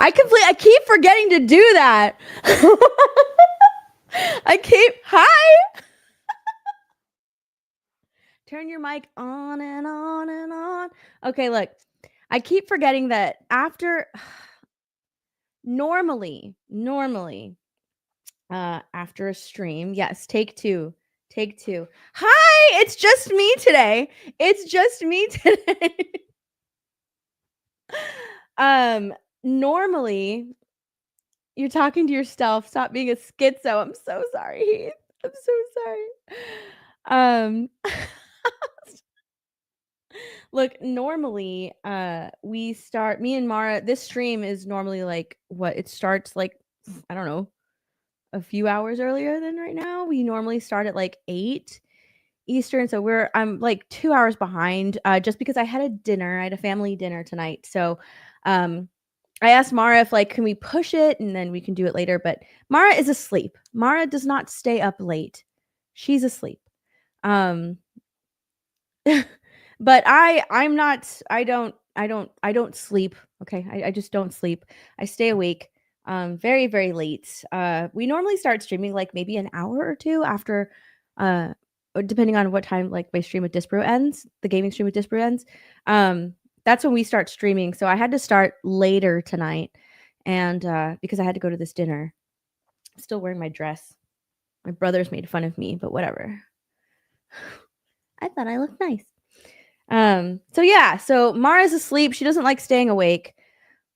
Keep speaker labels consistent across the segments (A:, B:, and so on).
A: I keep forgetting to do that. Hi. Turn your mic on and on and on. Okay, look. I keep forgetting that after normally after a stream, yes, take two. Hi, it's just me today. Normally you're talking to yourself. Stop being a schizo. I'm so sorry, Heath. I'm so sorry. Look, normally we start, me and Mara, this stream is normally like it starts like, I don't know, a few hours earlier than right now. We normally start at like 8 Eastern, so I'm like 2 hours behind, just because I had a family dinner tonight. So I asked Mara if like, can we push it and then we can do it later, but Mara is asleep. Mara does not stay up late. She's asleep. But I don't sleep. Okay. I just don't sleep. I stay awake very, very late. We normally start streaming like maybe an hour or two after, depending on what time like my stream with Disbrew ends, the gaming stream with Disbrew ends. That's when we start streaming. So I had to start later tonight, and because I had to go to this dinner. I'm still wearing my dress. My brothers made fun of me, but whatever. I thought I looked nice. So yeah, so Mara's asleep. She doesn't like staying awake.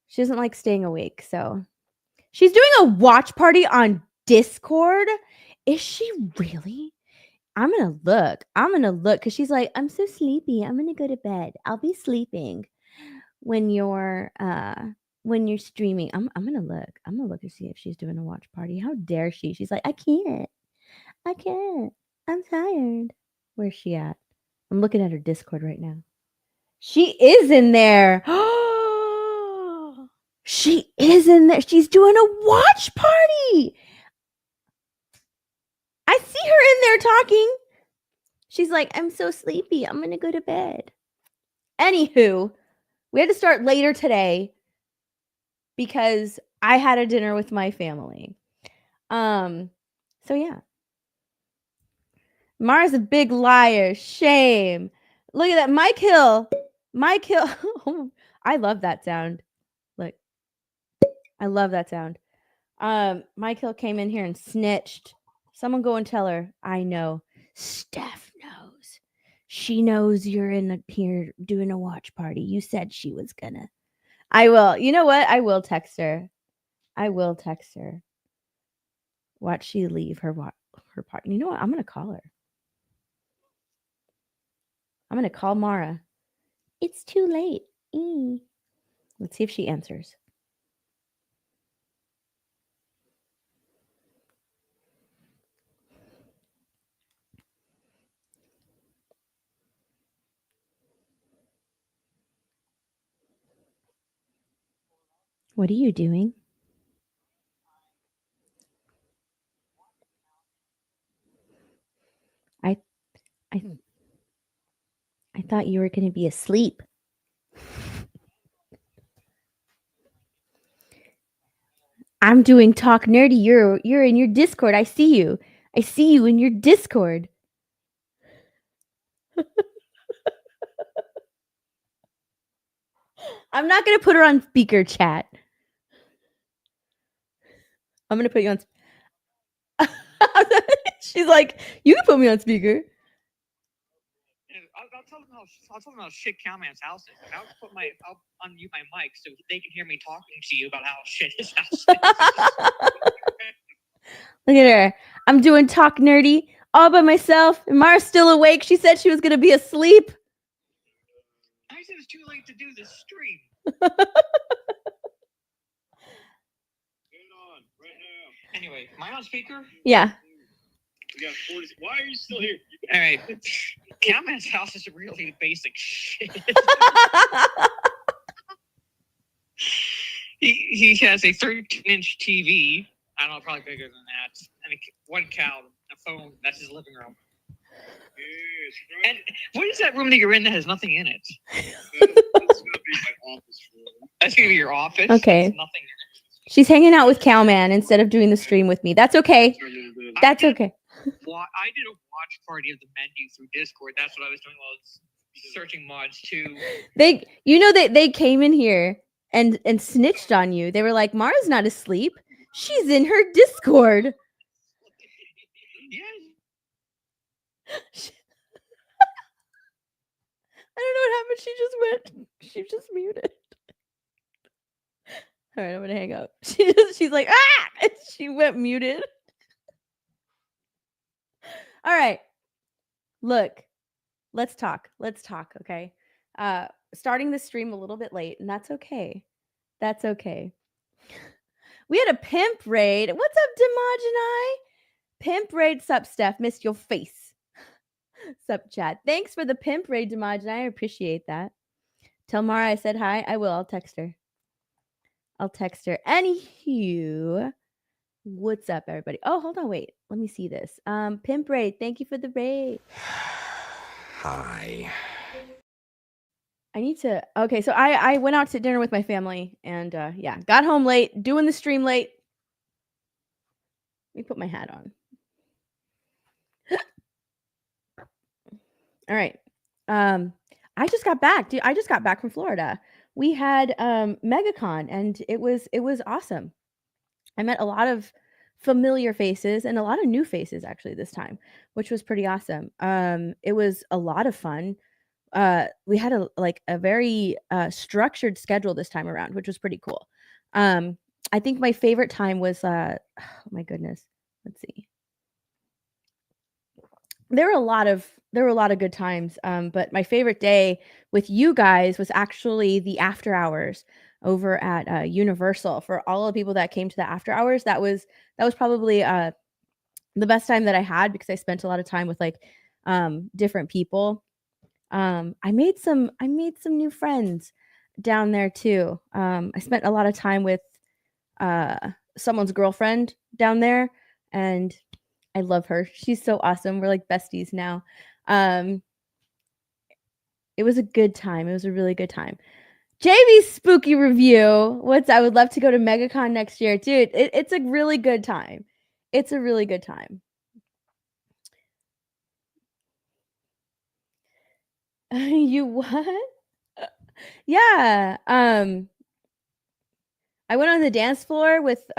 A: So she's doing a watch party on Discord. Is she really? I'm gonna look because she's like, I'm so sleepy. I'm gonna go to bed. I'll be sleeping when you're streaming. I'm gonna look. I'm gonna look to see if she's doing a watch party. How dare she? She's like, I can't. I'm tired. Where's she at? I'm looking at her Discord right now. She is in there. She is in there. She's doing a watch party. I see her in there talking. She's like, I'm so sleepy. I'm going to go to bed. Anywho, we had to start later today because I had a dinner with my family. So yeah. Mara's a big liar. Shame. Look at that. Mike Hill. I love that sound. Look. I love that sound. Mike Hill came in here and snitched. Someone go and tell her. I know. Steph knows. She knows you're in here doing a watch party. You said she was gonna. I will. You know what? I will text her. Watch she leave her party. You know what? I'm gonna call her. I'm gonna call Mara. It's too late. Let's see if she answers. What are you doing? I thought you were going to be asleep. I'm doing Talk Nerdy. You're in your Discord. I see you. In your Discord. I'm not going to put her on speaker, chat. I'm going to put you on. She's like, you can put me on speaker.
B: I'll tell them how shit Cowman's house is. I'll unmute my mic so they can hear me talking to you about how shit his house is.
A: Look at her. I'm doing Talk Nerdy all by myself. And Mara's still awake. She said she was going to be asleep.
B: I said it's too late to do this stream. Anyway, am I on speaker?
A: Yeah.
B: We got 40. Why are you still here? All right. Cowman's house is really basic shit. He has a 13-inch TV. I don't know, probably bigger than that. And one couch, a phone. That's his living room. And what is that room that you're in that has nothing in it? That's going to be my office room. That's going to be your office?
A: Okay.
B: There's nothing in it.
A: She's hanging out with Cowman instead of doing the stream with me. That's okay. That's okay.
B: Well, I did a watch party of the menu through Discord. That's what I was doing while I was searching mods too.
A: They came in here and snitched on you. They were like, Mara's not asleep. She's in her Discord.
B: Yes.
A: I don't know what happened. She just muted. All right, I'm gonna hang up. She's like, ah! She went muted. All right. Look, let's talk. Okay. Starting the stream a little bit late, and that's okay. That's okay. We had a pimp raid. What's up, Demogeni? Pimp raid, sup, Steph? Missed your face. Sup, chat. Thanks for the pimp raid, Demogeni. I appreciate that. Tell Mara I said hi. I will. I'll text her. Anywho, what's up, everybody? Oh, hold on. Wait. Let me see this. Pimp raid. Thank you for the raid.
C: Hi.
A: I need to. Okay, so I went out to dinner with my family and yeah, got home late, doing the stream late. Let me put my hat on. All right. I just got back. Dude, I just got back from Florida. We had MegaCon and it was awesome. I met a lot of familiar faces and a lot of new faces actually this time, which was pretty awesome. It was a lot of fun. We had a very structured schedule this time around, which was pretty cool. I think my favorite time was oh my goodness. Let's see. There were a lot of good times. But my favorite day with you guys was actually the after hours over at Universal. For all the people that came to the after hours, that was probably the best time that I had because I spent a lot of time with like different people. I made some new friends down there too. I spent a lot of time with someone's girlfriend down there, and I love her. She's so awesome. We're like besties now. It was a good time. It was a really good time. JV's spooky review. I would love to go to MegaCon next year, dude. It's a really good time. It's a really good time. You what? Yeah. I went on the dance floor with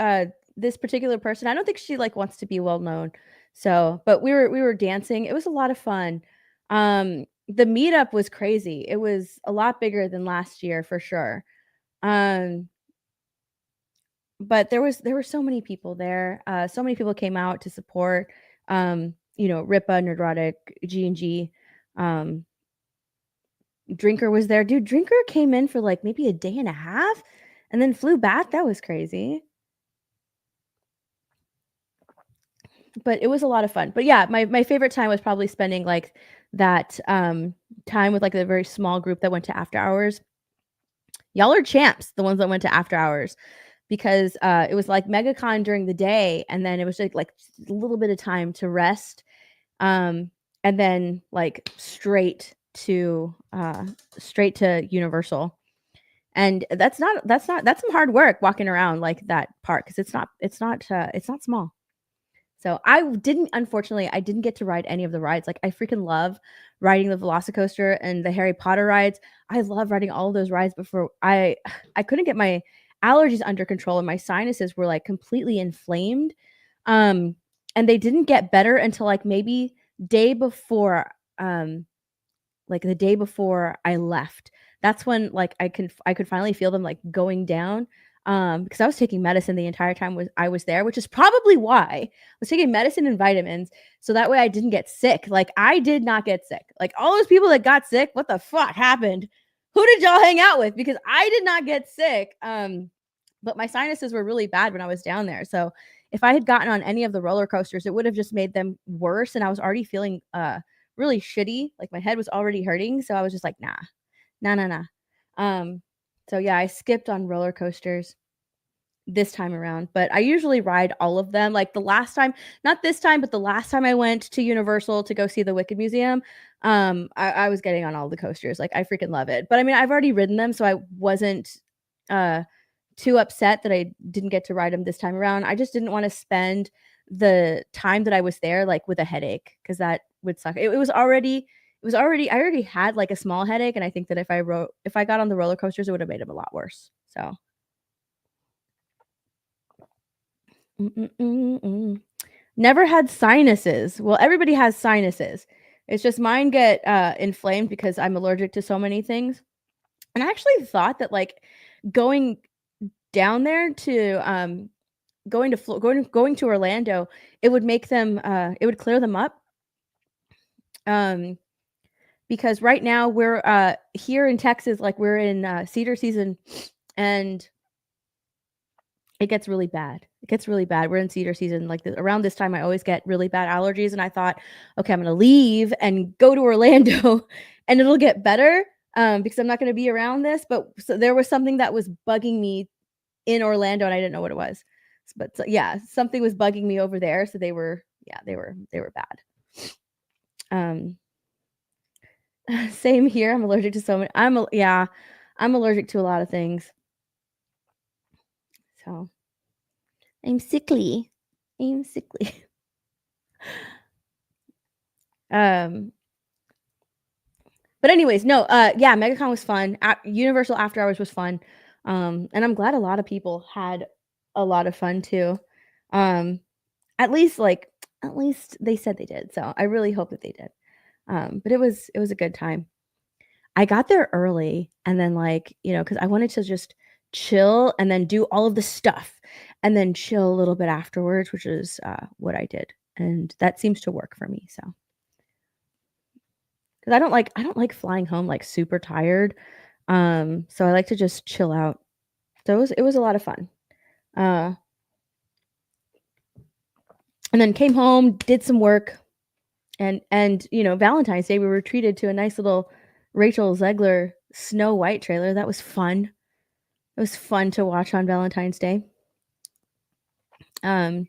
A: this particular person. I don't think she like wants to be well known. So, but we were dancing. It was a lot of fun. The meetup was crazy. It was a lot bigger than last year for sure. But there were so many people there. So many people came out to support. Ripa, Nerdrotic, G&G. Drinker was there. Dude, Drinker came in for like maybe a day and a half and then flew back. That was crazy. But it was a lot of fun. But yeah, my favorite time was probably spending like that time with like a very small group that went to after hours. Y'all are champs, the ones that went to after hours, because it was like MegaCon during the day, and then it was like a little bit of time to rest, and then like straight to Universal. And that's some hard work walking around like that park because it's not small. So unfortunately, I didn't get to ride any of the rides. Like I freaking love riding the Velocicoaster and the Harry Potter rides. I love riding all of those rides before I couldn't get my allergies under control and my sinuses were like completely inflamed. And they didn't get better until like maybe day before, like the day before I left. That's when like I could finally feel them like going down. Because I was taking medicine the entire time I was there, which is probably why I was taking medicine and vitamins, so that way I didn't get sick. Like I did not get sick. Like all those people that got sick, what the fuck happened? Who did y'all hang out with? Because I did not get sick. But my sinuses were really bad when I was down there. So if I had gotten on any of the roller coasters, it would have just made them worse. And I was already feeling really shitty. Like my head was already hurting. So I was just like, nah. So yeah, I skipped on roller coasters this time around, but I usually ride all of them. Like the last time, not this time, but the last time I went to Universal to go see the Wicked Museum, I was getting on all the coasters. Like I freaking love it. But I mean, I've already ridden them, so I wasn't too upset that I didn't get to ride them this time around. I just didn't want to spend the time that I was there like with a headache because that would suck. It was already I already had like a small headache, and I think that if I got on the roller coasters, it would have made it a lot worse. So never had sinuses. Well, everybody has sinuses. It's just mine get inflamed because I'm allergic to so many things. And I actually thought that like going down there to going to Orlando, it would make them it would clear them up. Because right now we're here in Texas, like we're in cedar season, and it gets really bad. It gets really bad. We're in cedar season. Like around this time, I always get really bad allergies, and I thought, okay, I'm gonna leave and go to Orlando, and it'll get better because I'm not gonna be around this. But so there was something that was bugging me in Orlando, and I didn't know what it was. But so, yeah, something was bugging me over there. So they were bad. Same here. I'm allergic to so many. I'm allergic to a lot of things. So I'm sickly. But anyways, no, yeah, MegaCon was fun. Universal After Hours was fun. And I'm glad a lot of people had a lot of fun too. At least they said they did. So I really hope that they did. But it was a good time. I got there early and then because I wanted to just chill and then do all of the stuff and then chill a little bit afterwards, which is what I did. And that seems to work for me. So because I don't like flying home like super tired. So I like to just chill out. So it was a lot of fun. And then came home, did some work, and Valentine's Day we were treated to a nice little Rachel Zegler Snow White trailer. That was fun. It was fun to watch on Valentine's Day. And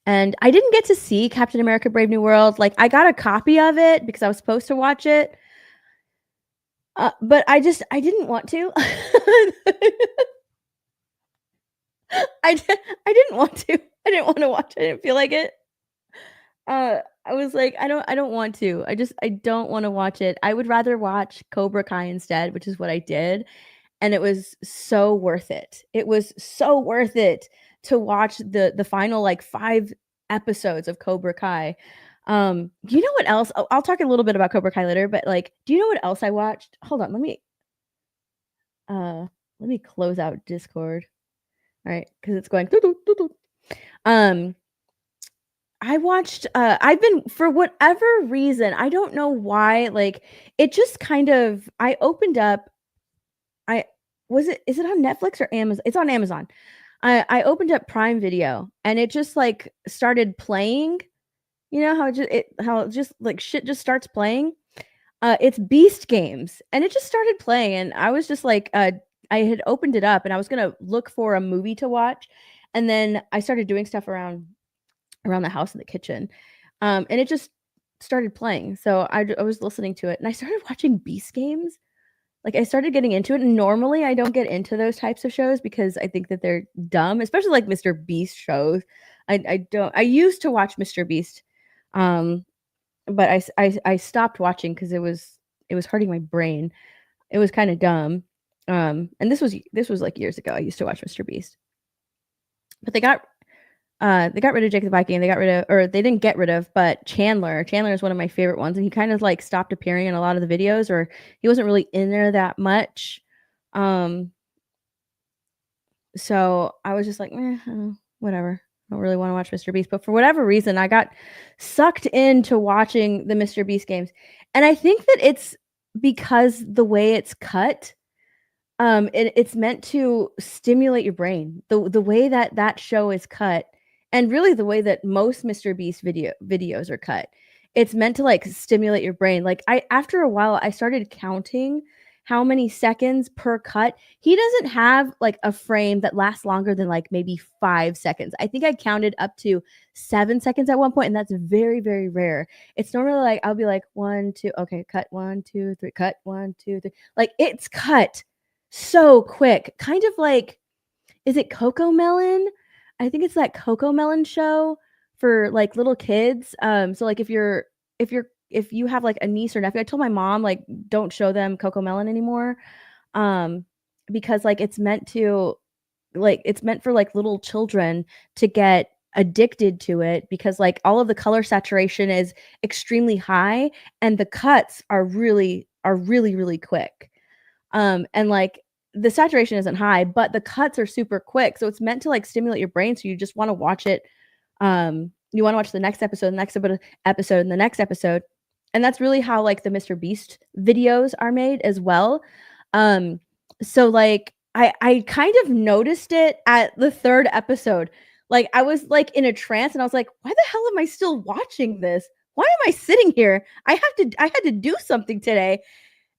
A: I didn't get to see Captain America Brave New World. Like I got a copy of it because I was supposed to watch it. But I didn't want to. I didn't want to. I didn't want to watch it. I didn't feel like it. I was like, I don't want to. I don't want to watch it. I would rather watch Cobra Kai instead, which is what I did. And it was so worth it. It was so worth it to watch the final like 5 episodes of Cobra Kai. Do you know what else? I'll talk a little bit about Cobra Kai later, but like, do you know what else I watched? Hold on, let me close out Discord. All right, because it's going. I watched. I've been for whatever reason. I don't know why. Like, it just kind of. I opened up. Is it on Netflix or Amazon? It's on Amazon. I opened up Prime Video and it just like started playing. You know how it just like shit just starts playing. It's Beast Games, and it just started playing, and I was just like, I had opened it up, and I was gonna look for a movie to watch, and then I started doing stuff around the house in the kitchen, and it just started playing. So I was listening to it, and I started watching Beast Games. Like I started getting into it, and normally I don't get into those types of shows because I think that they're dumb, especially like Mr. Beast shows. I don't. I used to watch Mr. Beast, but I stopped watching because it was hurting my brain. It was kind of dumb. And this was like years ago. I used to watch Mr. Beast, but they got rid of Jake the Viking. They didn't get rid of, but Chandler. Chandler is one of my favorite ones, and he kind of like stopped appearing in a lot of the videos, or he wasn't really in there that much. So I was just like, whatever. I don't really want to watch Mr. Beast, but for whatever reason, I got sucked into watching the Mr. Beast games, and I think that it's because the way it's cut. It's meant to stimulate your brain. The way that show is cut, and really the way that most Mr. Beast videos are cut, it's meant to like stimulate your brain. Like after a while, I started counting how many seconds per cut. He doesn't have like a frame that lasts longer than like maybe 5 seconds. I think I counted up to 7 seconds at one point, and that's very, very rare. It's normally like I'll be like 1, 2, okay, cut 1, 2, 3, cut 1, 2, 3. Like it's cut so quick. Kind of like, is it Coco Melon? I think it's that Coco Melon show for like little kids. So like if you have like a niece or nephew, I told my mom like don't show them Coco Melon anymore. Um, because like it's meant for like little children to get addicted to it because like all of the color saturation is extremely high and the cuts are really quick. And like the saturation isn't high, but the cuts are super quick. So it's meant to like stimulate your brain. So you just want to watch it. You want to watch the next episode, the next episode, and the next episode. And that's really how like the Mr. Beast videos are made as well. So like I kind of noticed it at the third episode. Like I was like in a trance and I was like, why the hell am I still watching this? Why am I sitting here? I had to do something today.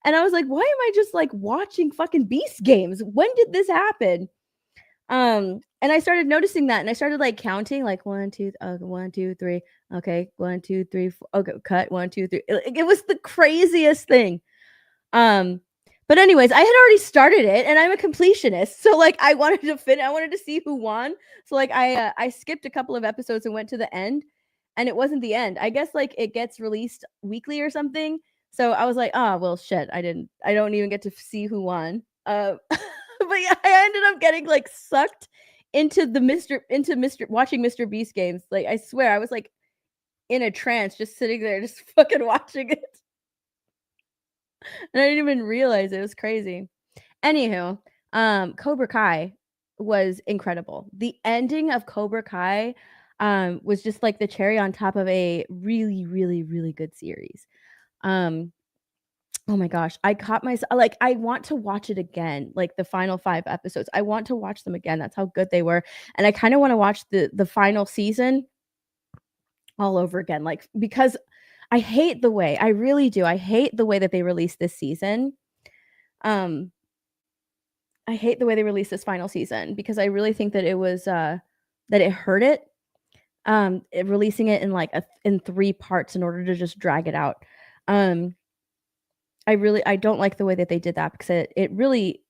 A: And I was like, why am I just like watching fucking Beast games? When did this happen? And I started noticing that and I started like counting like 1, 2, 1, 2, 3. Okay, 1, 2, 3, 4. Okay, cut 1, 2, 3. It was the craziest thing. Um, but anyways, I had already started it and I'm a completionist. So like I wanted to I wanted to see who won. So like I skipped a couple of episodes and went to the end and it wasn't the end. I guess like it gets released weekly or something. So I was like, "Oh, well shit. I don't even get to see who won." But yeah, I ended up getting like sucked into Mr. watching Mr. Beast games. Like I swear I was like in a trance just sitting there just fucking watching it. And I didn't even realize it was crazy. Anywho, Cobra Kai was incredible. The ending of Cobra Kai was just like the cherry on top of a really, really, really good series. Um, oh my gosh, I caught myself like I want to watch it again, like the final 5 episodes. I want to watch them again. That's how good they were. And I kind of want to watch the final season all over again, like because I hate the way I really do. I hate the way that they released this season. Um, I hate the way they released this final season because I really think that it was that it hurt it. Releasing it in like in 3 parts in order to just drag it out. Um, I don't like the way that they did that because it really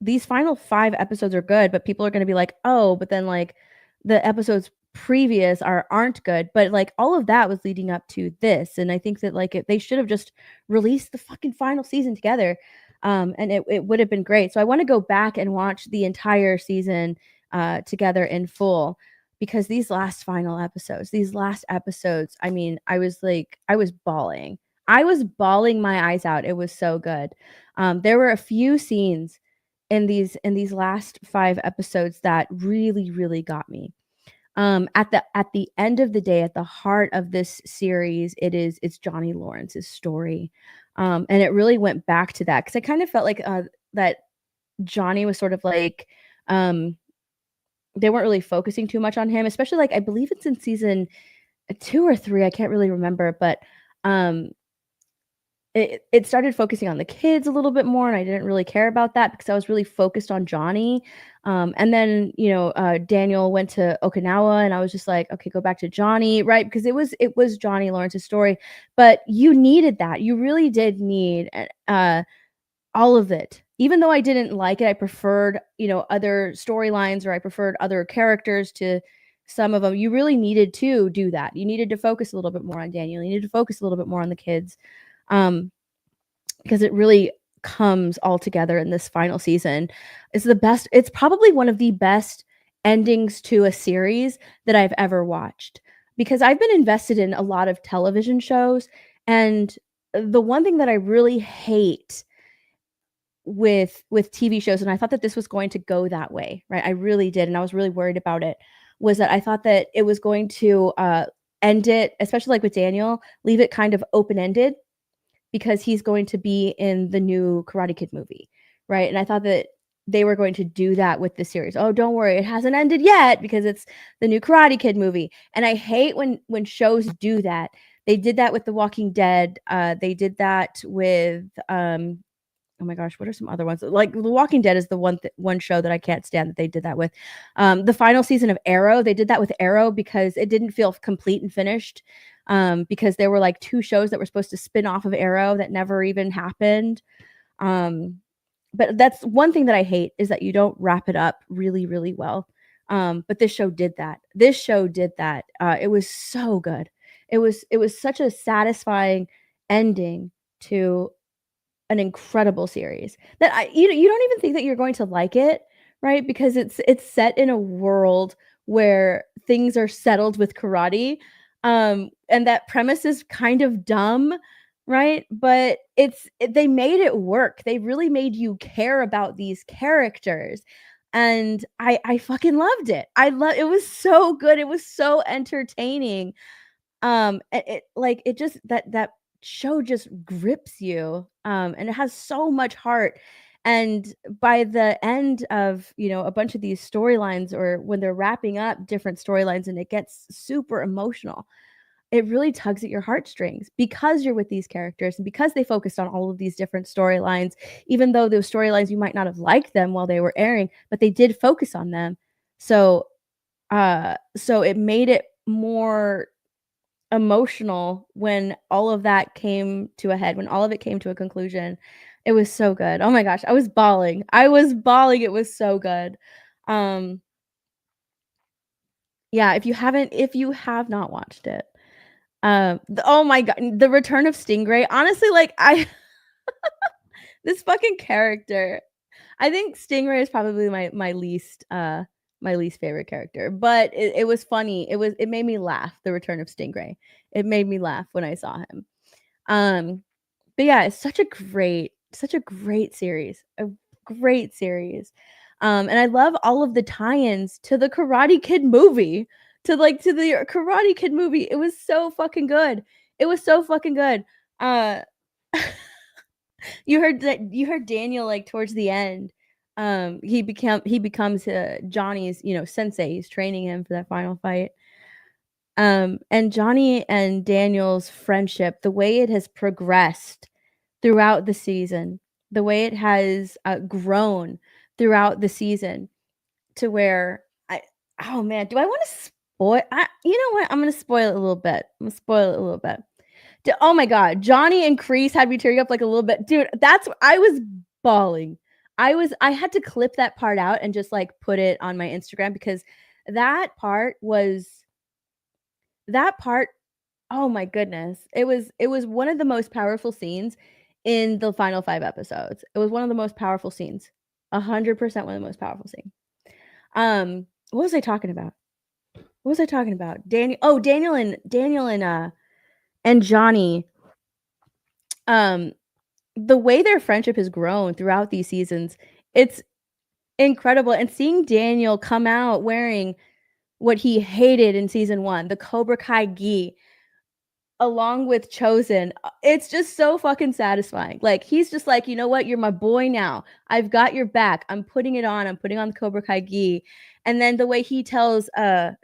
A: these final 5 episodes are good, but people are going to be like, "Oh, but then like the episodes previous aren't good." But like all of that was leading up to this, and I think that like they should have just released the fucking final season together. And it would have been great. So I want to go back and watch the entire season together in full because these last episodes, I mean, I was bawling. I was bawling my eyes out. It was so good. There were a few scenes in these last 5 episodes that really, really got me. At the end of the day, at the heart of this series, it's Johnny Lawrence's story. And it really went back to that because I kind of felt like that Johnny was sort of like they weren't really focusing too much on him, especially like I believe it's in season 2 or 3, I can't really remember, but um it started focusing on the kids a little bit more, and I didn't really care about that because I was really focused on Johnny. And then, Daniel went to Okinawa, and I was just like, "Okay, go back to Johnny," right? Because it was Johnny Lawrence's story, but you needed that. You really did need, all of it. Even though I didn't like it, I preferred, other storylines or I preferred other characters to some of them. You really needed to do that. You needed to focus a little bit more on Daniel. You needed to focus a little bit more on the kids. Um, because it really comes all together in this final season. It's probably one of the best endings to a series that I've ever watched because I've been invested in a lot of television shows, and the one thing that I really hate with TV shows, and I thought that this was going to go that way, right? I really did, and I was really worried about it, was that I thought that it was going to end it, especially like with Daniel, leave it kind of open-ended because he's going to be in the new Karate Kid movie, right? And I thought that they were going to do that with the series. Oh, don't worry, it hasn't ended yet because it's the new Karate Kid movie. And I hate when shows do that. They did that with The Walking Dead. They did that with oh my gosh, what are some other ones? Like The Walking Dead is the one show that I can't stand that they did that with. The final season of Arrow, they did that with Arrow because it didn't feel complete and finished. Because there were like 2 shows that were supposed to spin off of Arrow that never even happened. Um, but that's one thing that I hate is that you don't wrap it up really, really well. But this show did that. This show did that. It was so good. It was such a satisfying ending to an incredible series that you don't even think that you're going to like it, right? Because it's set in a world where things are settled with karate, and that premise is kind of dumb, right? But they made it work. They really made you care about these characters, and I fucking loved it. It was so good. It was so entertaining. It just that show just grips you, and it has so much heart. And by the end of, a bunch of these storylines, or when they're wrapping up different storylines and it gets super emotional, it really tugs at your heartstrings because you're with these characters and because they focused on all of these different storylines, even though those storylines you might not have liked them while they were airing, but they did focus on them. So it made it more emotional when all of that came to a head, when all of it came to a conclusion. It was so good. Oh my gosh, I was bawling. It was so good. Yeah, if you have not watched it, oh my god, the return of Stingray. Honestly, like this fucking character. I think Stingray is probably my least favorite character, but it was funny. It made me laugh. The return of Stingray. It made me laugh when I saw him. But yeah, it's such a great series. A great series. And I love all of the tie-ins to the Karate Kid movie. To the Karate Kid movie. It was so fucking good. It was so fucking good. You heard Daniel, like, towards the end. He becomes Johnny's, sensei. He's training him for that final fight. And Johnny and Daniel's friendship, the way it has progressed throughout the season, the way it has grown throughout the season, to where oh man, do I want to spoil? You know what? I'm gonna spoil it a little bit. Oh my god, Johnny and Kreese had me tearing up like a little bit, dude. I was bawling. I had to clip that part out and just like put it on my Instagram because that part oh my goodness. It was one of the most powerful scenes in the final 5 episodes. It was one of the most powerful scenes. 100% one of the most powerful scenes. What was I talking about? Daniel and Johnny. The way their friendship has grown throughout these seasons, it's incredible. And seeing Daniel come out wearing what he hated in season 1, the Cobra Kai gi, along with Chosen, it's just so fucking satisfying. Like, he's just like, you know what? You're my boy now. I've got your back. I'm putting it on. I'm putting on the Cobra Kai gi. And then the way he tells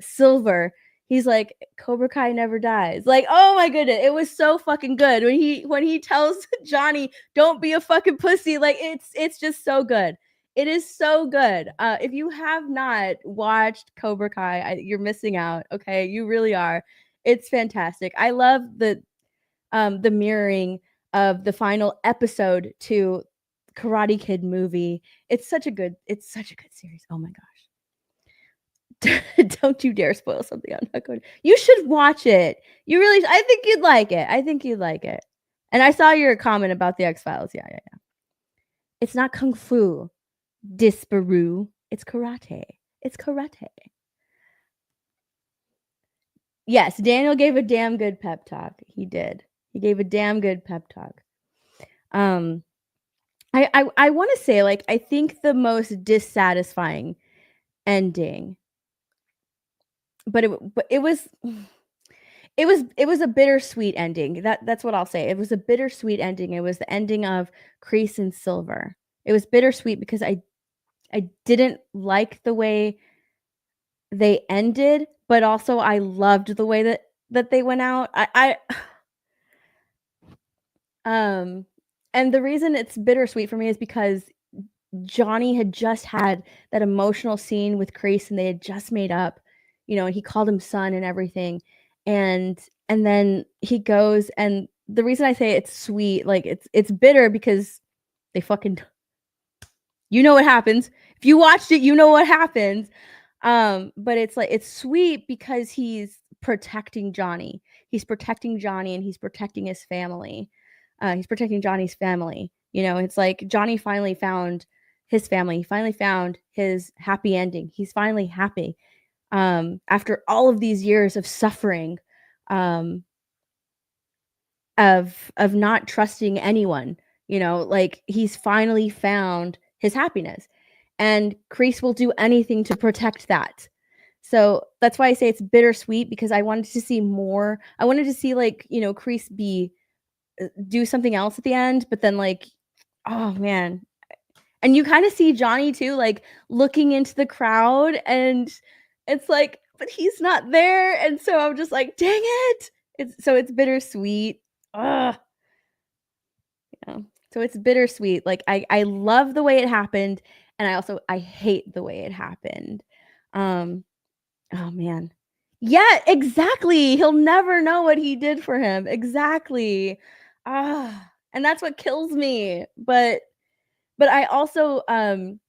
A: Silver, he's like, Cobra Kai never dies. Like, oh my goodness, it was so fucking good when he tells Johnny, don't be a fucking pussy. Like, it's just so good. It is so good. If you have not watched Cobra Kai, you're missing out. Okay, you really are. It's fantastic. I love the mirroring of the final episode to Karate Kid movie. It's such a good series. Oh my gosh. Don't you dare spoil something I'm not going to. You should watch it. I think you'd like it. And I saw your comment about the X-Files. Yeah. It's not kung fu, disparu. It's karate. Yes, Daniel gave a damn good pep talk. He did. He gave a damn good pep talk. I want to say, like, I think the most dissatisfying ending, but it was a bittersweet ending. That's what I'll say. It was a bittersweet ending. It was the ending of Kreese and Silver. It was bittersweet because I didn't like the way they ended, but also I loved the way that they went out. And the reason it's bittersweet for me is because Johnny had just had that emotional scene with Kreese and they had just made up, and he called him son and everything. And then he goes, and the reason I say it's sweet, like it's bitter because they fucking You know what happens. If you watched it, you know what happens. But it's like, it's sweet because he's protecting Johnny. He's protecting Johnny and he's protecting his family. He's protecting Johnny's family. You know, it's like Johnny finally found his family. He finally found his happy ending. He's finally happy. After all of these years of suffering, um, of not trusting anyone, you know, like he's finally found his happiness. And Kreese will do anything to protect that. So that's why I say it's bittersweet, because I wanted to see more. I wanted to see, like, you know, Kreese do something else at the end, but then, like, oh man. And you kind of see Johnny too, like looking into the crowd, and it's like, but he's not there. And so I'm just like, dang it. It's bittersweet. Ugh. Yeah. So it's bittersweet. Like, I love the way it happened, and I hate the way it happened. Um oh man. Yeah, exactly. He'll never know what he did for him. Exactly. Ah, and that's what kills me. But I also,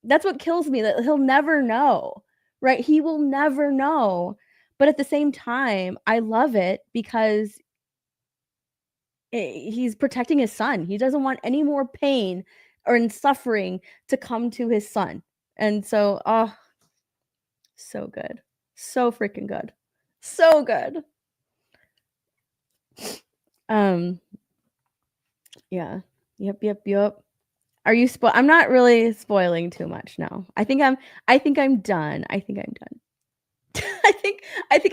A: that's what kills me, that he'll never know. Right? He will never know. But at the same time, I love it because he's protecting his son. He doesn't want any more pain or suffering to come to his son. And so, oh, so good. So freaking good. So good. Um, yeah. Yep. Are you I'm not really spoiling too much, no. I think I'm done. I think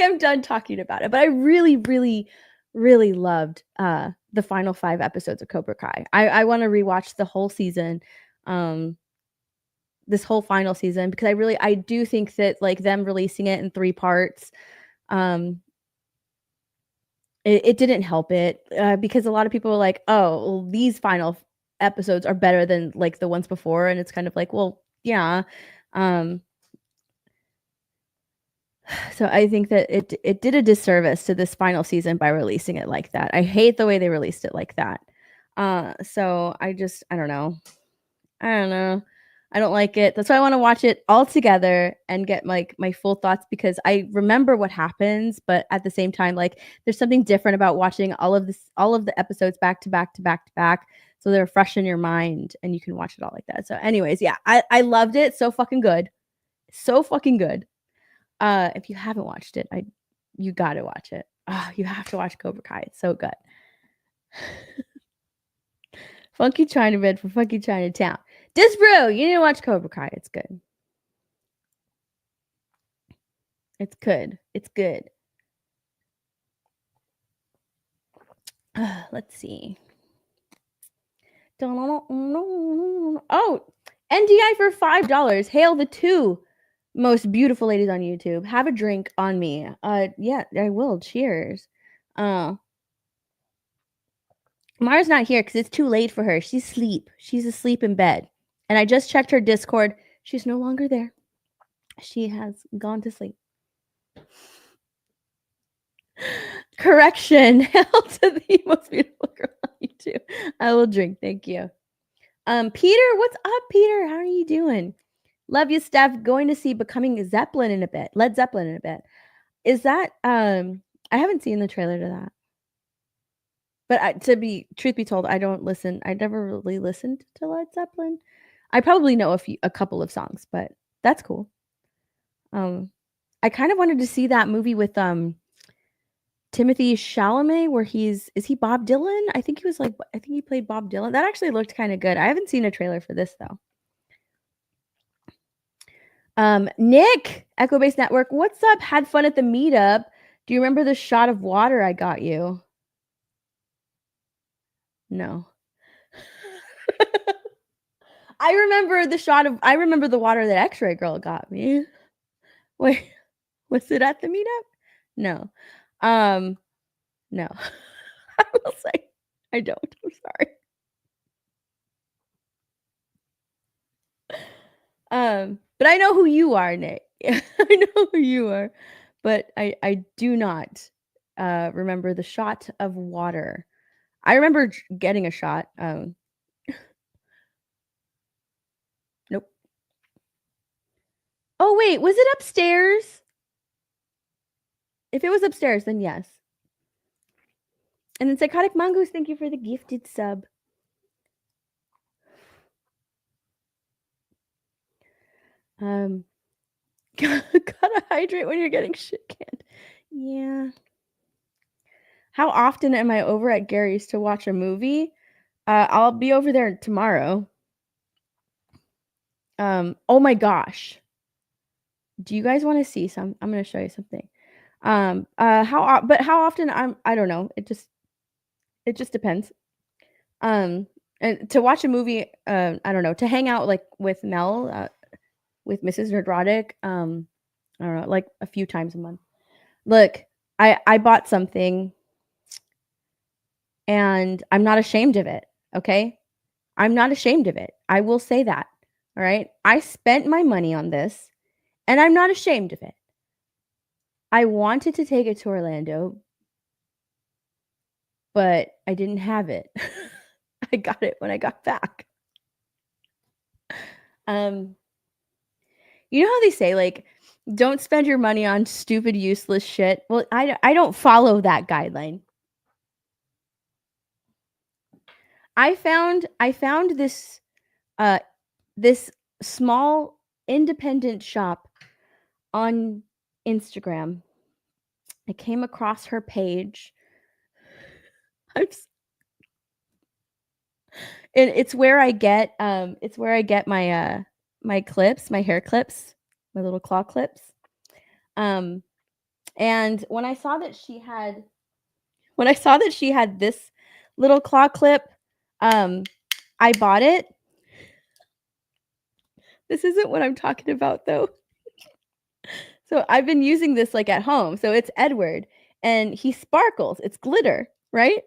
A: I'm done talking about it. But I really, really, really loved the final 5 episodes of Cobra Kai. I want to rewatch the whole season, this whole final season, because I do think that, like, them releasing it in 3 parts, it didn't help it, because a lot of people were like, oh, well, these final episodes are better than, like, the ones before, and it's kind of like, well, yeah. So I think that it did a disservice to this final season by releasing it like that. I hate the way they released it like that. So I don't know. I don't like it. That's why I want to watch it all together and get, like, my full thoughts, because I remember what happens, but at the same time, like, there's something different about watching all of the episodes back to back to back to back, so they're fresh in your mind and you can watch it all like that. So anyways, yeah, I loved it. So fucking good. So fucking good. If you haven't watched it, you got to watch it. Oh, you have to watch Cobra Kai. It's so good. Funky China Bed for Funky Chinatown. Disbrew, you need to watch Cobra Kai. It's good. It's good. It's good. Let's see. Oh, NDI for $5. Hail the 2 most beautiful ladies on YouTube. Have a drink on me. Yeah, I will. Cheers. Mara's not here because it's too late for her. She's asleep. She's asleep in bed. And I just checked her Discord. She's no longer there. She has gone to sleep. Correction. Hail to the most beautiful girl on YouTube. I will drink. Thank you. Peter, what's up, Peter? How are you doing? Love you, Steph. Going to see Becoming Zeppelin in a bit. Led Zeppelin in a bit. Is that I haven't seen the trailer to that. But truth be told, I don't listen. I never really listened to Led Zeppelin. I probably know a couple of songs, but that's cool. I kind of wanted to see that movie with Timothy Chalamet, where is he Bob Dylan? I think he played Bob Dylan. That actually looked kind of good. I haven't seen a trailer for this though. Nick, Echo Base Network, what's up? Had fun at the meetup. Do you remember the shot of water I got you? No. I remember the water that X-Ray Girl got me. Wait, was it at the meetup? No. No. I will say I don't. I'm sorry. But I know who you are, Nick. I know who you are. But I do not remember the shot of water. I remember getting a shot. Nope. Oh, wait, was it upstairs? If it was upstairs, then yes. And then Psychotic Mongoose, thank you for the gifted sub. Gotta hydrate when you're getting shit canned. Yeah. How often am I over at Gary's to watch a movie? I'll be over there tomorrow. Oh my gosh. Do you guys want to see some? I'm going to show you something. How often I don't know. It just depends. And to watch a movie, I don't know, to hang out like with Mel, with Mrs. Nerdrotic, I don't know, like a few times a month. Look, I bought something and I'm not ashamed of it, okay? I'm not ashamed of it. I will say that. All right? I spent my money on this and I'm not ashamed of it. I wanted to take it to Orlando, but I didn't have it. I got it when I got back. You know how they say like don't spend your money on stupid useless shit? Well, I don't follow that guideline. I found this this small independent shop on Instagram. I came across her page. It's where I get my my clips, my hair clips, my little claw clips. And when I saw that she had this little claw clip, I bought it. This isn't what I'm talking about though. So I've been using this like at home. So it's Edward and he sparkles. It's glitter, right?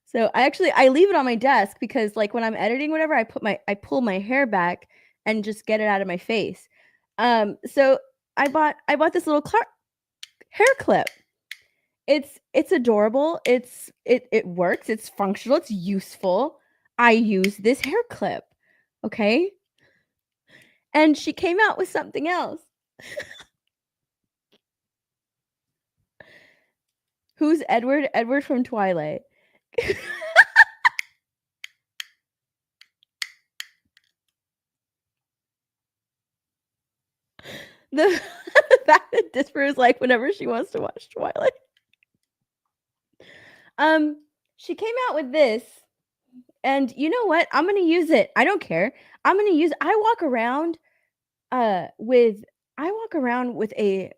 A: So I leave it on my desk because like when I'm editing whatever, I pull my hair back and just get it out of my face. So I bought this little hair clip. It's adorable. It works. It's functional. It's useful. I use this hair clip. Okay? And she came out with something else. Who's Edward? Edward from Twilight. The fact that Disper is like whenever she wants to watch Twilight. She came out with this, and you know what? I'm gonna use it. I don't care. I'm gonna use. I walk around with a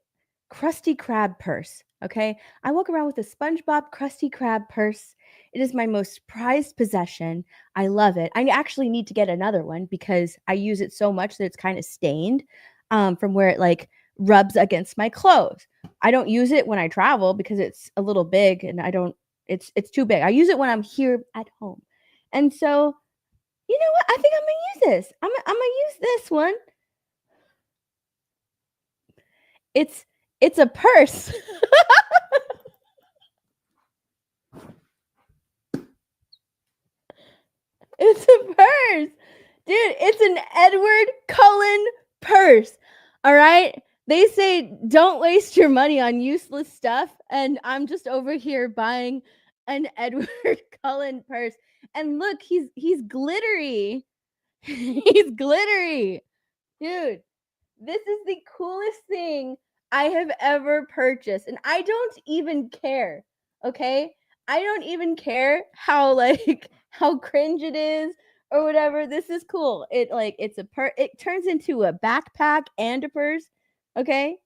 A: Krusty Krab purse. Okay, I walk around with a SpongeBob Krusty Krab purse. It is my most prized possession. I love it. I actually need to get another one because I use it so much that it's kind of stained from where it like rubs against my clothes. I don't use it when I travel because it's a little big and I don't. It's too big. I use it when I'm here at home, and so you know what? I think I'm gonna use this. I'm gonna use this one. It's a purse. It's a purse. Dude, it's an Edward Cullen purse. All right? They say don't waste your money on useless stuff, and I'm just over here buying an Edward Cullen purse. And look, he's glittery. He's glittery. Dude, this is the coolest thing I have ever purchased. And I don't even care. Okay? I don't even care how like how cringe it is or whatever. This is cool. It turns into a backpack and a purse. Okay?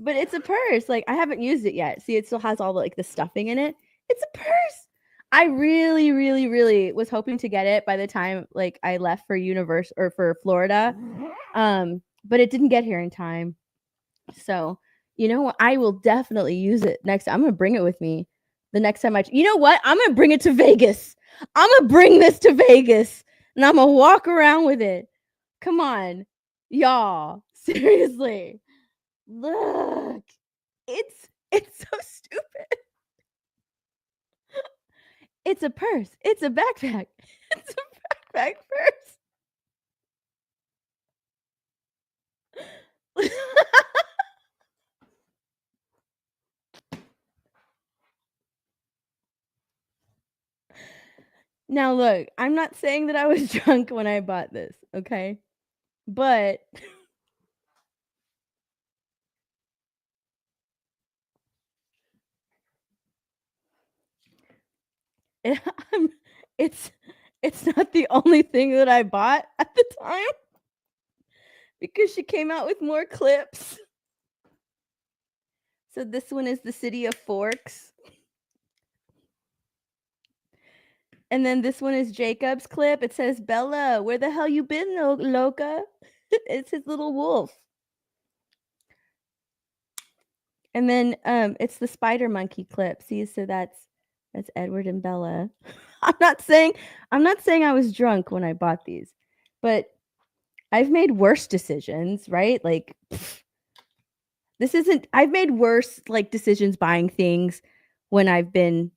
A: But it's a purse. Like I haven't used it yet. See, it still has all the stuffing in it. It's a purse. I really, really, really was hoping to get it by the time like I left for for Florida. But it didn't get here in time. So, you know what? I will definitely use it next time. I'm gonna bring it with me the next time you know what? I'm gonna bring it to Vegas. I'm gonna bring this to Vegas and I'm gonna walk around with it. Come on, y'all. Seriously. Look. It's so stupid. It's a purse. It's a backpack. It's a back first. Now look, I'm not saying that I was drunk when I bought this, okay? But I'm it's it's not the only thing that I bought at the time because she came out with more clips. So this one is the City of Forks. And then this one is Jacob's clip. It says, "Bella, where the hell you been, loca?" It's his little wolf. And then it's the spider monkey clip. See, so that's Edward and Bella. I'm not saying I was drunk when I bought these, but I've made worse decisions, right? Like this isn't I've made worse like decisions buying things when I've been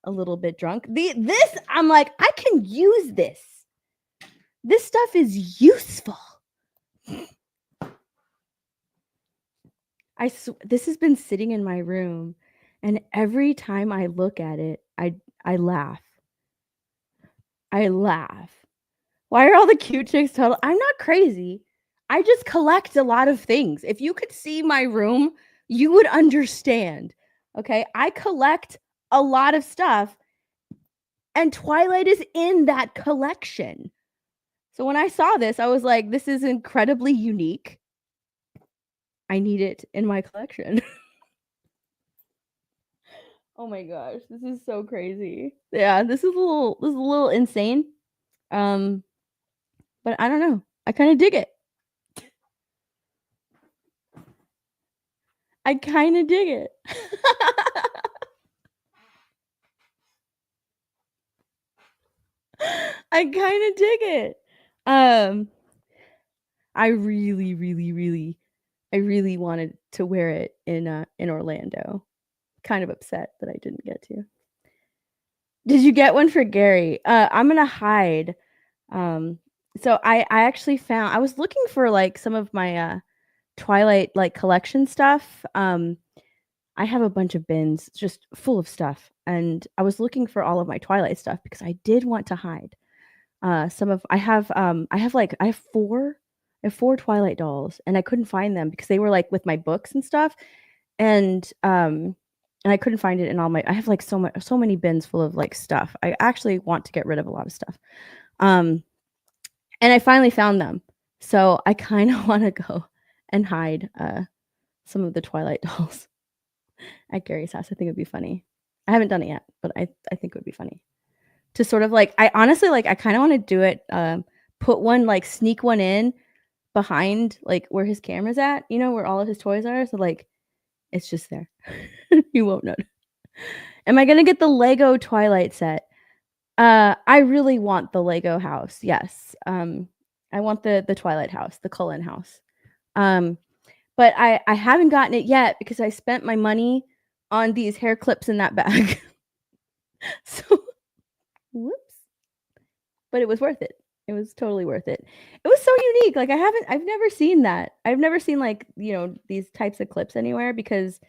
A: a little bit drunk. This I'm like, I can use this. This stuff is useful. This has been sitting in my room, and every time I look at it, I laugh. I laugh. Why are all the cute chicks total? I'm not crazy. I just collect a lot of things. If you could see my room, you would understand. Okay? I collect a lot of stuff, and Twilight is in that collection. So when I saw this, I was like, this is incredibly unique. I need it in my collection. Oh my gosh, this is so crazy. Yeah, this is a little insane. But I don't know. I kind of dig it. I kind of dig it. I kind of dig it. I really wanted to wear it in Orlando. Kind of upset that I didn't get to. Did you get one for Gary? I'm gonna hide. So I actually found I was looking for like some of my Twilight like collection stuff. I have a bunch of bins just full of stuff, and I was looking for all of my Twilight stuff because I did want to hide. Some of I have four Twilight dolls, and I couldn't find them because they were like with my books and stuff, and I couldn't find it in all my. I have like so many bins full of like stuff. I actually want to get rid of a lot of stuff, and I finally found them. So I kind of want to go and hide some of the Twilight dolls at Gary's house. I think it would be funny. I haven't done it yet, but I think it would be funny to sort of like. I honestly like. I kind of want to do it. Put one like sneak one in behind like where his camera's at. You know where all of his toys are. So like, it's just there. You won't know. Am I gonna get the Lego Twilight set? I really want the Lego house. Yes. I want the Twilight house, the Cullen house. But I haven't gotten it yet because I spent my money on these hair clips in that bag. So, whoops. But it was worth it. It was totally worth it. It was so unique. Like I've never seen that. I've never seen like, these types of clips anywhere because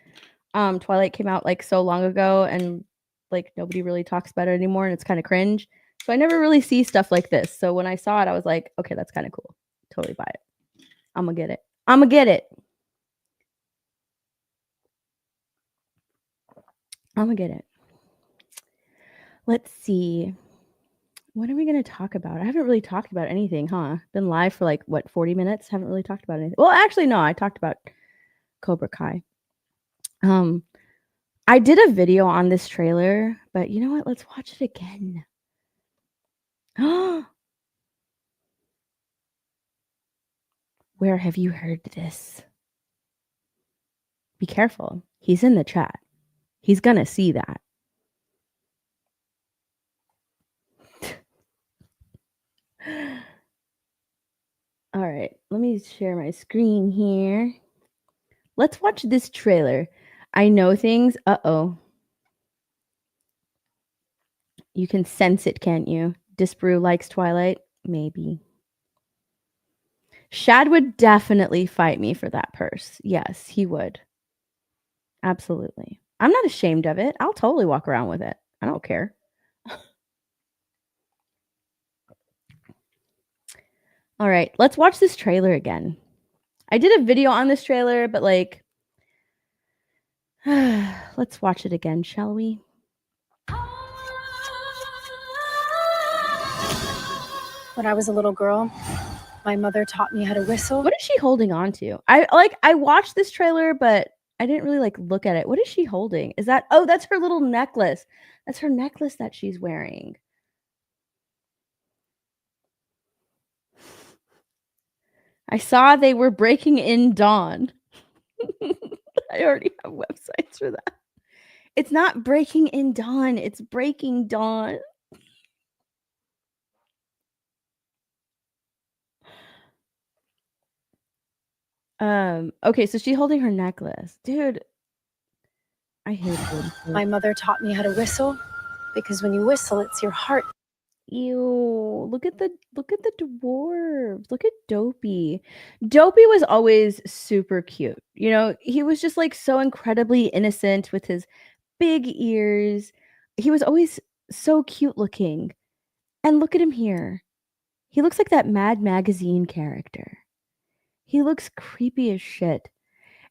A: Twilight came out like so long ago and like nobody really talks about it anymore and it's kind of cringe. So I never really see stuff like this. So when I saw it, I was like, okay, that's kind of cool. Totally buy it. I'm gonna get it. I'm gonna get it. I'm gonna get it. Let's see. What are we gonna talk about? I haven't really talked about anything, huh? Been live for like what 40 minutes? Haven't really talked about anything. Well, actually, no, I talked about Cobra Kai. I did a video on this trailer, but you know what? Let's watch it again. Where have you heard this? Be careful. He's in the chat. He's gonna see that. All right, let me share my screen here. Let's watch this trailer. I know things. Uh-oh. You can sense it, can't you? Disbrew likes Twilight. Maybe. Shad would definitely fight me for that purse. Yes, he would. Absolutely. I'm not ashamed of it. I'll totally walk around with it. I don't care. All right, let's watch this trailer again. I did a video on this trailer, but like, let's watch it again, shall we?
C: When I was a little girl, my mother taught me how to whistle.
A: What is she holding on to? I watched this trailer, but I didn't really like look at it. What is she holding? Is that, oh, that's her little necklace. That's her necklace that she's wearing. I saw they were breaking in Dawn. I already have websites for that. It's not Breaking in Dawn, it's Breaking Dawn. Okay, so she's holding her necklace. Dude, I hate it.
C: My mother taught me how to whistle because when you whistle, it's your heart.
A: Ew, look at the dwarves. Look at Dopey. Dopey was always super cute. You know, he was just like so incredibly innocent with his big ears. He was always so cute looking. And look at him here. He looks like that Mad Magazine character. He looks creepy as shit.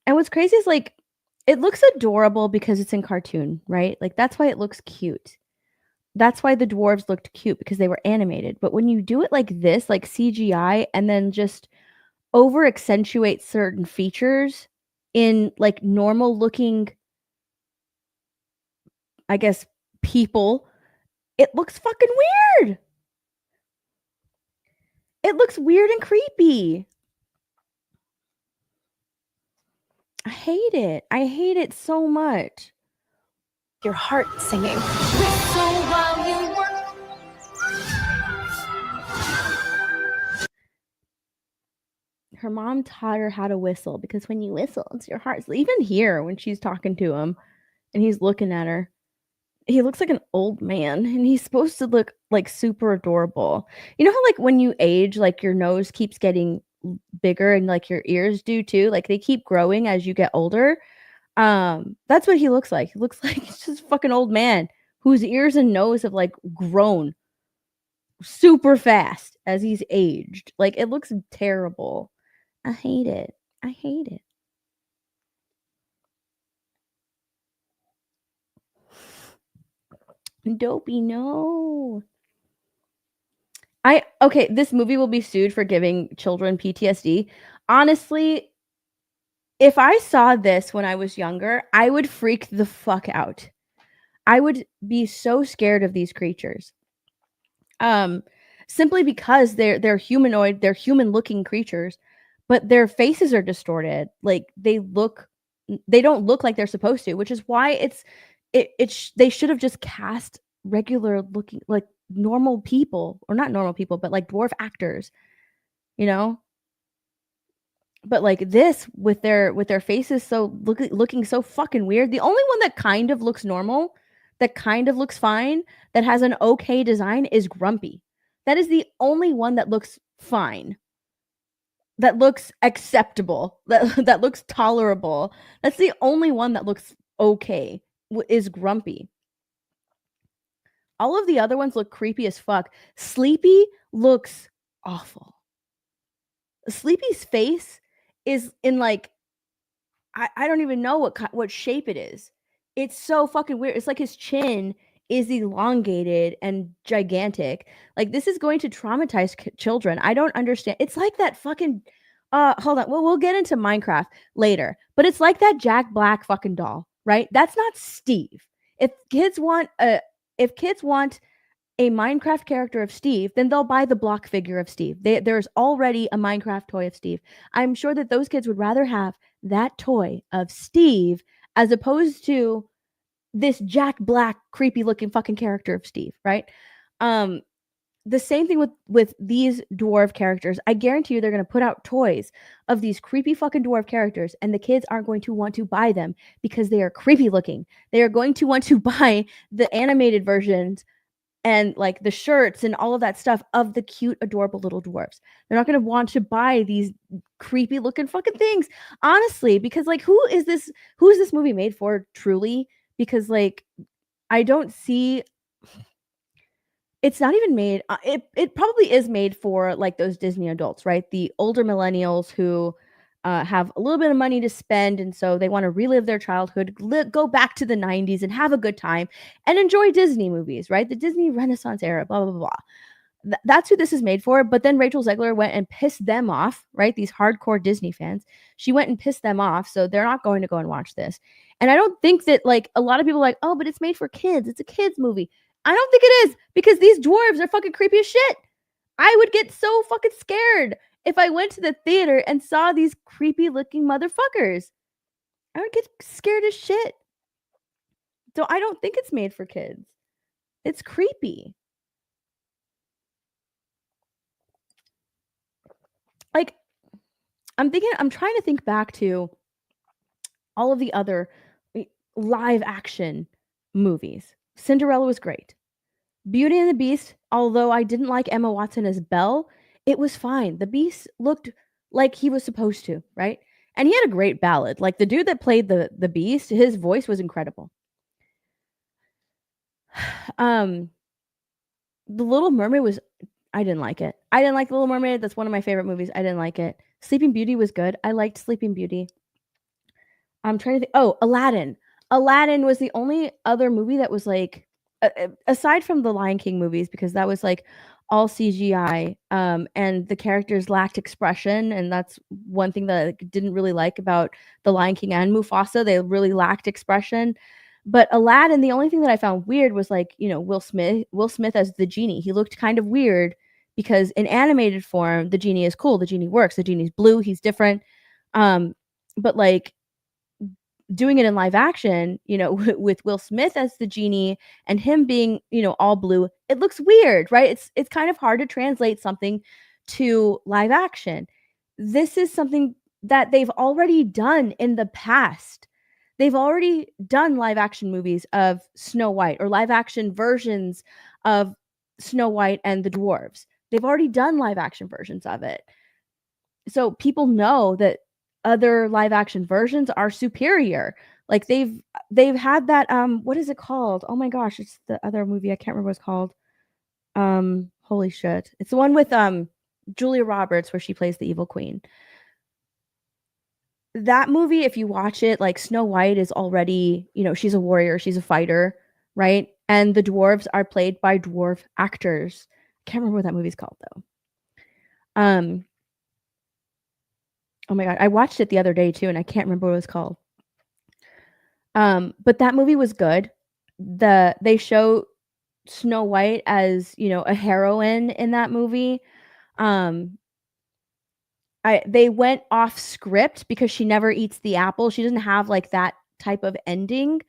A: And what's crazy is like it looks adorable because it's in cartoon, right? Like that's why it looks cute. That's why the dwarves looked cute because they were animated. But when you do it like this, like CGI, and then just over accentuate certain features in like normal looking, I guess, people, it looks fucking weird. It looks weird and creepy. I hate it. I hate it so much.
C: Your heart singing.
A: Her mom taught her how to whistle because when you whistle, it's your heart. So even here, when she's talking to him and he's looking at her, he looks like an old man and he's supposed to look like super adorable. You know how like when you age, like your nose keeps getting bigger and like your ears do too? Like they keep growing as you get older. That's what he looks like. He looks like he's just a fucking old man whose ears and nose have like grown super fast as he's aged. Like it looks terrible. I hate it. I hate it. Dopey, no. Okay, this movie will be sued for giving children PTSD. Honestly, if I saw this when I was younger, I would freak the fuck out. I would be so scared of these creatures. Simply because they're humanoid, they're human-looking creatures, but their faces are distorted. Like they don't look like they're supposed to, which is why they should have just cast regular looking, like normal people, or not normal people, but like dwarf actors, you know? But like this with their faces so looking so fucking weird. The only one that kind of looks normal, that kind of looks fine, that has an okay design is Grumpy. That is the only one that looks fine. That looks acceptable. That looks tolerable. That's the only one that looks okay, is Grumpy. All of the other ones look creepy as fuck. Sleepy looks awful. Sleepy's face is in like I don't even know what shape it is. It's so fucking weird. It's like his chin is elongated and gigantic. Like this is going to traumatize children. I don't understand. It's like that fucking hold on. Well, we'll get into Minecraft later. But it's like that Jack Black fucking doll, right? That's not Steve. If kids want a Minecraft character of Steve, then they'll buy the block figure of Steve. There's already a Minecraft toy of Steve. I'm sure that those kids would rather have that toy of Steve as opposed to this Jack Black creepy looking fucking character of Steve, right? The same thing with these dwarf characters. I guarantee you they're going to put out toys of these creepy fucking dwarf characters and the kids aren't going to want to buy them because they are creepy looking. They are going to want to buy the animated versions and like the shirts and all of that stuff of the cute, adorable little dwarfs. They're not going to want to buy these creepy looking fucking things, honestly, because like who is this movie made for truly? Because like I don't see it's not even made it probably is made for like those Disney adults, right? The older millennials who have a little bit of money to spend, and so they want to relive their childhood, go back to the 90s and have a good time and enjoy Disney movies, right? The Disney Renaissance era, blah blah blah. That's who this is made for. But then Rachel Zegler went and pissed them off, right? These hardcore Disney fans. She went and pissed them off, so they're not going to go and watch this. And I don't think that like a lot of people are like, oh, but it's made for kids. It's a kids movie. I don't think it is, because these dwarves are fucking creepy as shit. I would get so fucking scared if I went to the theater and saw these creepy looking motherfuckers. I would get scared as shit. So I don't think it's made for kids. It's creepy. Like, I'm trying to think back to all of the other live action movies. Cinderella was great. Beauty and the Beast, although I didn't like Emma Watson as Belle, it was fine. The Beast looked like he was supposed to, right? And he had a great ballad. Like the dude that played the Beast, his voice was incredible. The Little Mermaid was I didn't like it. I didn't like The Little Mermaid. That's one of my favorite movies. I didn't like it. Sleeping Beauty was good. I liked Sleeping Beauty. I'm trying to think. Oh, Aladdin. Aladdin was the only other movie that was like aside from the Lion King movies, because that was like all CGI, and the characters lacked expression, and that's one thing that I didn't really like about the Lion King and Mufasa. They really lacked expression. But Aladdin, the only thing that I found weird was like, you know, Will Smith as the genie. He looked kind of weird because in animated form, the genie is cool. The genie works. The genie's blue. He's different. But like doing it in live action, you know, with Will Smith as the genie and him being, you know, all blue, it looks weird, right? It's kind of hard to translate something to live action. This is something that they've already done in the past. They've already done live action movies of Snow White or live action versions of Snow White and the Dwarves. They've already done live action versions of it. So people know that other live action versions are superior. Like they've had that what is it called? Oh my gosh, it's the other movie. I can't remember what it's called. Holy shit. It's the one with Julia Roberts where she plays the evil queen. That movie, if you watch it, like Snow White is already, you know, she's a warrior, she's a fighter, right? And the dwarves are played by dwarf actors. Can't remember what that movie's called though. Oh my god, I watched it the other day too, and I can't remember what it was called. But that movie was good. They show Snow White as, you know, a heroine in that movie. They went off script because she never eats the apple. She doesn't have like that type of ending.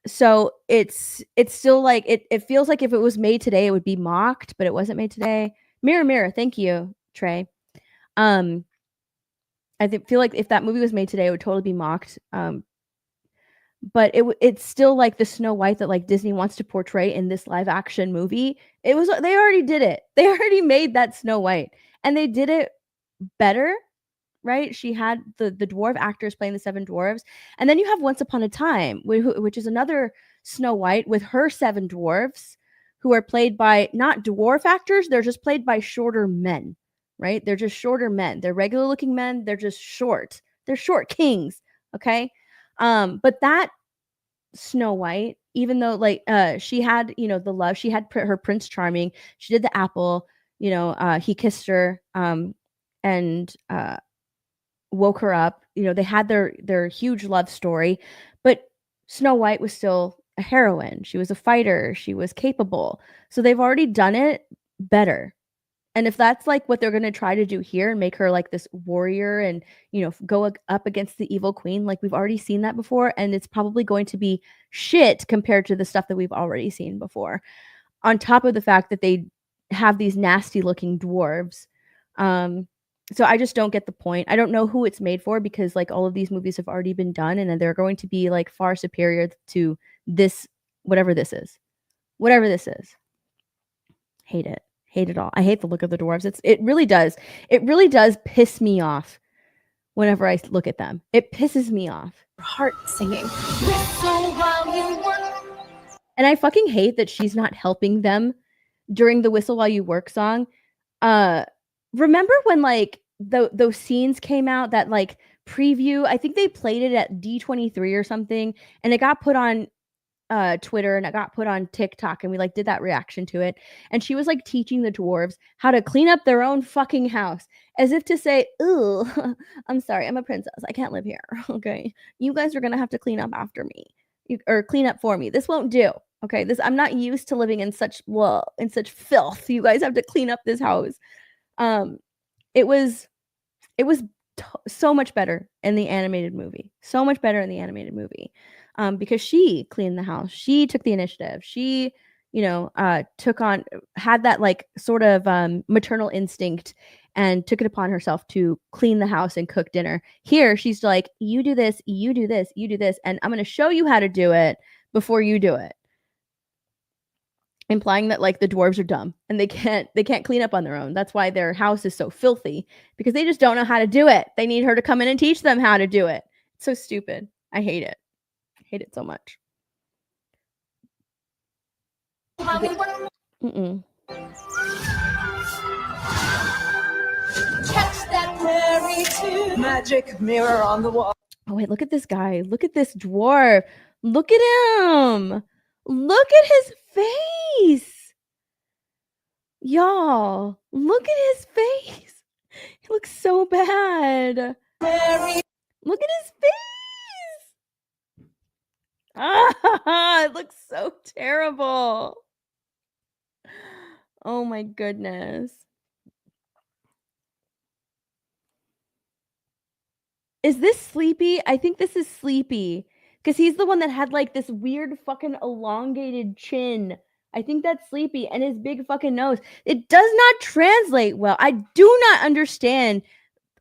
A: So it's still like it feels like if it was made today, it would be mocked, but it wasn't made today. Mirror, mirror, thank you, Trey. I feel like if that movie was made today, it would totally be mocked. But it's still like the Snow White that like Disney wants to portray in this live action movie. They already did it. They already made that Snow White, and they did it better, right? She had the dwarf actors playing the 7 dwarves, and then you have Once Upon a Time, which is another Snow White with her 7 dwarves, who are played by not dwarf actors. They're just played by shorter men, right? They're just shorter men. They're regular looking men. They're just short. They're short kings. Okay. But that Snow White, even though like she had, you know, the love, she had her Prince Charming, she did the apple, you know, he kissed her and woke her up. You know, they had their huge love story, but Snow White was still a heroine. She was a fighter. She was capable. So they've already done it better. And if that's like what they're going to try to do here and make her like this warrior and, you know, go up against the evil queen, like we've already seen that before. And it's probably going to be shit compared to the stuff that we've already seen before. On top of the fact that they have these nasty looking dwarves. So I just don't get the point. I don't know who it's made for, because like all of these movies have already been done and they're going to be like far superior to this, whatever this is. Whatever this is. Hate it. Hate it all. I hate the look of the dwarves. It really does. It really does piss me off whenever I look at them. It pisses me off.
C: Heart singing.
A: And I fucking hate that she's not helping them during the Whistle While You Work song. Remember when like those scenes came out, that like preview? I think they played it at D23 or something, and it got put on Twitter and it got put on TikTok, and we like did that reaction to it. And she was like teaching the dwarves how to clean up their own fucking house, as if to say, "Ooh, I'm sorry, I'm a princess. I can't live here. Okay, you guys are gonna have to clean up after me, or clean up for me. This won't do. Okay, this I'm not used to living in such filth. You guys have to clean up this house." It was so much better in the animated movie. So much better in the animated movie. Because she cleaned the house. She took the initiative. She, had that like sort of maternal instinct and took it upon herself to clean the house and cook dinner. Here, she's like, you do this, you do this, you do this, and I'm going to show you how to do it before you do it. Implying that like the dwarves are dumb and they can't clean up on their own. That's why their house is so filthy, because they just don't know how to do it. They need her to come in and teach them how to do it. It's so stupid. I hate it. I hate it so much. Mm-mm.
D: Catch that fairy too. Magic mirror on the wall.
A: Oh wait, look at this guy. Look at this dwarf. Look at him. Look at his face. Y'all, look at his face. He looks so bad. Look at his face. It looks so terrible. Oh my goodness. Is this Sleepy? I think this is Sleepy, because he's the one that had like this weird fucking elongated chin. I think that's Sleepy, and his big fucking nose. It does not translate well. I do not understand.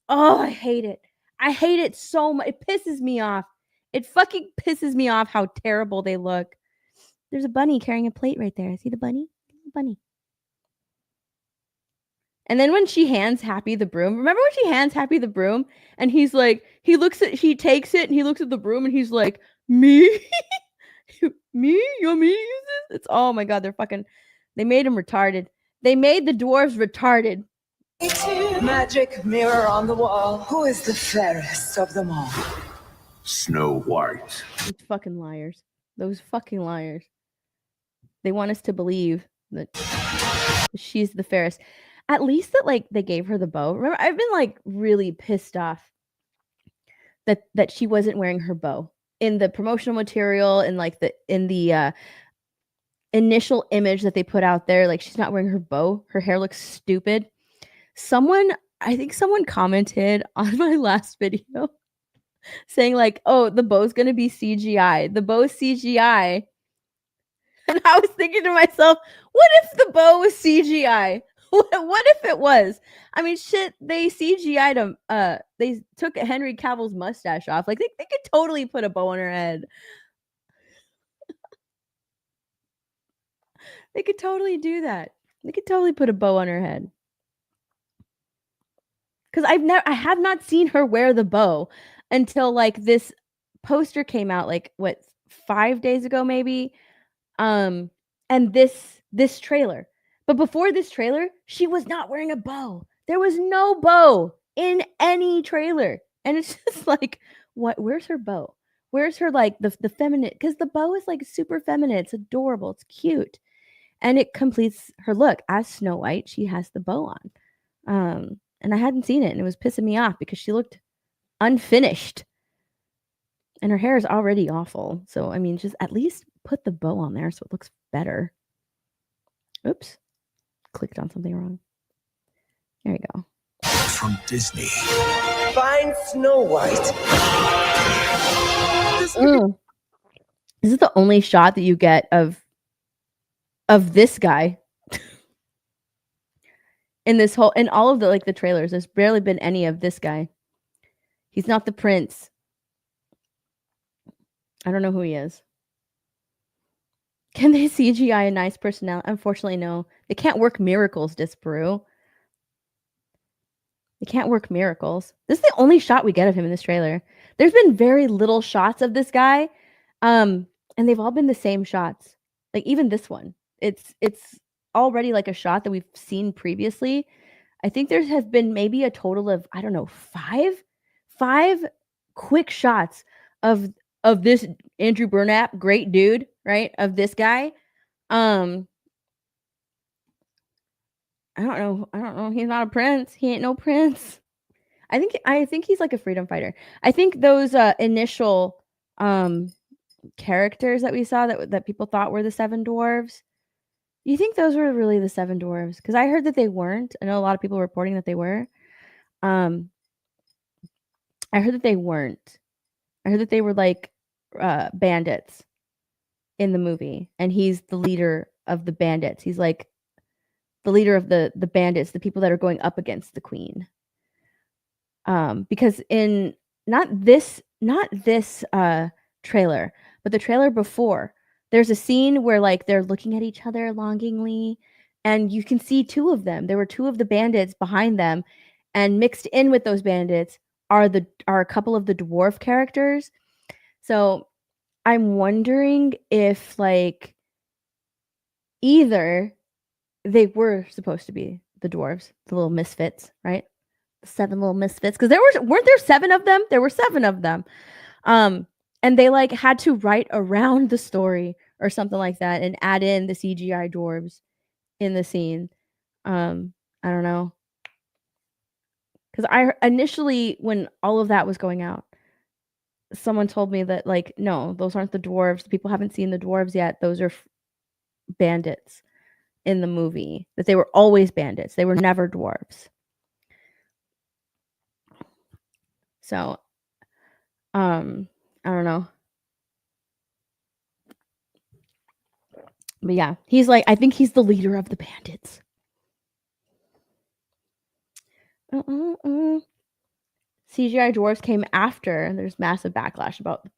A: Oh, I hate it. I hate it so much. It pisses me off. It fucking pisses me off how terrible they look. There's a bunny carrying a plate right there. See the bunny? Bunny. And then when she hands Happy the broom, remember when she hands Happy the broom and he's like, he takes it and he looks at the broom and he's like, me? Me? You want me to use this? It's, oh my God, they made him retarded. They made the dwarves retarded.
D: Magic mirror on the wall. Who is the fairest of them all?
E: Snow White.
A: Those fucking liars. Those fucking liars. They want us to believe that she's the fairest. At least that like they gave her the bow. Remember, I've been like really pissed off that she wasn't wearing her bow in the promotional material and like in the initial image that they put out there. Like, she's not wearing her bow. Her hair looks stupid. I think someone commented on my last video saying like, oh, the bow's gonna be CGI. The bow's CGI. And I was thinking to myself, what if the bow was CGI? What if it was? I mean, shit, they CGI'd him. They took Henry Cavill's mustache off. Like, they could totally put a bow on her head. They could totally do that. They could totally put a bow on her head. Because I have not seen her wear the bow until like this poster came out, like what, 5 days ago maybe. And this trailer. But before this trailer, she was not wearing a bow. There was no bow in any trailer. And it's just like, what? Where's her bow? Where's her like the feminine? Because the bow is like super feminine. It's adorable. It's cute. And it completes her look. As Snow White, she has the bow on. And I hadn't seen it, and it was pissing me off because she looked unfinished. And her hair is already awful. So, I mean, just at least put the bow on there so it looks better. Oops. Clicked on something wrong. There you go.
E: From Disney.
D: Find Snow White.
A: This is the only shot that you get of this guy in all of the trailers. There's barely been any of this guy. He's not the prince. I don't know who he is. Can they CGI a nice personality? Unfortunately, no. They can't work miracles, Disparu. They can't work miracles. This is the only shot we get of him in this trailer. There's been very little shots of this guy, and they've all been the same shots. Like even this one, it's already like a shot that we've seen previously. I think there have been maybe a total of I don't know five quick shots of this Andrew Burnap, great dude, right? Of this guy. I don't know. He's not a prince. He ain't no prince. I think he's like a freedom fighter. I think those initial characters that we saw that people thought were the seven dwarves. You think those were really the seven dwarves? Because I heard that they weren't. I know a lot of people reporting that they were. I heard that they weren't. I heard that they were like bandits in the movie, and he's the leader of the bandits. He's like the leader of the bandits, the people that are going up against the queen. Because in not this trailer, but the trailer before, there's a scene where like they're looking at each other longingly, and you can see two of them. There were two of the bandits behind them, and mixed in with those bandits are a couple of the dwarf characters. So I'm wondering if like either they were supposed to be the dwarves, the little misfits, right? The seven little misfits, because weren't there seven of them? There were seven of them. And they like had to write around the story or something like that and add in the CGI dwarves in the scene. I don't know. Because I initially, when all of that was going out, someone told me that like, no, those aren't the dwarves. People haven't seen the dwarves yet. Those are bandits in the movie. That they were always bandits. They were never dwarves. So, I don't know. But yeah, he's like, I think he's the leader of the bandits. CGI dwarves came after, and there's massive backlash about the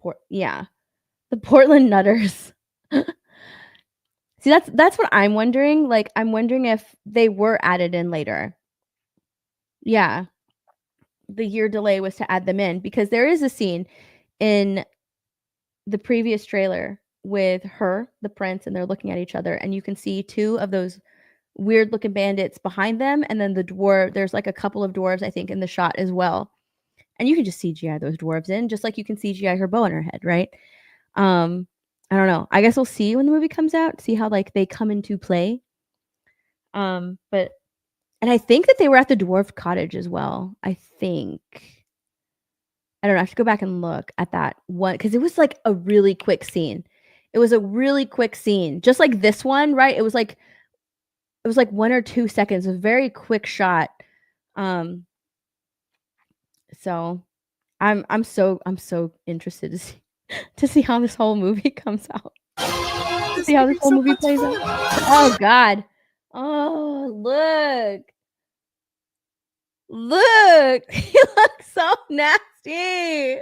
A: Portland Nutters. See, that's what I'm wondering. Like, I'm wondering if they were added in later. Yeah, the year delay was to add them in, because there is a scene in the previous trailer with her, the prince, and they're looking at each other, and you can see two of those weird looking bandits behind them, and then the dwarf, there's like a couple of dwarves I think in the shot as well, and you can just CGI those dwarves in, just like you can CGI her bow in her head, right? I don't know, I guess we'll see when the movie comes out, see how like they come into play. But and I think that they were at the dwarf cottage as well. I think, I don't know, I have to go back and look at that one, because it was like a really quick scene. It was a really quick scene, just like this one, right? It was like 1 or 2 seconds, a very quick shot. So I'm so interested to see how this whole movie comes out. See how this whole movie plays out. Oh God. Oh, look. Look. He looks so nasty.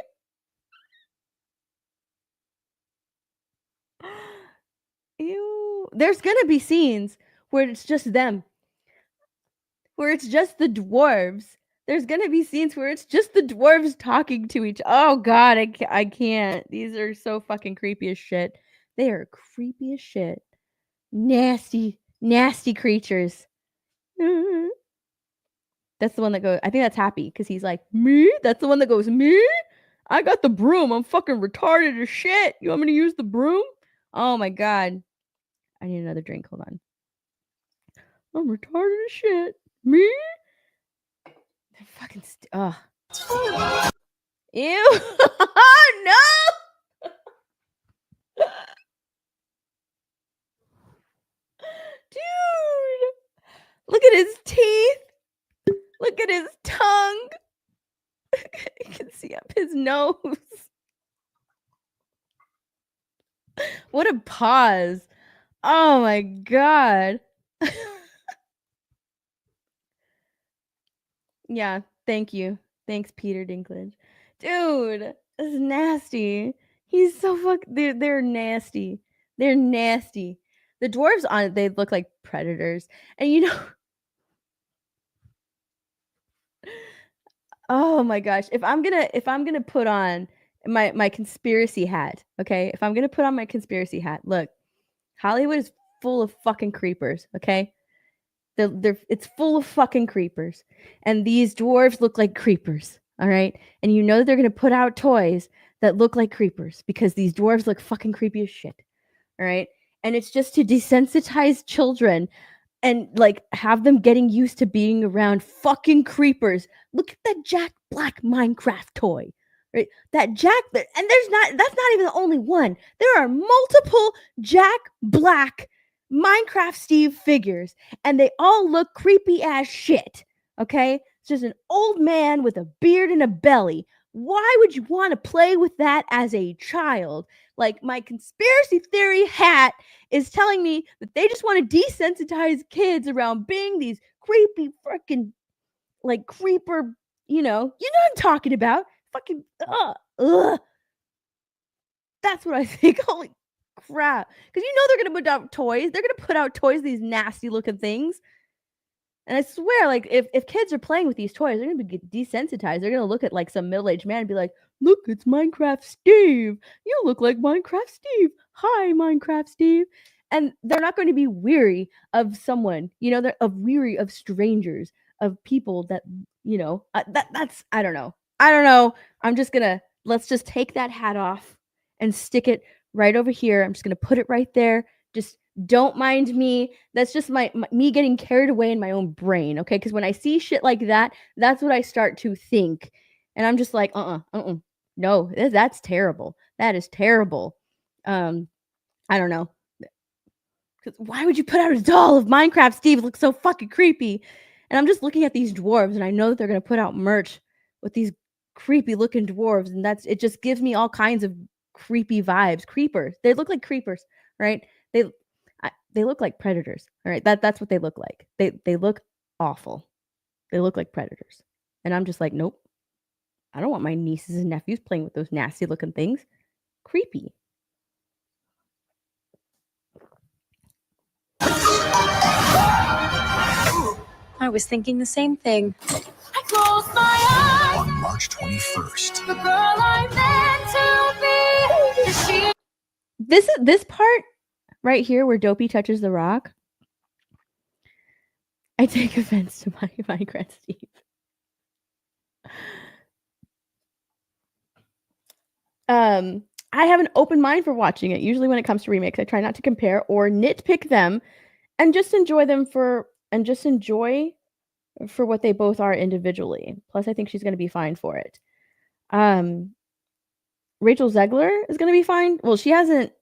A: Ew. There's gonna be scenes where it's just them. Where it's just the dwarves. There's gonna be scenes where it's just the dwarves talking to each. Oh God, I can't. These are so fucking creepy as shit. They are creepy as shit. Nasty, nasty creatures. That's the one that goes. I think that's Happy, because he's like, me? That's the one that goes, me? I got the broom. I'm fucking retarded as shit. You want me to use the broom? Oh my God. I need another drink. Hold on. I'm retarded as shit. Me? Fucking ugh. Ew. No. Dude. Look at his teeth. Look at his tongue. You can see up his nose. What a pause. Oh my God. Yeah, thank you. Thanks, Peter Dinklage. Dude, this is nasty. He's so they're nasty. They're nasty. The dwarves on it, they look like predators. And you know, oh my gosh, if I'm gonna put on my conspiracy hat, okay? If I'm gonna put on my conspiracy hat, look, Hollywood is full of fucking creepers, okay? It's full of fucking creepers. And these dwarves look like creepers, all right? And you know that they're gonna put out toys that look like creepers because these dwarves look fucking creepy as shit. All right. And it's just to desensitize children and like have them getting used to being around fucking creepers. Look at that Jack Black Minecraft toy. Right? That Jack and that's not even the only one. There are multiple Jack Black Minecraft Steve figures and they all look creepy as shit. Okay? It's just an old man with a beard and a belly. Why would you want to play with that as a child? Like, my conspiracy theory hat is telling me that they just want to desensitize kids around being these creepy freaking like creeper, you know what I'm talking about. Fucking ugh. That's what I think. Holy crap. Because you know they're gonna put out toys. They're gonna put out toys, these nasty looking things. And I swear, like, if kids are playing with these toys, they're gonna be desensitized. They're gonna look at like some middle-aged man and be like, "Look, it's Minecraft Steve. You look like Minecraft Steve. Hi, Minecraft Steve." And they're not going to be weary of someone, they're weary of strangers, of people that, that's I don't know. I don't know. Let's just take that hat off and stick it right over here. I'm just gonna put it right there. Just don't mind me. That's just me getting carried away in my own brain, okay? Because when I see shit like that, that's what I start to think. And I'm just like, no, that's terrible. That is terrible. I don't know. Because why would you put out a doll of Minecraft Steve? It looks so fucking creepy. And I'm just looking at these dwarves, and I know that they're gonna put out merch with these creepy looking dwarves, and it just gives me all kinds of creepy vibes. Creepers. They look like creepers, right? They look like predators. All right, that's what they look like. They look awful. They look like predators. And I'm just like, nope. I don't want my nieces and nephews playing with those nasty looking things. Creepy.
C: I was thinking the same thing.
D: I close my eyes.
E: On March 21st.
D: The girl I meant to be.
A: This part right here where Dopey touches the rock, I take offense to my Minecraft Steve. I have an open mind for watching it. Usually when it comes to remakes, I try not to compare or nitpick them and just enjoy them for what they both are individually. Plus, I think she's going to be fine for it. Rachel Zegler is going to be fine. Well, she doesn't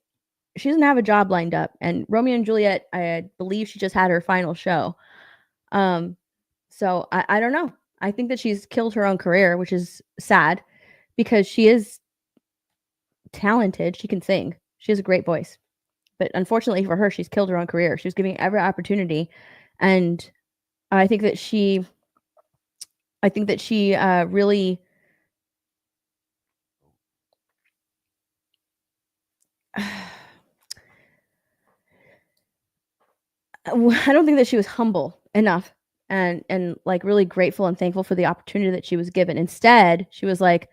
A: have a job lined up, and Romeo and Juliet, I believe she just had her final show. So I don't know. I think that she's killed her own career, which is sad because she is talented. She can sing. She has a great voice. But unfortunately for her, she's killed her own career. She was giving every opportunity, and I think that she really I don't think that she was humble enough and like really grateful and thankful for the opportunity that she was given. Instead, she was like,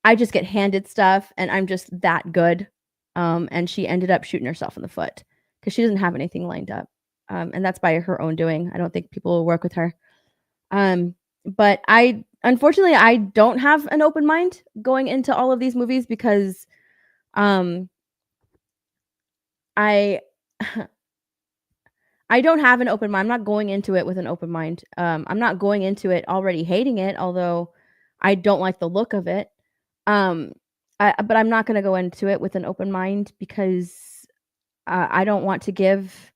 A: I just get handed stuff and I'm just that good. And she ended up shooting herself in the foot because she doesn't have anything lined up. And that's by her own doing. I don't think people will work with her. But unfortunately, I don't have an open mind going into all of these movies because I don't have an open mind. I'm not going into it with an open mind. I'm not going into it already hating it, although I don't like the look of it. But I'm not going to go into it with an open mind because I don't want to give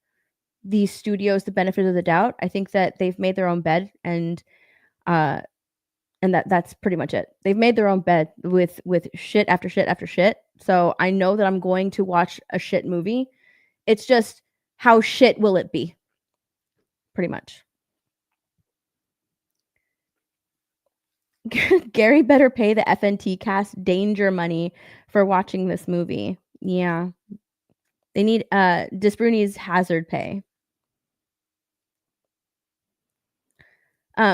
A: these studios the benefit of the doubt. I think that they've made their own bed, and that's pretty much it. They've made their own bed with shit after shit after shit. So I know that I'm going to watch a shit movie. It's just, how shit will it be? Pretty much. Gary better pay the FNT cast danger money for watching this movie. Yeah. They need Disbruni's hazard pay.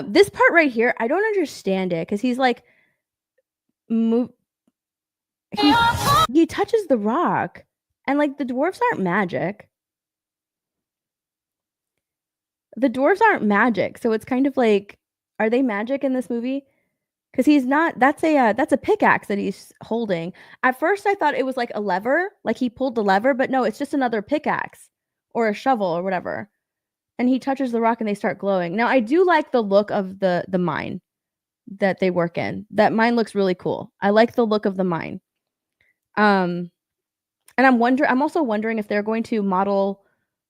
A: This part right here, I don't understand it because he's like he touches the rock, and like the dwarves aren't magic. The dwarves aren't magic, so it's kind of like, are they magic in this movie? Because he's not. That's a pickaxe that he's holding. At first, I thought it was like a lever, like he pulled the lever, but no, it's just another pickaxe or a shovel or whatever. And he touches the rock, and they start glowing. Now, I do like the look of the mine that they work in. That mine looks really cool. I like the look of the mine. And I'm also wondering if they're going to model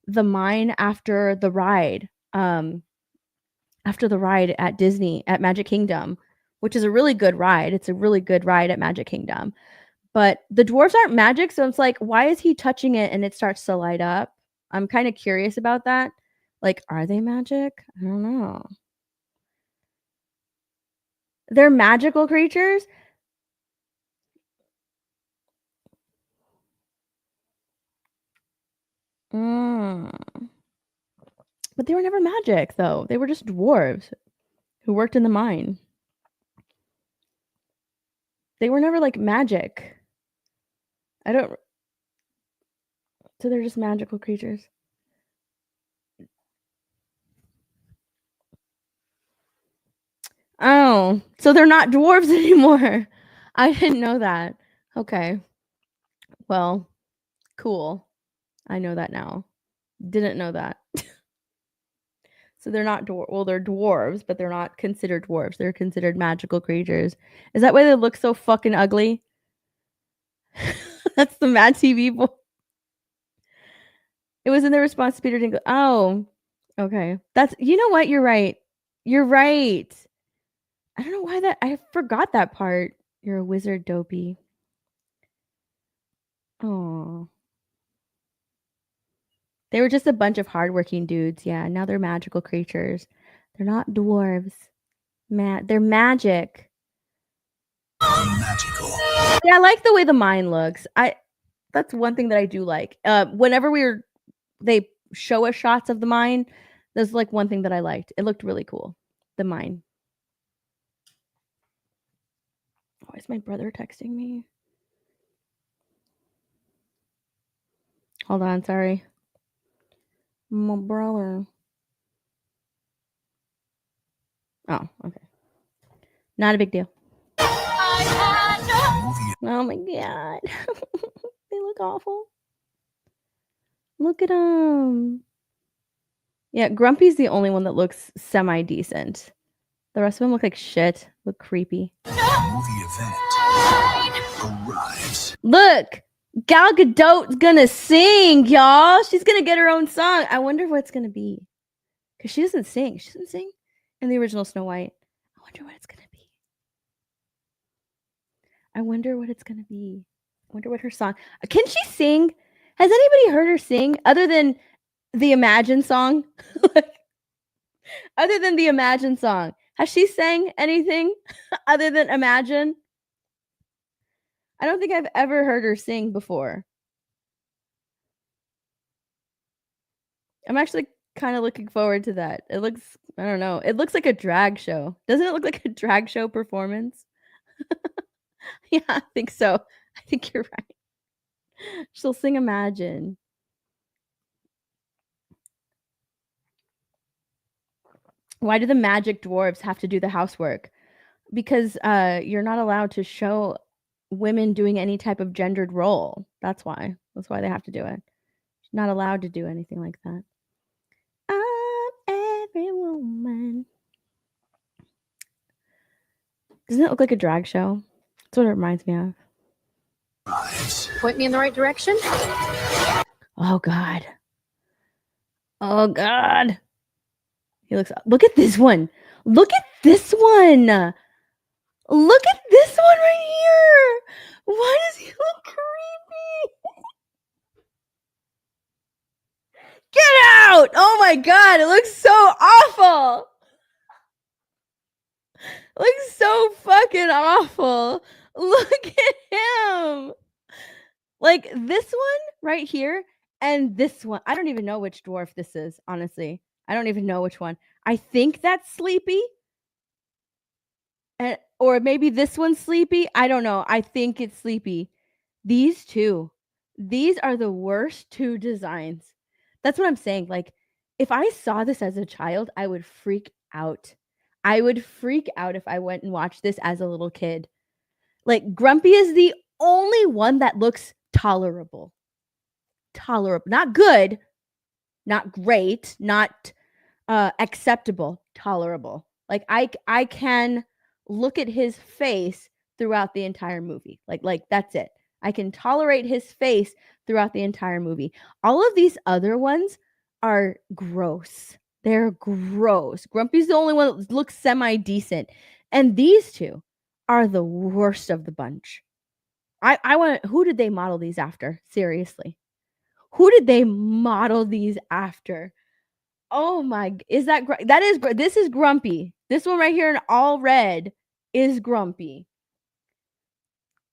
A: the mine after the ride. After the ride at Disney at Magic Kingdom, which is a really good ride. It's a really good ride at Magic Kingdom. But the dwarves aren't magic, so it's like, why is he touching it and it starts to light up? I'm kind of curious about that. Like, are they magic? I don't know. They're magical creatures? But they were never magic, though. They were just dwarves who worked in the mine. They were never, like, magic. So they're just magical creatures. Oh, so they're not dwarves anymore. I didn't know that. Okay. Well, cool. I know that now. Didn't know that. So they're not they're dwarves, but they're not considered dwarves. They're considered magical creatures. Is that why they look so fucking ugly? That's the Mad TV boy. It was in the response to Peter Dinklage. Oh, okay. You know what? You're right. You're right. I don't know why I forgot that part. You're a wizard, Dopey. Oh. They were just a bunch of hardworking dudes. Yeah, now they're magical creatures. They're not dwarves. They're magic.
E: Magical.
A: Yeah, I like the way the mine looks. That's one thing that I do like. Whenever they show us shots of the mine, there's like one thing that I liked. It looked really cool. The mine. Why is my brother texting me? Hold on, sorry. My brother. Oh, okay. Not a big deal. Oh my god. They look awful. Look at them. Yeah, Grumpy's the only one that looks semi-decent. The rest of them look like shit. Look creepy.
E: Movie event arrives.
A: Look! Gal Gadot's gonna sing, y'all! She's gonna get her own song. I wonder what it's gonna be. Because she doesn't sing. She doesn't sing in the original Snow White. I wonder what it's gonna be. I wonder what it's gonna be. I wonder what her song... Can she sing? Has anybody heard her sing other than the Imagine song? Other than the Imagine song. Has she sang anything other than Imagine? I don't think I've ever heard her sing before. I'm actually kind of looking forward to that. It looks, I don't know, it looks like a drag show. Doesn't it look like a drag show performance? Yeah, I think so. I think you're right. She'll sing Imagine. Why do the magic dwarves have to do the housework? Because you're not allowed to show women doing any type of gendered role. That's why. That's why they have to do it. Not allowed to do anything like that. I'm every woman. Doesn't it look like a drag show? That's what it reminds me of.
C: Point me in the right direction.
A: Oh God. Oh God. He looks. Look at this one. Look at this one. Look at this one right here. Why does he look creepy? Get out! Oh my God, it looks so awful. It looks so fucking awful. Look at him. Like this one right here And this one, I don't even know which dwarf this is, honestly. I don't even know which one. I think that's Sleepy. Or maybe this one's Sleepy. I don't know. I think it's Sleepy. These two. These are the worst two designs. That's what I'm saying. Like, if I saw this as a child, I would freak out. I would freak out if I went and watched this as a little kid. Like, Grumpy is the only one that looks tolerable. Tolerable. Not good, not great, not acceptable, tolerable. Like, I can look at his face throughout the entire movie. Like that's it. I can tolerate his face throughout the entire movie. All of these other ones are gross. They're gross. Grumpy's the only one that looks semi-decent. And these two are the worst of the bunch. I want, who did they model these after? Seriously. Who did they model these after? Oh my, is that this is Grumpy. This one right here in all red is Grumpy.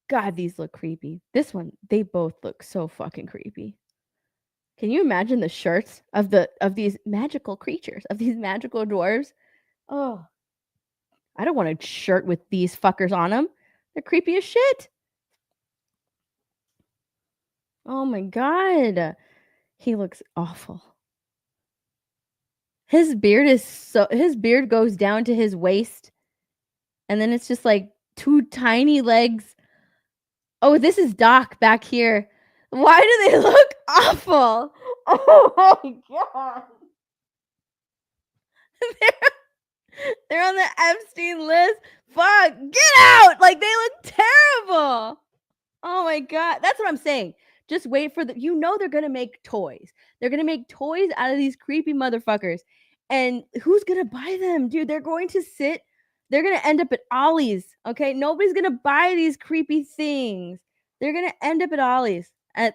A: God, these look creepy. This one, they both look so fucking creepy. Can you imagine the shirts of these magical creatures, of these magical dwarves? Oh, I don't want a shirt with these fuckers on them. They're creepy as shit. Oh my god. He looks awful. His beard goes down to his waist. And then it's just like two tiny legs. Oh, this is Doc back here. Why do they look awful? Oh my god. They're on the Epstein list. Fuck, get out! Like, they look terrible. Oh my god. That's what I'm saying. Just wait for they're gonna make toys. They're gonna make toys out of these creepy motherfuckers. And who's gonna buy them? Dude, they're going to end up at Ollie's. Okay. Nobody's gonna buy these creepy things. They're gonna end up at Ollie's. And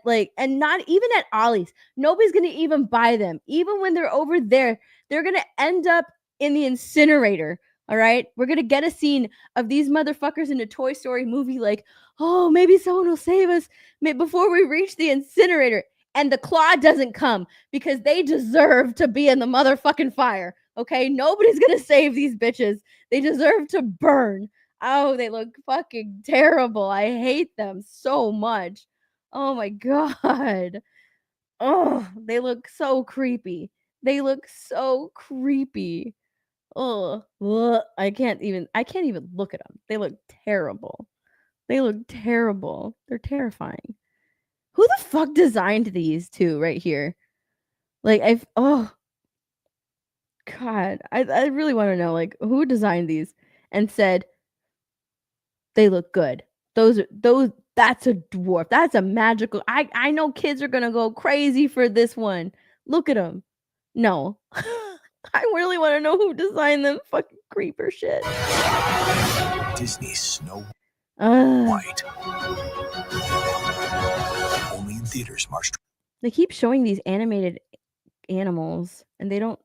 A: not even at Ollie's. Nobody's gonna even buy them. Even when they're over there, they're gonna end up in the incinerator. All right. We're gonna get a scene of these motherfuckers in a Toy Story movie, like, oh, maybe someone will save us before we reach the incinerator. And the claw doesn't come because they deserve to be in the motherfucking fire. Okay. Nobody's gonna save these bitches. They deserve to burn. Oh, they look fucking terrible. I hate them so much. Oh my god. Oh, they look so creepy. They look so creepy. Oh, I can't even look at them. They look terrible. They look terrible. They're terrifying. Who the fuck designed these two right here? Like, oh god, I really want to know, like, who designed these and said they look good. Those that's a dwarf. That's a magical. I know kids are gonna go crazy for this one. Look at them. No. I really want to know who designed them fucking creeper shit.
E: Disney Snow White. Only in theaters March.
A: They keep showing these animated animals, and they don't.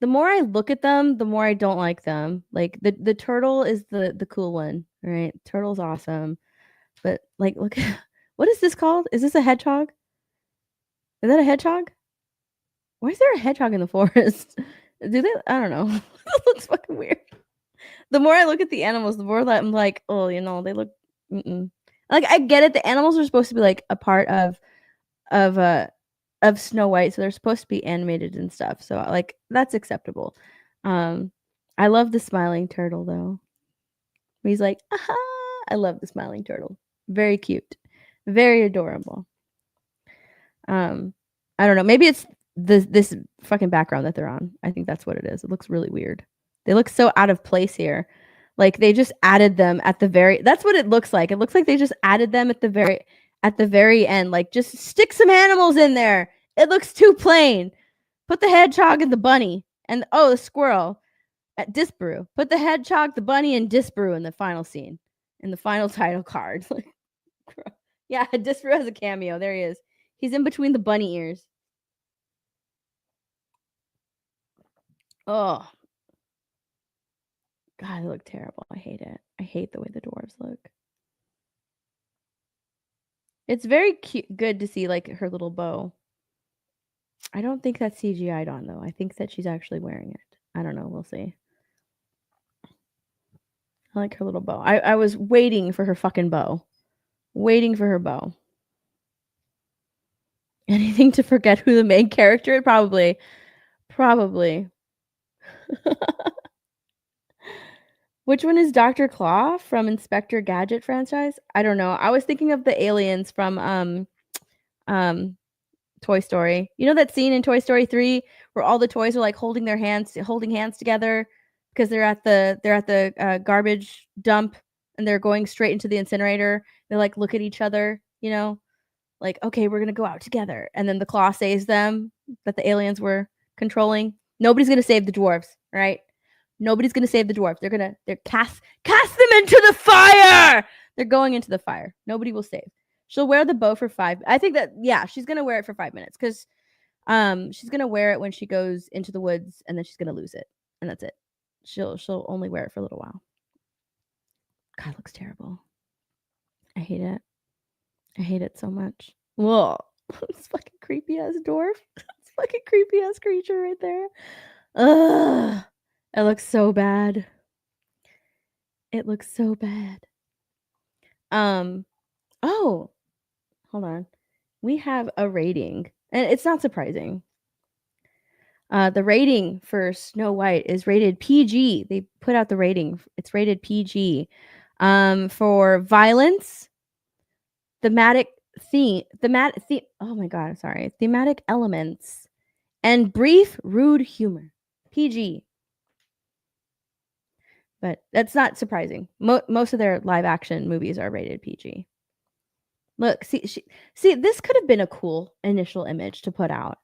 A: The more I look at them, the more I don't like them. Like, the turtle is the cool one, right? Turtle's awesome, but like, look, what is this called? Is this a hedgehog? Is that a hedgehog? Why is there a hedgehog in the forest? Do they? I don't know. It looks fucking weird. The more I look at the animals, the more that I'm like, oh, they look. Like, I get it. The animals are supposed to be like a part of Snow White, so they're supposed to be animated and stuff. So, like, that's acceptable. I love the smiling turtle though. He's like, aha! I love the smiling turtle. Very cute, very adorable. I don't know. Maybe it's this fucking background that they're on. I think that's what it is. It looks really weird. They look so out of place here. Like, they just added them at the very. That's what it looks like. It looks like they just added them at the very end. Like, just stick some animals in there. It looks too plain. Put the hedgehog and the bunny, and the squirrel at Disparu. Put the hedgehog, the bunny, and Disparu in the final scene, in the final title card. Yeah, Disparu has a cameo. There he is. He's in between the bunny ears. Oh. God, they look terrible. I hate it. I hate the way the dwarves look. It's very cute, good to see, like, her little bow. I don't think that's CGI'd on, though. I think that she's actually wearing it. I don't know. We'll see. I like her little bow. I was waiting for her fucking bow. Waiting for her bow. Anything to forget who the main character is? Probably. Probably. Which one is Dr. Claw from Inspector Gadget franchise? I don't know. I was thinking of the aliens from Toy Story. You know that scene in Toy Story 3 where all the toys are like holding hands together because they're at the garbage dump and they're going straight into the incinerator. They like look at each other, you know, like, okay, we're gonna go out together. And then the claw saves them that the aliens were controlling. Nobody's gonna save the dwarves, right? Nobody's gonna save the dwarves. They're cast them into the fire. They're going into the fire. Nobody will save. She'll wear the bow for 5. I think that, yeah, she's gonna wear it for 5 minutes because she's gonna wear it when she goes into the woods and then she's gonna lose it. And that's it. She'll only wear it for a little while. God, it looks terrible. I hate it. I hate it so much. Whoa. This fucking creepy ass dwarf. This fucking creepy ass creature right there. Ugh. It looks so bad. It looks so bad. Oh, hold on. We have a rating, and it's not surprising. The rating for Snow White is rated PG. They put out the rating. It's rated PG. For violence, thematic oh my god, sorry. Thematic elements and brief rude humor. PG. But that's not surprising. Most of their live action movies are rated PG. Look, see, this could have been a cool initial image to put out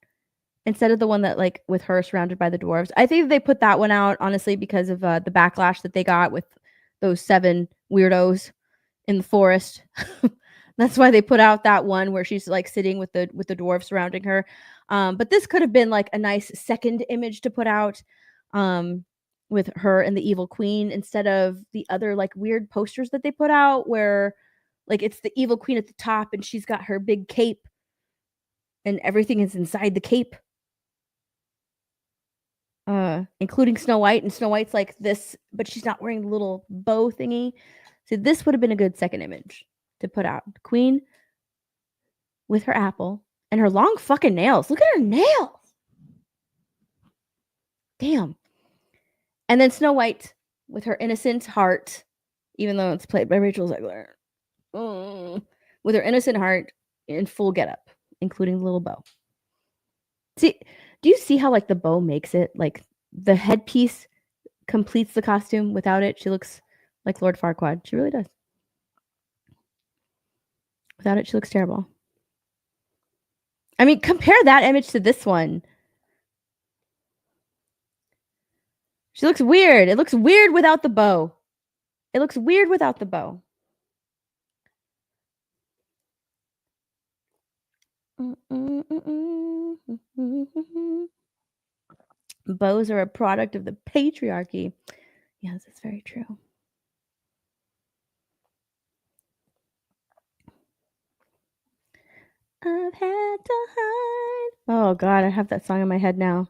A: instead of the one that like with her surrounded by the dwarves. I think they put that one out honestly because of the backlash that they got with those 7 weirdos in the forest. That's why they put out that one where she's like sitting with the dwarves surrounding her. But this could have been like a nice second image to put out with her and the evil queen instead of the other like weird posters that they put out where like it's the evil queen at the top and she's got her big cape and everything is inside the cape. Including Snow White, and Snow White's like this, but she's not wearing the little bow thingy. So this would have been a good second image to put out. Queen with her apple and her long fucking nails. Look at her nails. Damn. And then Snow White with her innocent heart, even though it's played by Rachel Zegler. With her innocent heart in full getup, including the little bow. See, do you see how like the bow makes it? Like the headpiece completes the costume. Without it, she looks like Lord Farquaad. She really does. Without it, she looks terrible. I mean, compare that image to this one. She looks weird. It looks weird without the bow. It looks weird without the bow. Bows are a product of the patriarchy. Yes, it's very true. I've had to hide. Oh god, I have that song in my head now.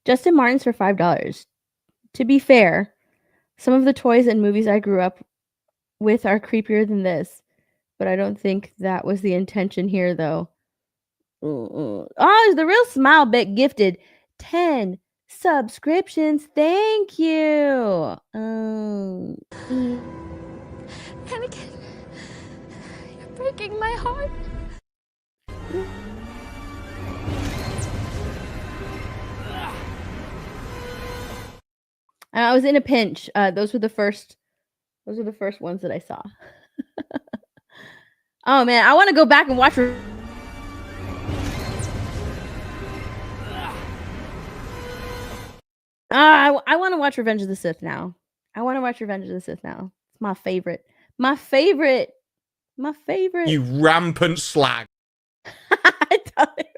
A: Justin Martin's for $5. To be fair, some of the toys and movies I grew up with are creepier than this, but I don't think that was the intention here, though. Oh, the real smile bit gifted 10 subscriptions. Thank you.
C: Anakin, you're breaking my heart.
A: I was in a pinch. Those were the first ones that I saw. Oh man, I want to go back and watch. I want to watch Revenge of the Sith now. It's my favorite.
F: You rampant slag.
A: I totally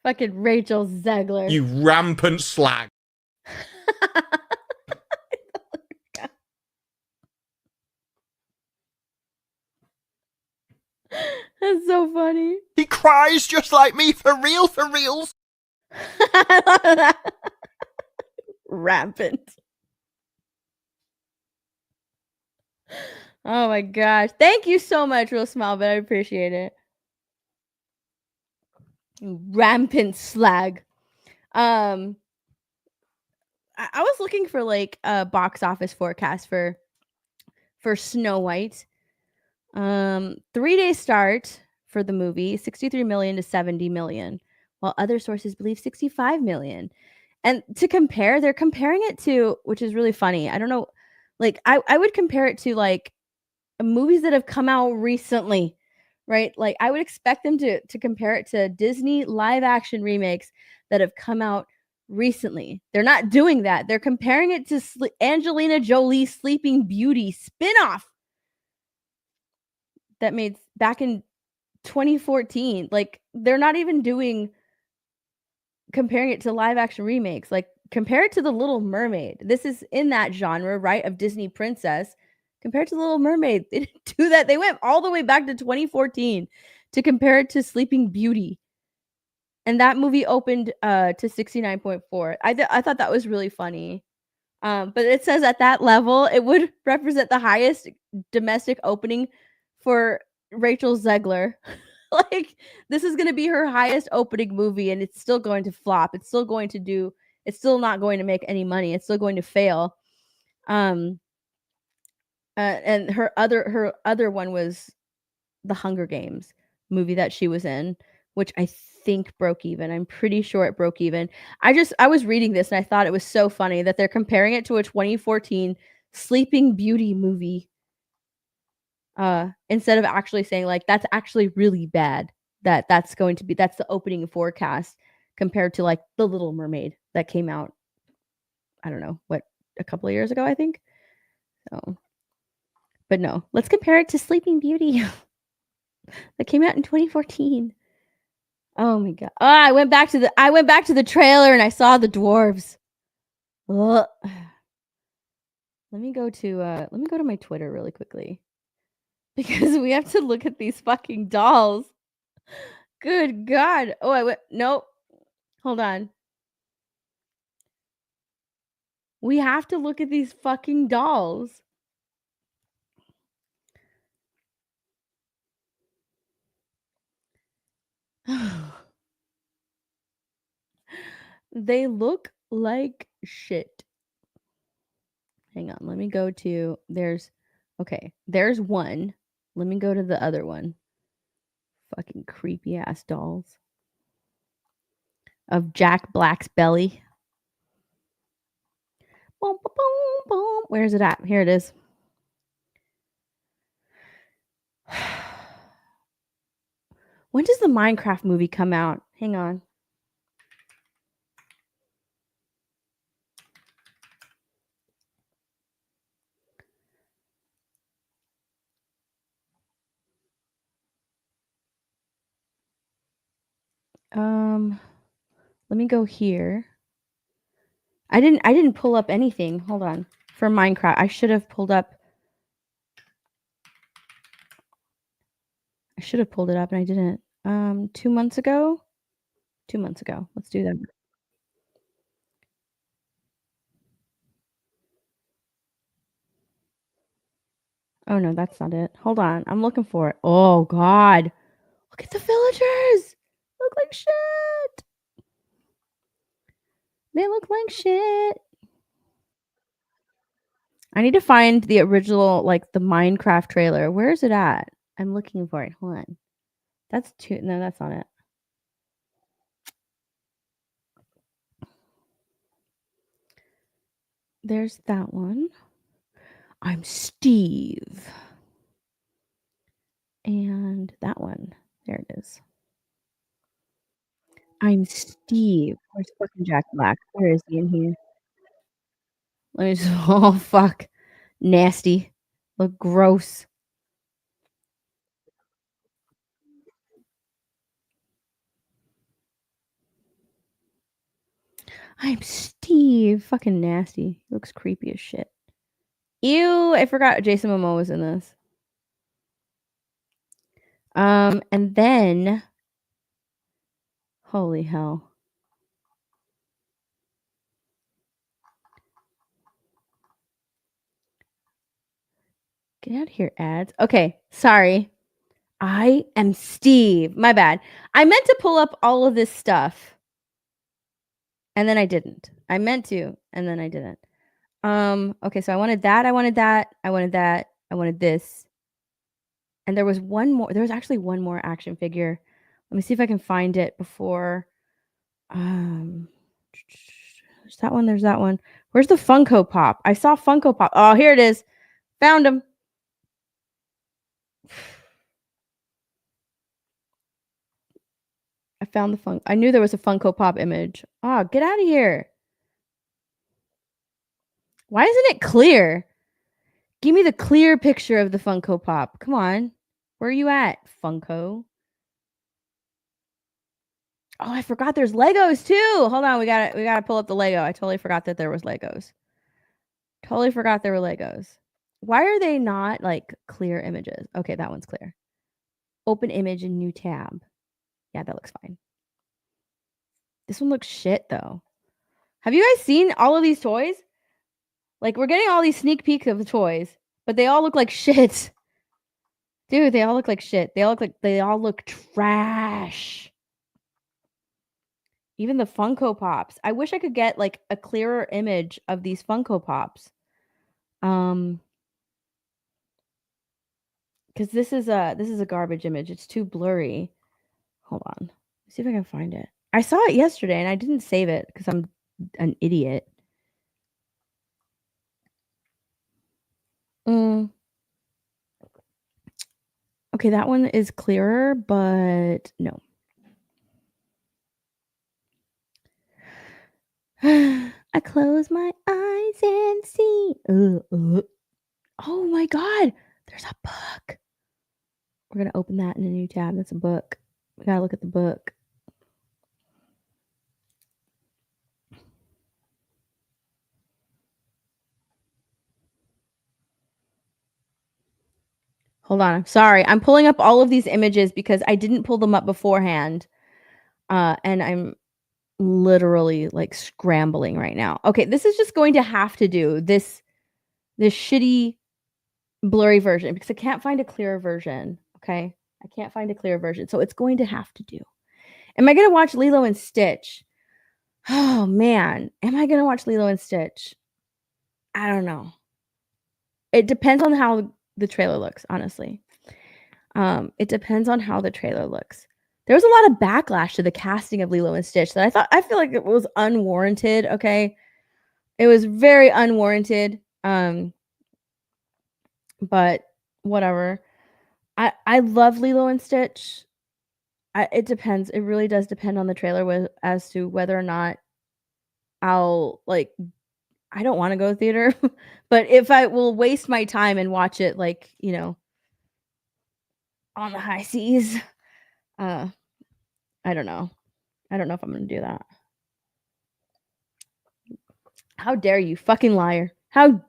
A: fucking Rachel Zegler.
F: You rampant slag.
A: funny.
E: He cries just like me, for real, for reals.
A: Rampant. Oh my gosh. Thank you so much, Real Smile, but I appreciate it. Rampant slag. I was looking for like a box office forecast for Snow White. 3-day start for the movie, 63 million to 70 million, while other sources believe 65 million. And to compare, they're comparing it to, which is really funny. I don't know, like I would compare it to like movies that have come out recently, right? Like I would expect them to compare it to Disney live action remakes that have come out recently. They're not doing that. They're comparing it to Angelina Jolie's Sleeping Beauty spin-off that made back in 2014. Like they're not even doing comparing it to live action remakes. Like compare it to The Little Mermaid. This is in that genre, right? Of Disney princess. Compared to The Little Mermaid, they didn't do that. They went all the way back to 2014 to compare it to Sleeping Beauty. And that movie opened to 69.4. I thought that was really funny. But it says at that level, it would represent the highest domestic opening for Rachel Zegler. Like this is going to be her highest opening movie, and it's still going to flop. It's still not going to make any money. It's still going to fail. And her other one was the Hunger Games movie that she was in, which I think broke even. I'm pretty sure it broke even. I was reading this and I thought it was so funny that they're comparing it to a 2014 Sleeping Beauty movie. Instead of actually saying like that's actually really bad. That's the opening forecast compared to like The Little Mermaid that came out, I don't know, a couple of years ago, I think. So, but no, let's compare it to Sleeping Beauty that came out in 2014. Oh my god! Oh, I went back to the trailer and I saw the dwarves. Ugh. Let me go to my Twitter really quickly because we have to look at these fucking dolls. Good god! Oh, nope. Hold on. We have to look at these fucking dolls. They look like shit. Hang on, let me go to there's one. Let me go to the other one. Fucking creepy ass dolls. Of Jack Black's belly. Boom, boom, boom, boom. Where's it at? Here it is. When does the Minecraft movie come out? Hang on. Let me go here. I didn't pull up anything. Hold on. For Minecraft. I should have pulled up. I should have pulled it up and I didn't. 2 months ago. 2 months ago. Let's do that. Oh no, that's not it. Hold on. I'm looking for it. Oh god. Look at the villagers. Look like shit. They look like shit. I need to find the original, like the Minecraft trailer. Where is it at? I'm looking for it. Hold on. No, that's not it. There's that one. I'm Steve. And that one. There it is. I'm Steve. Where's fucking Jack Black? Where is he in here? Let me just, oh fuck. Nasty. Look gross. I'm Steve. Fucking nasty. He looks creepy as shit. Ew, I forgot Jason Momoa was in this. And then, holy hell. Get out of here, ads. Okay, sorry. I am Steve. My bad. I meant to pull up all of this stuff. And then I didn't. I meant to, and then I didn't. Okay, so I wanted that, I wanted that, I wanted that, I wanted this. And there was one more. There was actually one more action figure. Let me see if I can find it before. There's that one. There's that one. Where's the Funko Pop? I saw Funko Pop. Oh, here it is. Found him. I found the Funk. I knew there was a Funko Pop image. Oh, get out of here. Why isn't it clear? Give me the clear picture of the Funko Pop. Come on. Where are you at, Funko? Oh, I forgot there's Legos too. Hold on, we gotta pull up the Lego. I totally forgot that there was Legos. Totally forgot there were Legos. Why are they not like clear images? Okay, that one's clear. Open image in new tab. Yeah, that looks fine. This one looks shit though. Have you guys seen all of these toys? Like, we're getting all these sneak peeks of the toys, but they all look like shit. Dude, they all look like shit. They all look trash. Even the Funko Pops. I wish I could get like a clearer image of these Funko Pops. Because this is a garbage image. It's too blurry. Hold on. Let's see if I can find it. I saw it yesterday and I didn't save it because I'm an idiot. Okay, that one is clearer, but no. I close my eyes and see. Oh my god, there's a book. We're gonna open that in a new tab. That's a book. We gotta look at the book. Hold on. I'm sorry. I'm pulling up all of these images because I didn't pull them up beforehand. And I'm literally like scrambling right now. Okay, this is just going to have to do this shitty blurry version because I can't find a clearer version. Okay, I can't find a clearer version, so it's going to have to do. Am I gonna watch Lilo and Stitch? Oh man, am I gonna watch Lilo and Stitch? I don't know. It depends on how the trailer looks, honestly. It depends on how the trailer looks. There was a lot of backlash to the casting of Lilo and Stitch that I feel like it was unwarranted. Okay, it was very unwarranted. But whatever. I love Lilo and Stitch. It depends. It really does depend on the trailer as to whether or not I'll like. I don't want to go to theater, but if I will waste my time and watch it, like, you know, on the high seas, I don't know. I don't know if I'm gonna do that. How dare you, fucking liar! How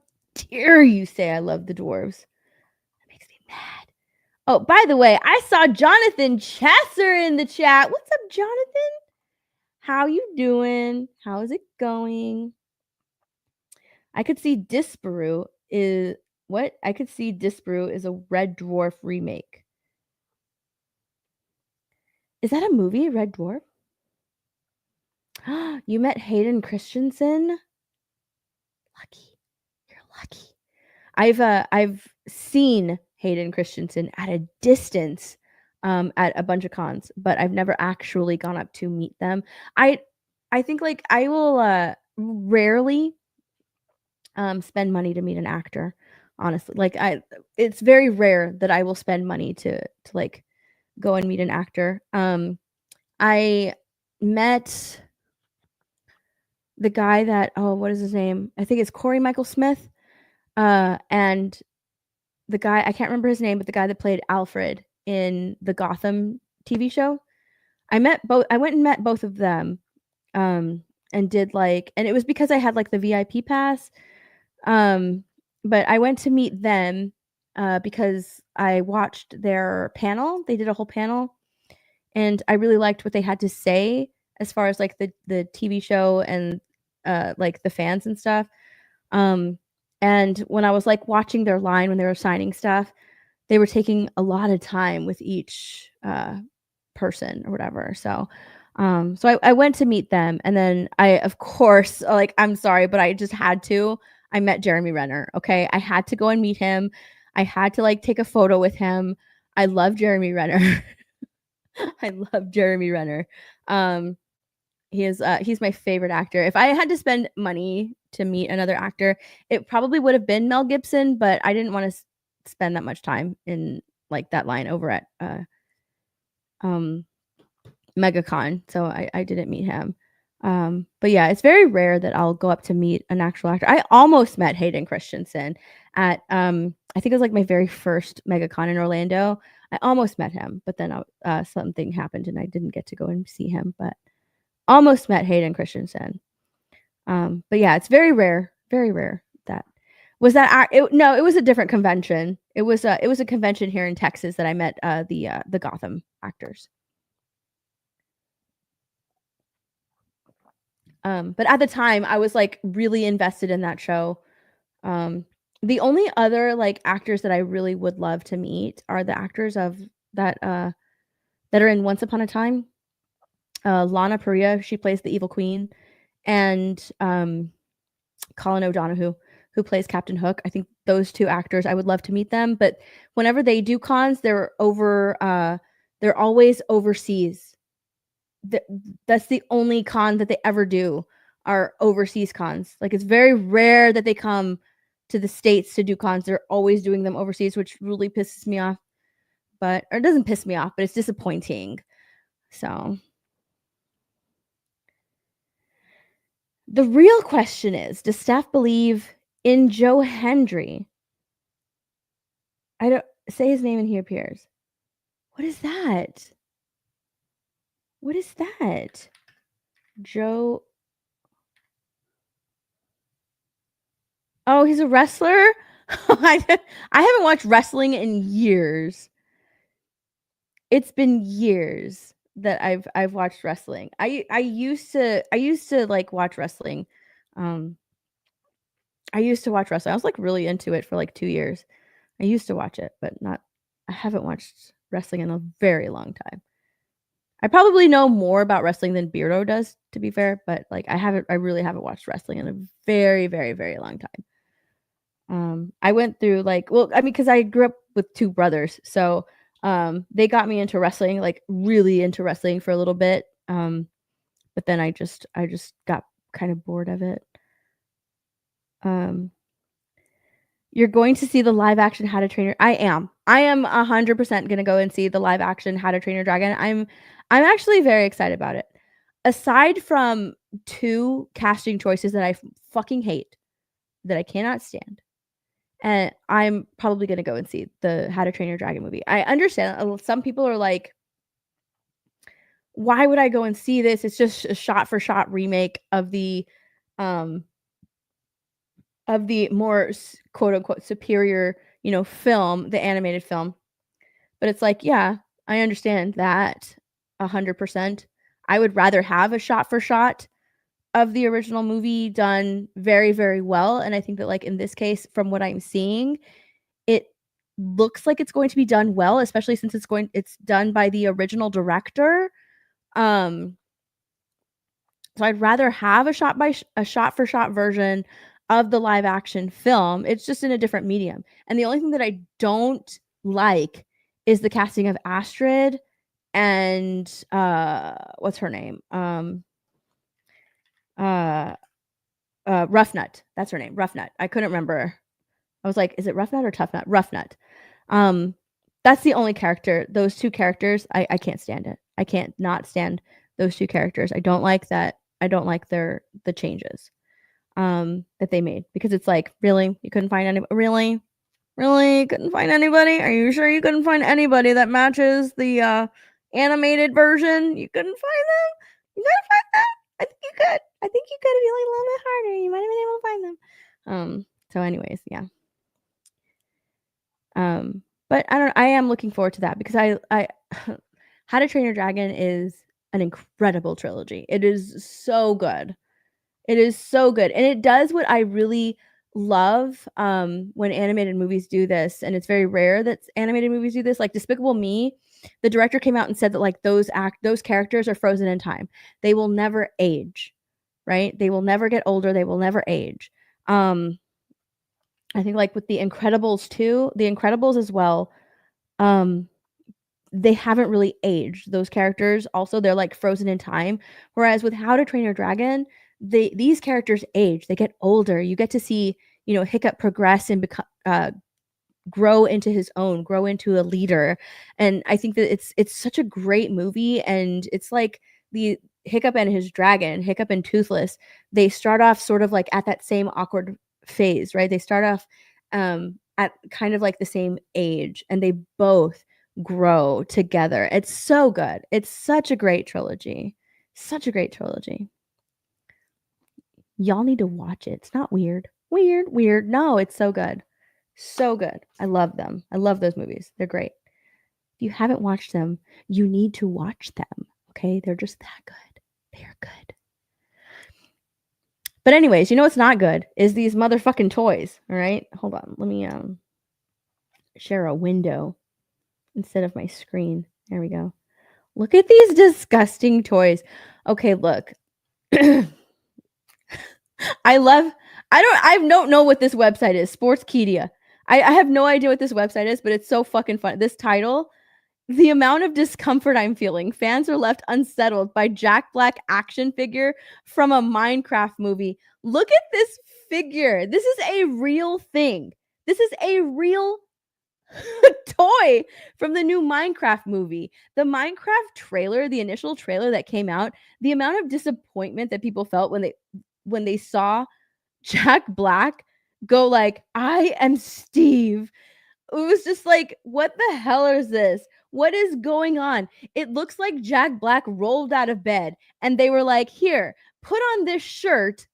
A: dare you say I love the dwarves? That makes me mad. Oh, by the way, I saw Jonathan Chesser in the chat. What's up, Jonathan? How you doing? How's it going? I could see Disparu is what? I could see Disparu is a Red Dwarf remake. Is that a movie, Red Dwarf? You met Hayden Christensen? Lucky. You're lucky. I've seen Hayden Christensen at a distance at a bunch of cons, but I've never actually gone up to meet them. I think like I will rarely spend money to meet an actor, honestly. Like it's very rare that I will spend money to like go and meet an actor. I met the guy that what is his name? I think it's Corey Michael Smith. And the guy, I can't remember his name, but the guy that played Alfred in the Gotham TV show. I went and met both of them. And did like, and it was because I had like the VIP pass. But I went to meet them. because I watched their panel. They did a whole panel, and I really liked what they had to say as far as like the TV show and like the fans and stuff. And when I was like watching their line when they were signing stuff, they were taking a lot of time with each person or whatever. So I went to meet them, and then I, of course, like, I'm sorry, but I just had to. I met Jeremy Renner. Okay, I had to go and meet him. I had to like take a photo with him. I love Jeremy Renner. I love Jeremy Renner. He's my favorite actor. If I had to spend money to meet another actor, it probably would have been Mel Gibson, but I didn't want to spend that much time in like that line over at MegaCon, so I didn't meet him. But yeah, it's very rare that I'll go up to meet an actual actor. I almost met Hayden Christensen at I think it was like my very first MegaCon in Orlando. I almost met him, but then something happened and I didn't get to go and see him. But almost met Hayden Christensen. But yeah, it's very rare that was that. No, it was a different convention. It was a convention here in Texas that I met the Gotham actors. But at the time, I was like really invested in that show. The only other like actors that I really would love to meet are the actors of that that are in Once Upon a Time. Lana Parrilla, she plays the evil queen, and Colin O'Donoghue, who plays Captain Hook. I think those two actors, I would love to meet them. But whenever they do cons, they're always overseas. That's the only con that they ever do, are overseas cons. Like, it's very rare that they come to the States to do cons. They're always doing them overseas, which really pisses me off. Or it doesn't piss me off, but it's disappointing. So the real question is, does Steph believe in Joe Hendry? I don't say his name and he appears. What is that? What is that? Joe. Oh, he's a wrestler? I haven't watched wrestling in years. It's been years that I've watched wrestling. I used to like watch wrestling. I used to watch wrestling. I was like really into it for like 2 years. I used to watch it, but I haven't watched wrestling in a very long time. I probably know more about wrestling than Beardo does, to be fair, but like I really haven't watched wrestling in a very, very, very long time. I went through like, well, I mean, because I grew up with two brothers, so they got me into wrestling, like really into wrestling for a little bit. But then I just got kind of bored of it. You're going to see the live action How to Train Your. I am 100% gonna go and see the live action How to Train Your Dragon. I'm actually very excited about it. Aside from two casting choices that I fucking hate, that I cannot stand, and I'm probably gonna go and see the How to Train Your Dragon movie. I understand some people are like, why would I go and see this? It's just a shot for shot remake of the more quote unquote superior, film, the animated film. But it's like, yeah, I understand that 100%. I would rather have a shot for shot of the original movie done very, very well. And I think that, like, in this case, from what I'm seeing, it looks like it's going to be done well, especially since it's done by the original director. So I'd rather have a shot for shot version of the live action film. It's just in a different medium. And the only thing that I don't like is the casting of Astrid and what's her name? Rough Nut. That's her name. Rough Nut. I couldn't remember. I was like, is it Rough Nut or Tough Nut? Rough Nut. That's the only character. Those two characters, I can't stand it. I can't not stand those two characters. I don't like that. I don't like the changes that they made, because it's like, really, you couldn't find anybody? Really, you couldn't find anybody? Are you sure you couldn't find anybody that matches the animated version? You couldn't find them? You couldn't find them? I think you could. I think you could if you like a little bit harder. You might have been able to find them. So anyways, yeah. But I am looking forward to that because I How to Train Your Dragon is an incredible trilogy. It is so good. It is so good. And it does what I really love when animated movies do this, and it's very rare that animated movies do this. Like Despicable Me, the director came out and said that like those characters are frozen in time. They will never age, right? They will never get older, they will never age. I think like with The Incredibles too, The Incredibles as well, they haven't really aged. Those characters also, they're like frozen in time. Whereas with How to Train Your Dragon, these characters age. They get older. You get to see, Hiccup progress and grow into his own, grow into a leader. And I think that it's such a great movie. And it's like the Hiccup and his dragon, Hiccup and Toothless, they start off sort of like at that same awkward phase, right? They start off at kind of like the same age, and they both grow together. It's so good. It's such a great trilogy. Such a great trilogy. Y'all need to watch it. It's not weird. Weird. No, it's so good. So good. I love them. I love those movies. They're great. If you haven't watched them, you need to watch them. Okay? They're just that good. They are good. But anyways, what's not good is these motherfucking toys. All right? Hold on. Let me share a window instead of my screen. There we go. Look at these disgusting toys. Okay, look. I don't know what this website is. Sportskedia. I have no idea what this website is, but it's so fucking fun. This title, the amount of discomfort I'm feeling. Fans are left unsettled by Jack Black action figure from a Minecraft movie. Look at this figure. This is a real thing. This is a real toy from the new Minecraft movie. The Minecraft trailer, the initial trailer that came out, the amount of disappointment that people felt when they saw Jack Black go like, I am Steve. It was just like, what the hell is this? What is going on? It looks like Jack Black rolled out of bed and they were like, here, put on this shirt.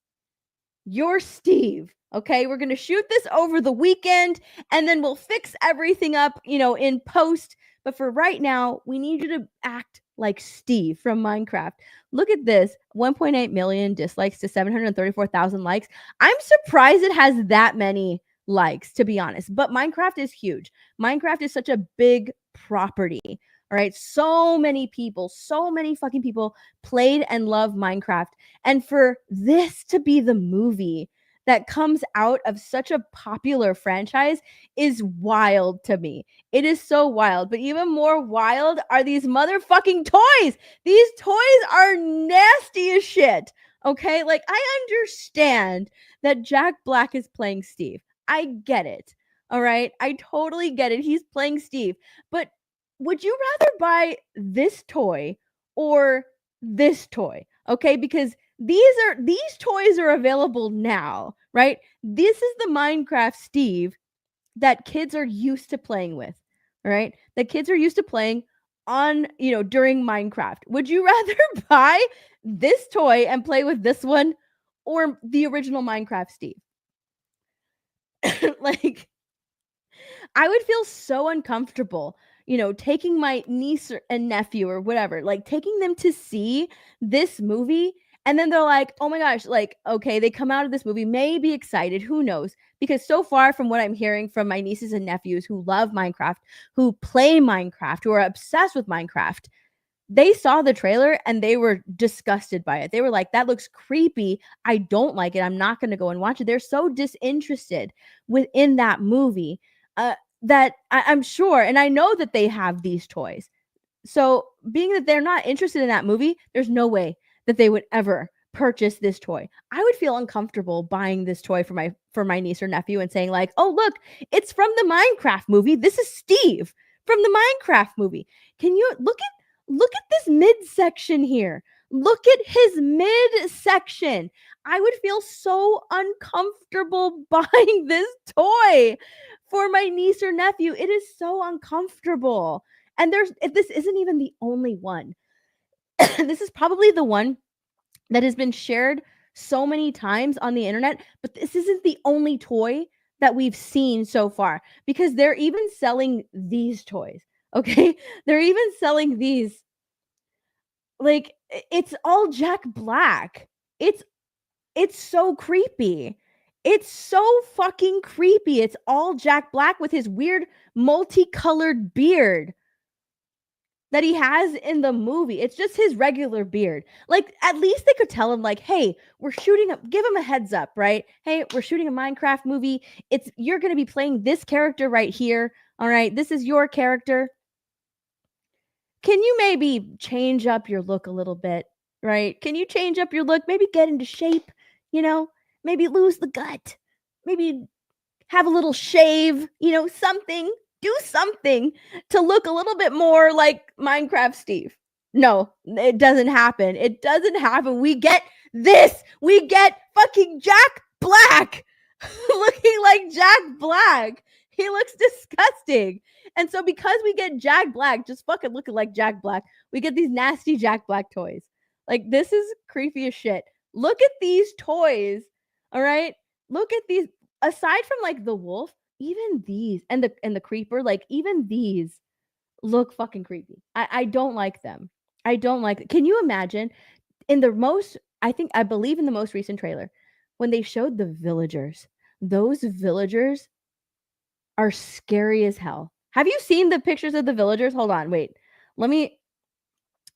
A: You're Steve. Okay, we're going to shoot this over the weekend and then we'll fix everything up, in post. But for right now, we need you to act like Steve from Minecraft. Look at this, 1.8 million dislikes to 734,000 likes. I'm surprised it has that many likes, to be honest. But Minecraft is huge. Minecraft is such a big property. All right, so many fucking people played and love Minecraft. And for this to be the movie that comes out of such a popular franchise is wild to me. It is so wild. But even more wild are these motherfucking toys. These toys are nasty as shit. Okay? Like, I understand that Jack Black is playing Steve. I get it. All right? I totally get it. He's playing Steve. But would you rather buy this toy or this toy? Okay? Because these toys are available now, right? This is the Minecraft Steve that kids are used to playing with, right? That kids are used to playing on, during Minecraft. Would you rather buy this toy and play with this one or the original Minecraft Steve? Like, I would feel so uncomfortable, taking my niece and nephew or whatever, like taking them to see this movie. And then they're like, oh my gosh, like, okay, they come out of this movie, may be excited, who knows? Because so far from what I'm hearing from my nieces and nephews who love Minecraft, who play Minecraft, who are obsessed with Minecraft, they saw the trailer and they were disgusted by it. They were like, that looks creepy. I don't like it. I'm not going to go and watch it. They're so disinterested within that movie that I'm sure, and I know that they have these toys. So being that they're not interested in that movie, there's no way that they would ever purchase this toy. I would feel uncomfortable buying this toy for my niece or nephew and saying like, oh, look, it's from the Minecraft movie. This is Steve from the Minecraft movie. Can you look at this midsection here? Look at his midsection. I would feel so uncomfortable buying this toy for my niece or nephew. It is so uncomfortable. And this isn't even the only one. This is probably the one that has been shared so many times on the internet, but this isn't the only toy that we've seen so far, because they're even selling these toys. Okay, they're even selling these. Like, it's all Jack Black. It's so creepy. It's so fucking creepy. It's all Jack Black with his weird multicolored beard that he has in the movie. It's just his regular beard. Like, at least they could tell him, like, hey, we're shooting up, give him a heads up, right? Hey, we're shooting a Minecraft movie. You're going to be playing this character right here. All right, this is your character. Can you maybe change up your look a little bit, right? Can you change up your look? Maybe get into shape, maybe lose the gut, maybe have a little shave, something. Do something to look a little bit more like Minecraft Steve. No, it doesn't happen. It doesn't happen. We get this. We get fucking Jack Black looking like Jack Black. He looks disgusting. And so because we get Jack Black just fucking looking like Jack Black, we get these nasty Jack Black toys. Like, this is creepy as shit. Look at these toys. All right? Look at these. Aside from like the wolf, even these and the creeper, like, even these look fucking creepy. I don't like them. I don't like it. Can you imagine I believe in the most recent trailer, when they showed the villagers? Those villagers are scary as hell. Have you seen the pictures of the villagers? Hold on, wait. Let me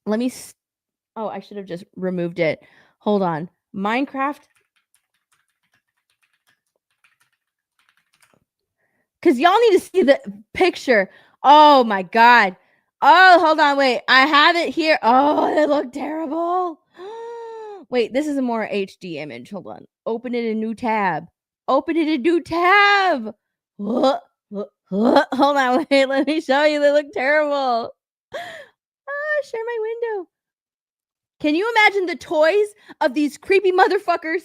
A: oh, I should have just removed it. Hold on. Minecraft. Because y'all need to see the picture. Oh my God. Oh, hold on. Wait. I have it here. Oh, they look terrible. Wait, this is a more HD image. Hold on. Open it in a new tab. Open it in a new tab. Hold on. Wait, let me show you. They look terrible. Share my window. Can you imagine the toys of these creepy motherfuckers?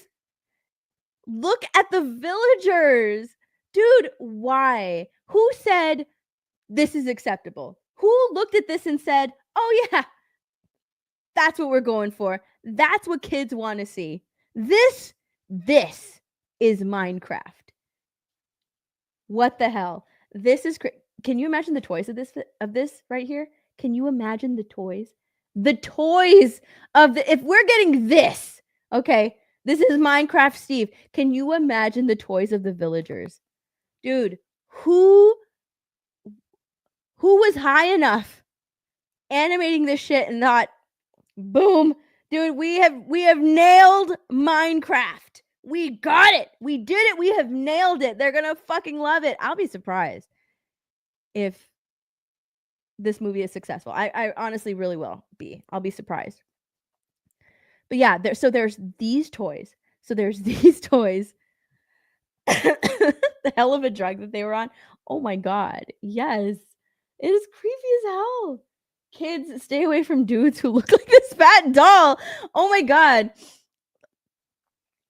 A: Look at the villagers. Dude, why? Who said this is acceptable? Who looked at this and said, oh yeah, that's what we're going for. That's what kids want to see. This is Minecraft. What the hell? This is Can you imagine the toys of this right here? Can you imagine the toys? The toys of if we're getting this, okay, this is Minecraft Steve. Can you imagine the toys of the villagers? Dude, who was high enough animating this shit and thought, boom, dude, we have nailed Minecraft. We got it. We did it. We have nailed it. They're gonna fucking love it. I'll be surprised if this movie is successful. I honestly really will be. I'll be surprised. But yeah, there's these toys. So there's these toys. The hell of a drug that they were on. Oh my God. Yes. It is creepy as hell. Kids, stay away from dudes who look like this fat doll. Oh my God.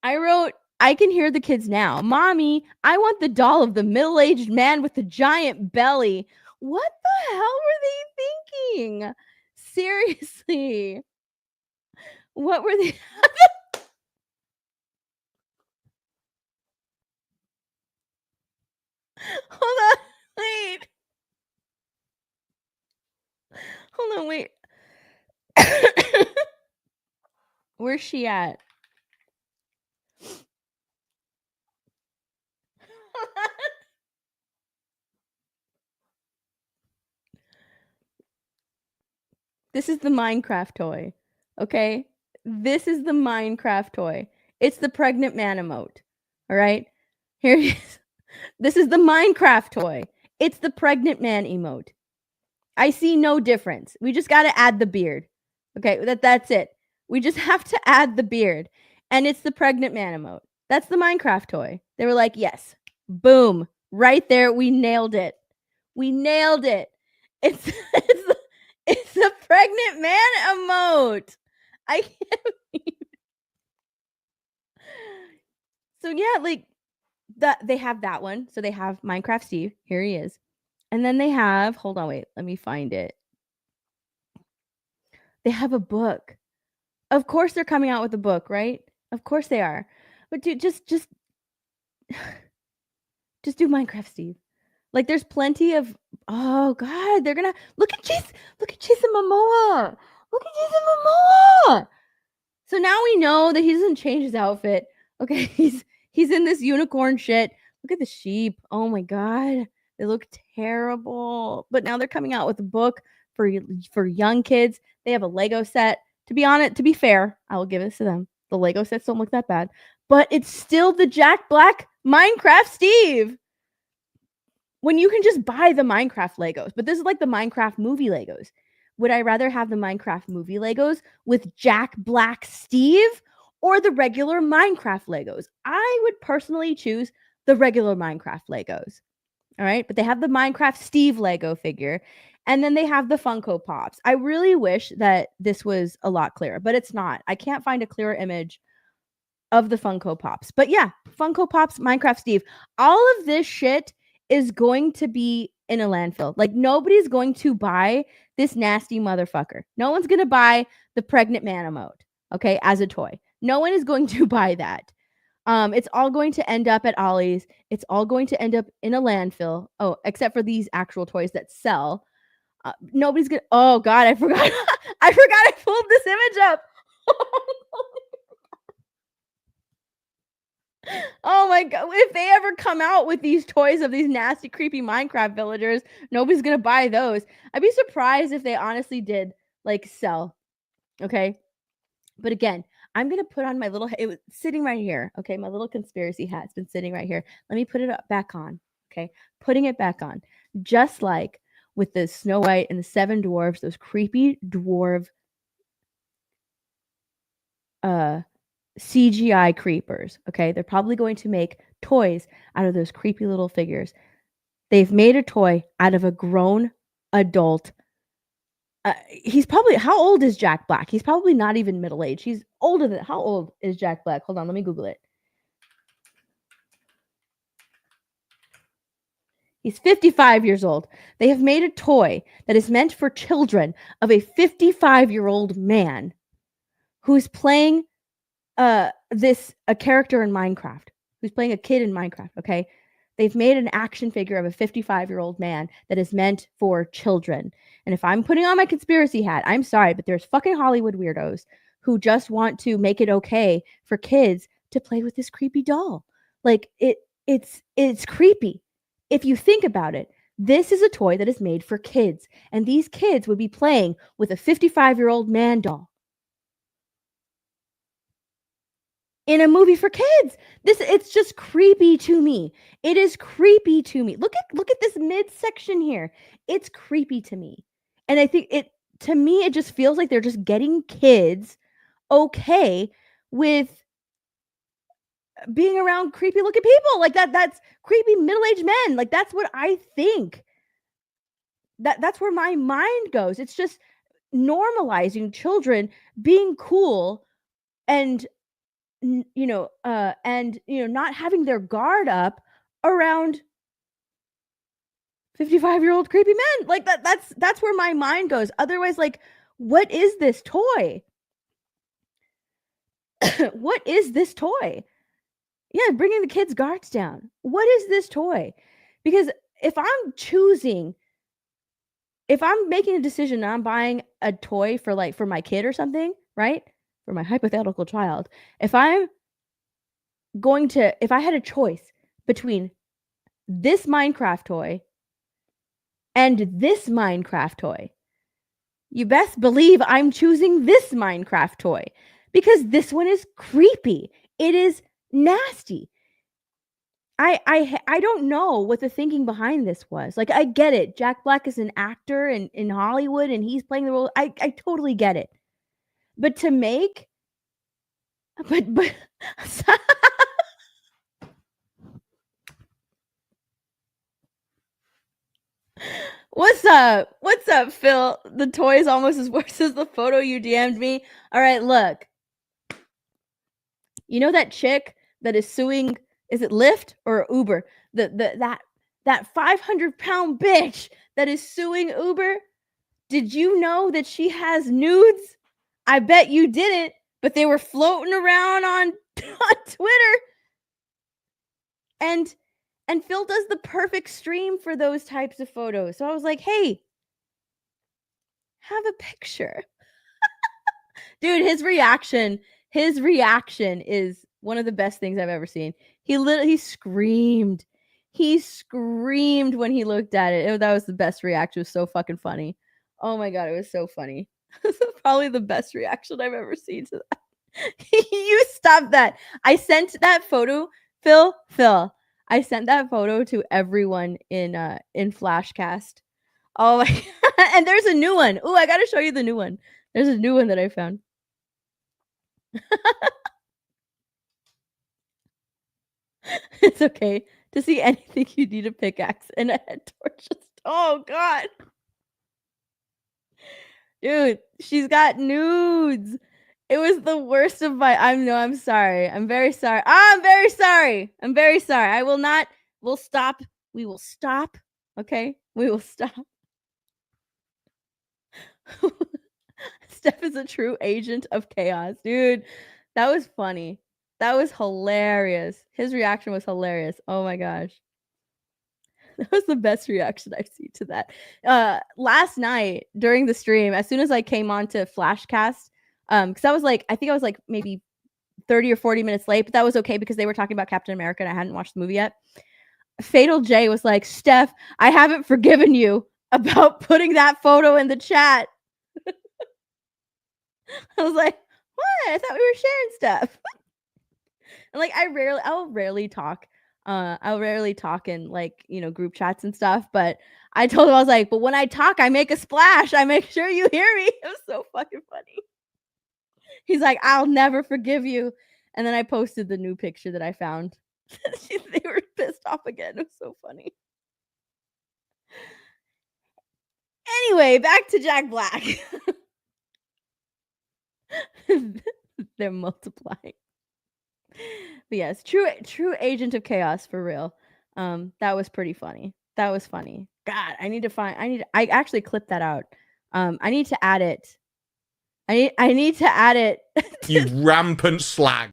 A: I can hear the kids now. Mommy, I want the doll of the middle-aged man with the giant belly. What the hell were they thinking? Seriously. What were they? Hold on. Wait. Hold on, wait. Where's she at? This is the Minecraft toy. Okay? This is the Minecraft toy. It's the pregnant man emote. All right? Here it is. This is the Minecraft toy. It's the pregnant man emote. I see no difference. We just got to add the beard. Okay, that's it. We just have to add the beard. And it's the pregnant man emote. That's the Minecraft toy. They were like, yes. Boom. Right there. We nailed it. We nailed it. It's the pregnant man emote. I can't believe. So yeah, like they have that one. So they have Minecraft Steve. Here he is. And then they have, hold on, wait, let me find it. They have a book. Of course they're coming out with a book, right? Of course they are. But dude, just Just do Minecraft Steve. Like there's plenty of oh god, they're gonna look at Jason Momoa. Look at Jason Momoa. So now we know that he doesn't change his outfit. Okay, he's in this unicorn shit. Look at the sheep. Oh my god. They look terrible. But now they're coming out with a book for young kids. They have a Lego set. To be fair, I will give this to them. The Lego sets don't look that bad, but it's still the Jack Black Minecraft Steve. When you can just buy the Minecraft Legos, but this is like the Minecraft movie Legos. Would I rather have the Minecraft movie Legos with Jack Black Steve or the regular Minecraft Legos? I would personally choose the regular Minecraft Legos. All right, but they have the Minecraft Steve Lego figure, and then they have the Funko Pops. I really wish that this was a lot clearer, but it's not. I can't find a clearer image of the Funko Pops. But yeah, Funko Pops, Minecraft Steve. All of this shit is going to be in a landfill. Like nobody's going to buy this nasty motherfucker. No one's going to buy the pregnant man emote, okay, as a toy. No one is going to buy that. It's all going to end up at Ollie's. It's all going to end up in a landfill. Oh, except for these actual toys that sell. Nobody's gonna. Oh God, I forgot. I pulled this image up. Oh my God! If they ever come out with these toys of these nasty, creepy Minecraft villagers, nobody's gonna buy those. I'd be surprised if they honestly did like sell. Okay, but again, I'm gonna put on my little. It was sitting right here. Okay, my little conspiracy hat's been sitting right here. Let me put it back on. Okay, putting it back on, just like with the Snow White and the Seven Dwarfs, those creepy dwarf CGI creepers. Okay, they're probably going to make toys out of those creepy little figures. They've made a toy out of a grown adult. He's probably, how old is Jack Black? He's probably not even middle aged. He's older than, how old is Jack Black? Hold on, let me Google it. He's 55 years old. They have made a toy that is meant for children of a 55-year-old man who's playing a character in Minecraft, who's playing a kid in Minecraft, okay? They've made an action figure of a 55-year-old man that is meant for children. And if I'm putting on my conspiracy hat, I'm sorry, but there's fucking Hollywood weirdos who just want to make it okay for kids to play with this creepy doll. Like it's creepy. If you think about it, this is a toy that is made for kids, and these kids would be playing with a 55-year-old man doll. In a movie for kids. It's just creepy to me. It is creepy to me. Look at this midsection here. It's creepy to me. And I think it just feels like they're just getting kids okay with being around creepy looking people. Like that's creepy middle-aged men. Like that's what I think. That's where my mind goes. It's just normalizing children being cool and not having their guard up around 55-year-old creepy men. Like that's where my mind goes. Otherwise, like, what is this toy? What is this toy? Yeah, bringing the kids' guards down. What is this toy? Because if I'm making a decision and I'm buying a toy for my kid or something, right? For my hypothetical child, if I had a choice between this Minecraft toy and this Minecraft toy, you best believe I'm choosing this Minecraft toy because this one is creepy. It is nasty. I don't know what the thinking behind this was. Like, I get it. Jack Black is an actor in Hollywood and he's playing the role. I totally get it. But to make but What's up, Phil? The toy is almost as worse as the photo you DM'd me. All right, look. You know that chick that is suing, is it Lyft or Uber? That 500-pound bitch that is suing Uber? Did you know that she has nudes? I bet you didn't, but they were floating around on Twitter. And And Phil does the perfect stream for those types of photos. So I was like, hey, have a picture. Dude, his reaction is one of the best things I've ever seen. He screamed. He screamed when he looked at it. That was the best reaction. It was so fucking funny. Oh my god, it was so funny. This is probably the best reaction I've ever seen to that. You stop that. I sent that photo, Phil. I sent that photo to everyone in Flashcast. Oh my god. And there's a new one. Oh, I gotta show you the new one. There's a new one that I found. It's okay to see anything. You need a pickaxe and a head torch. Oh god, dude, she's got nudes. It was the worst of my. I'm sorry. I'm very sorry. I'm very sorry. I'm very sorry. I will not. We'll stop. We will stop. Okay, we will stop. Steph is a true agent of chaos, dude. That was funny. That was hilarious. His reaction was hilarious. Oh my gosh. That was the best reaction I've seen to that. Last night during the stream, as soon as I came on to Flashcast, because I think I was like maybe 30 or 40 minutes late, but that was okay because they were talking about Captain America and I hadn't watched the movie yet. Fatal J was like, Steph, I haven't forgiven you about putting that photo in the chat. I was like, what? I thought we were sharing stuff. And like I'll rarely talk in like, group chats and stuff, but I told him, I was like, but when I talk, I make a splash. I make sure you hear me. It was so fucking funny. He's like, I'll never forgive you. And then I posted the new picture that I found. They were pissed off again. It was so funny. Anyway, back to Jack Black. They're multiplying. But yes, true agent of chaos for real. That was pretty funny. That was funny. God, I actually clipped that out. I need to add it. I need to add it.
F: You rampant slag.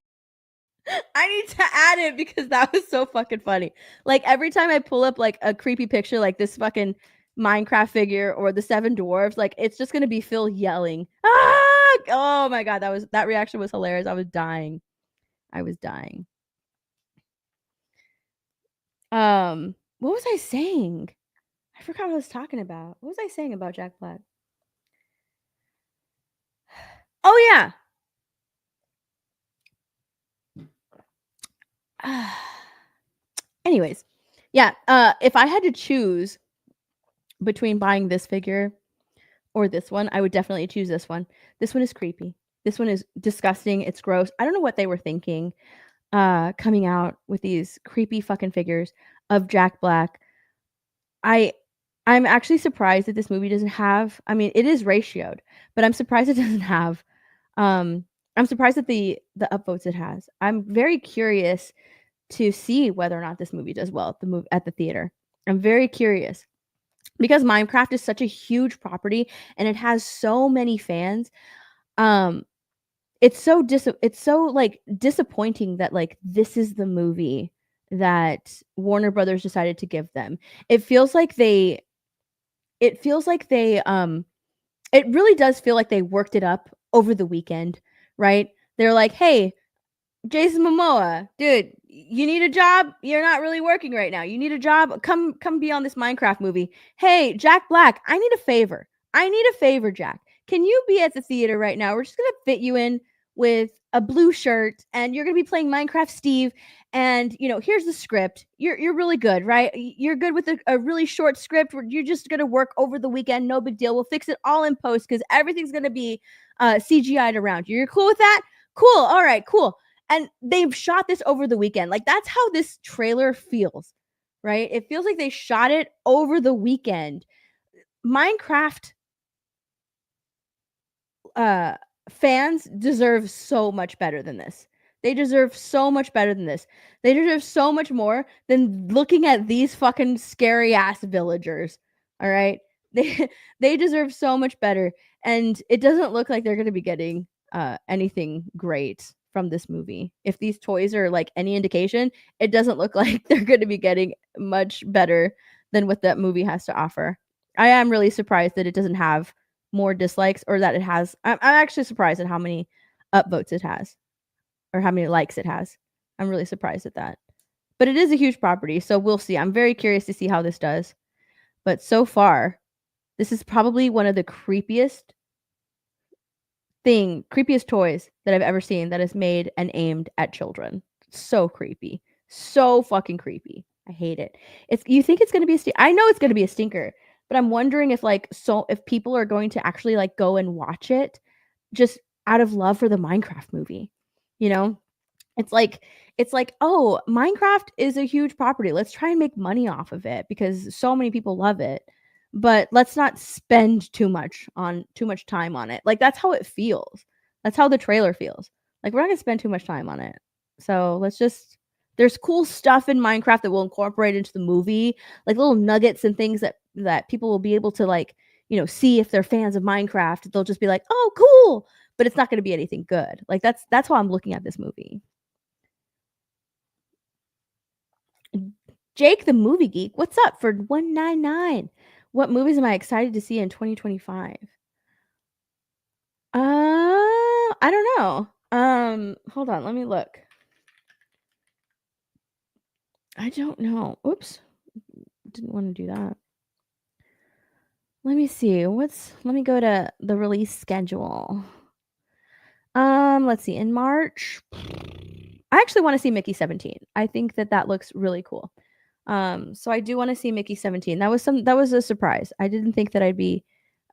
A: I need to add it because that was so fucking funny. Like every time I pull up like a creepy picture like this fucking Minecraft figure or the 7 dwarves, like it's just gonna be Phil yelling. Ah! Oh my god, that reaction was hilarious. I was dying. What was I saying? I forgot what I was talking about. What was I saying about Jack Black? Oh yeah. Anyways, yeah, if I had to choose between buying this figure or this one, I would definitely choose this one. This one is creepy. This one is disgusting. It's gross. I don't know what they were thinking coming out with these creepy fucking figures of Jack Black. I'm actually surprised that this movie doesn't have, I mean, it is ratioed, but I'm surprised it doesn't have I'm surprised at the upvotes it has. I'm very curious to see whether or not this movie does well at the theater. I'm very curious because Minecraft is such a huge property and it has so many fans. It's so like disappointing that like this is the movie that Warner Brothers decided to give them. It really does feel like they worked it up over the weekend, right? They're like, hey, Jason Momoa, dude, you need a job? You're not really working right now. You need a job? Come be on this Minecraft movie. Hey, Jack Black, I need a favor, Jack. Can you be at the theater right now? We're just going to fit you in with a blue shirt and you're going to be playing Minecraft Steve. And, here's the script. You're really good, right? You're good with a really short script. You're just going to work over the weekend. No big deal. We'll fix it all in post because everything's going to be CGI'd around you. You're cool with that? Cool. All right, cool. And they've shot this over the weekend. Like, that's how this trailer feels, right? It feels like they shot it over the weekend. Minecraft fans deserve so much better than this. They deserve so much better than this. They deserve so much more than looking at these fucking scary ass villagers. All right? They deserve so much better. And it doesn't look like they're going to be getting anything great from this movie. If these toys are like any indication, it doesn't look like they're going to be getting much better than what that movie has to offer. I am really surprised that it doesn't have more dislikes, or that it has. I'm actually surprised at how many upvotes it has, or how many likes it has. I'm really surprised at that. But it is a huge property, so we'll see. I'm very curious to see how this does. But so far, this is probably one of the creepiest toys that I've ever seen that is made and aimed at children. So creepy. So fucking creepy. I hate it. You think it's going to be I know it's going to be a stinker, but I'm wondering if if people are going to actually like go and watch it just out of love for the Minecraft movie. You know? It's like, oh, Minecraft is a huge property. Let's try and make money off of it because so many people love it. But let's not spend too much time on it. Like, that's how it feels. That's how the trailer feels. Like, we're not gonna spend too much time on it. So there's cool stuff in Minecraft that we'll incorporate into the movie, like little nuggets and things that people will be able to like, see if they're fans of Minecraft. They'll just be like, oh, cool. But it's not gonna be anything good. Like, that's how I'm looking at this movie. Jake the Movie Geek, what's up for 199? What movies am I excited to see in 2025? I don't know. Hold on, let me look. I don't know. Oops. Didn't want to do that. Let me see. Let me go to the release schedule. Let's see. In March, I actually want to see Mickey 17. I think that looks really cool. So I do want to see Mickey 17. That was a surprise. I didn't think that I'd be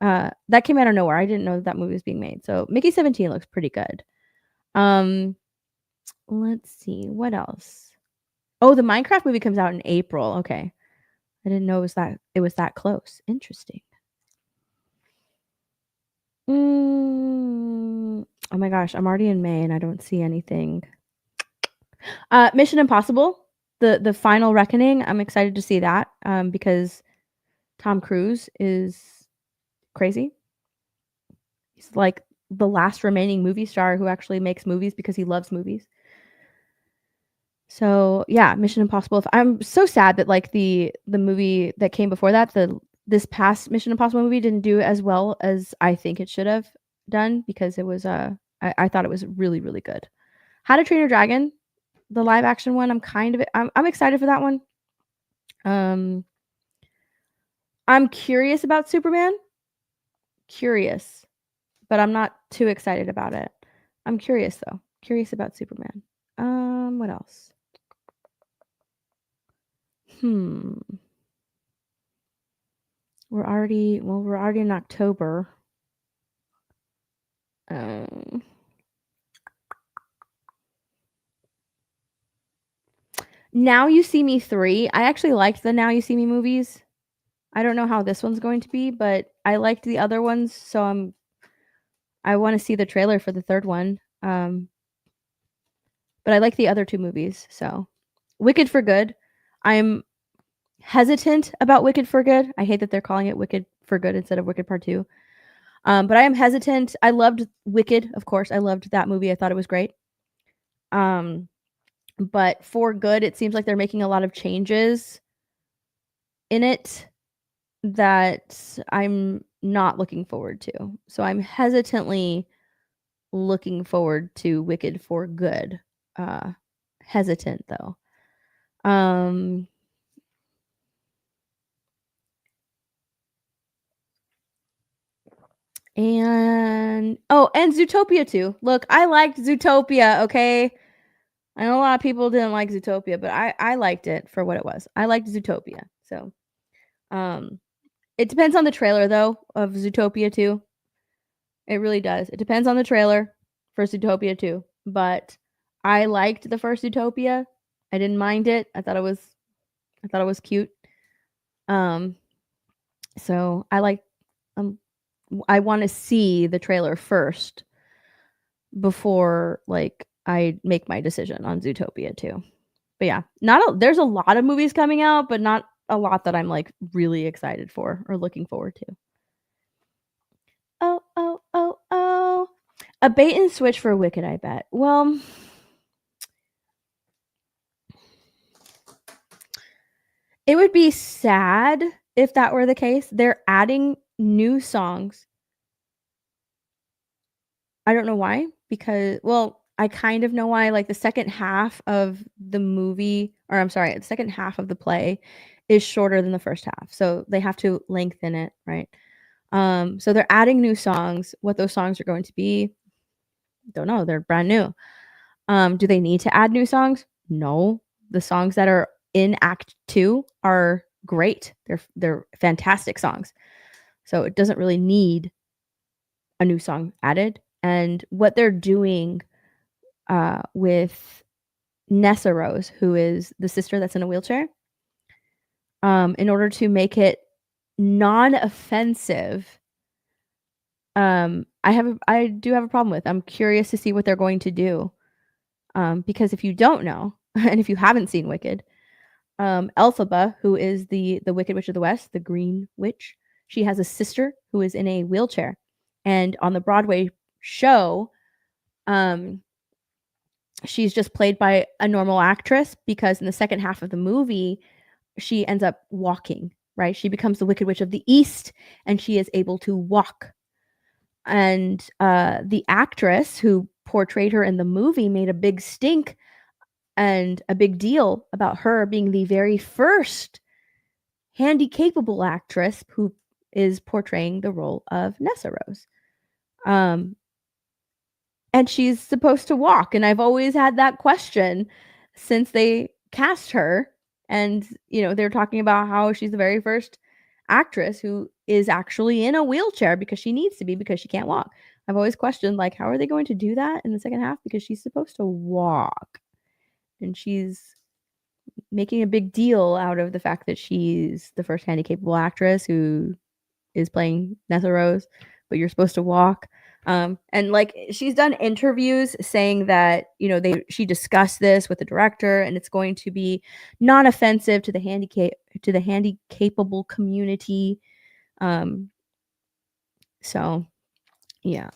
A: that came out of nowhere. I didn't know that movie was being made. So Mickey 17 looks pretty good. Let's see. What else? Oh, the Minecraft movie comes out in April. Okay. I didn't know it was that close. Interesting. Oh my gosh, I'm already in May and I don't see anything. Mission Impossible, the Final Reckoning. I'm excited to see that because Tom Cruise is crazy. He's like the last remaining movie star who actually makes movies because he loves movies. So yeah, Mission Impossible. I'm so sad that like the movie that came before that, this past Mission Impossible movie didn't do as well as I think it should have done, because it was I thought it was really, really good. How to Train Your Dragon, the live action one, I'm excited for that one. I'm curious about Superman. Curious, but I'm not too excited about it. I'm curious though. Curious about Superman. What else? We're already in October. Now You See Me 3. I actually liked the Now You See Me movies. I don't know how this one's going to be, but I liked the other ones, so I want to see the trailer for the third one. But I like the other two movies, so Wicked for Good. I'm hesitant about Wicked for Good. I hate that they're calling it Wicked for Good instead of Wicked Part 2. But I am hesitant. I loved Wicked, of course. I loved that movie. I thought it was great. But For Good, it seems like they're making a lot of changes in it that I'm not looking forward to. So I'm hesitantly looking forward to Wicked for Good. Hesitant though. And Zootopia 2. Look, I liked Zootopia, okay? I know a lot of people didn't like Zootopia, but I liked it for what it was. I liked Zootopia. So it depends on the trailer though of Zootopia 2. It really does. It depends on the trailer for Zootopia 2. But I liked the first Zootopia. I didn't mind it. I thought it was cute. So I want to see the trailer first before like I make my decision on Zootopia 2. But yeah, there's a lot of movies coming out, but not a lot that I'm like really excited for or looking forward to. A bait and switch for Wicked, I bet. Well, it would be sad if that were the case. They're adding new songs. I don't know why, because, well, I kind of know why. Like, the second half of the movie, or I'm sorry, the second half of the play is shorter than the first half. So they have to lengthen it, right? So they're adding new songs. What those songs are going to be, don't know. They're brand new. Do they need to add new songs? No. The songs that are in Act 2 are great. They're fantastic songs. So it doesn't really need a new song added. And what they're doing with Nessa Rose, who is the sister that's in a wheelchair, in order to make it non-offensive, I do have a problem with. I'm curious to see what they're going to do. Because if you don't know, and if you haven't seen Wicked, Elphaba, who is the Wicked Witch of the West, the Green Witch, she has a sister who is in a wheelchair. And on the Broadway show, she's just played by a normal actress, because in the second half of the movie, she ends up walking, right? She becomes the Wicked Witch of the East, and she is able to walk. And the actress who portrayed her in the movie made a big stink and a big deal about her being the very first handy-capable actress who is portraying the role of Nessa Rose. And she's supposed to walk, and I've always had that question since they cast her. And, they're talking about how she's the very first actress who is actually in a wheelchair because she needs to be, because she can't walk. I've always questioned, like, how are they going to do that in the second half? Because she's supposed to walk. And she's making a big deal out of the fact that she's the first handy-capable actress who is playing Nessa Rose, but you're supposed to walk. And like, she's done interviews saying that, she discussed this with the director, and it's going to be non-offensive to the handy-capable community. So yeah,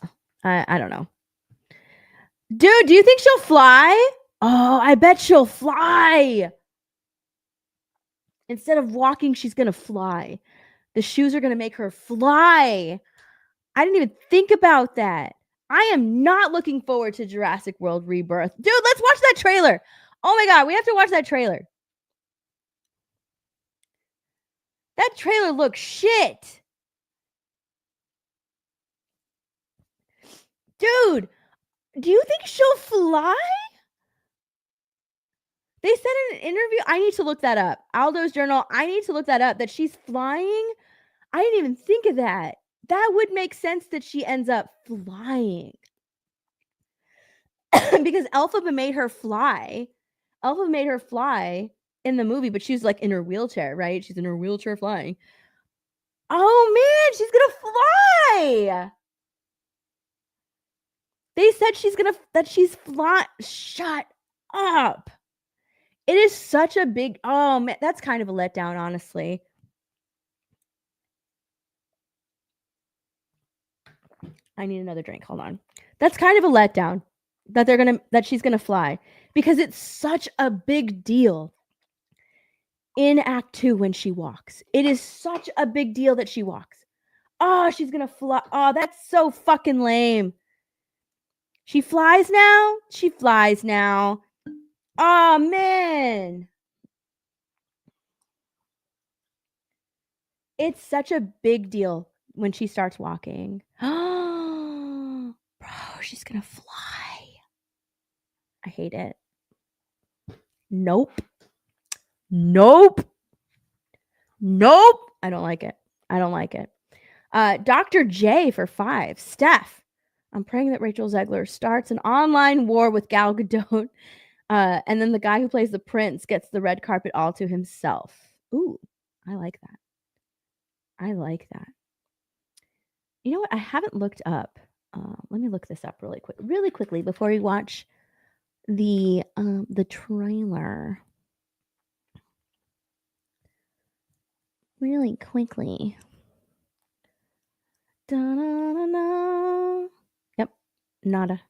A: I don't know. Dude, do you think she'll fly? Oh, I bet she'll fly. Instead of walking, she's gonna fly. The shoes are gonna make her fly. I didn't even think about that. I am not looking forward to Jurassic World Rebirth. Dude, let's watch that trailer. Oh my God, we have to watch that trailer. That trailer looks shit. Dude, do you think she'll fly? They said in an interview, I need to look that up. Aldo's Journal, I need to look that up, that she's flying. I didn't even think of that. That would make sense that she ends up flying. Because Elphaba made her fly. Elphaba made her fly in the movie, but she's like in her wheelchair, right? She's in her wheelchair flying. Oh man, she's gonna fly. They said she's fly. Shut up. It is such a big, oh man, that's kind of a letdown, honestly. I need another drink. Hold on. That's kind of a letdown that she's gonna fly, because it's such a big deal in Act 2 when she walks. It is such a big deal that she walks. Oh, she's gonna fly. Oh, that's so fucking lame. She flies now? She flies now. Oh, man. It's such a big deal when she starts walking. Oh, bro, she's gonna fly. I hate it. Nope. I don't like it. Dr. J for 5. Steph. I'm praying that Rachel Zegler starts an online war with Gal Gadot. And then the guy who plays the prince gets the red carpet all to himself. Ooh, I like that. You know what? I haven't looked up. Let me look this up really quickly before we watch the trailer. Really quickly. Da-da-da-da. Yep. Nada.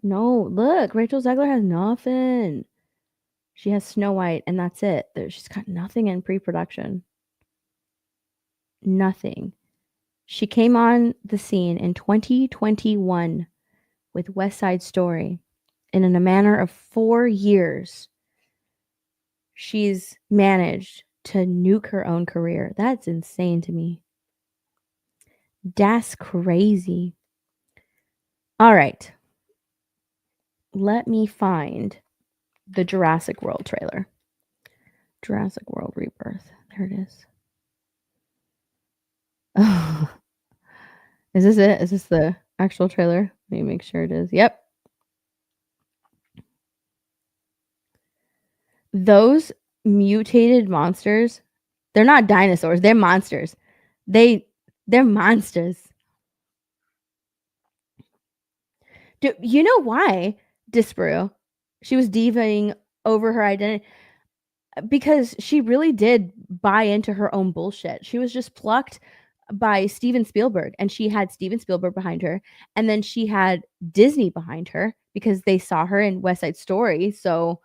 A: No, look, Rachel Zegler has nothing. She has Snow White, and that's it. She's got nothing in pre-production. Nothing. She came on the scene in 2021 with West Side Story. And in a manner of 4 years, she's managed to nuke her own career. That's insane to me. That's crazy. All right. Let me find the Jurassic World trailer. Jurassic World Rebirth. There it is. Oh. Is this it? Is this the actual trailer? Let me make sure it is. Yep. Those mutated monsters, they're not dinosaurs, they're monsters. They're monsters. Do you know why Disparu? She was divaing over her identity because she really did buy into her own bullshit. She was just plucked by Steven Spielberg, and she had Steven Spielberg behind her, and then she had Disney behind her because they saw her in West Side Story, so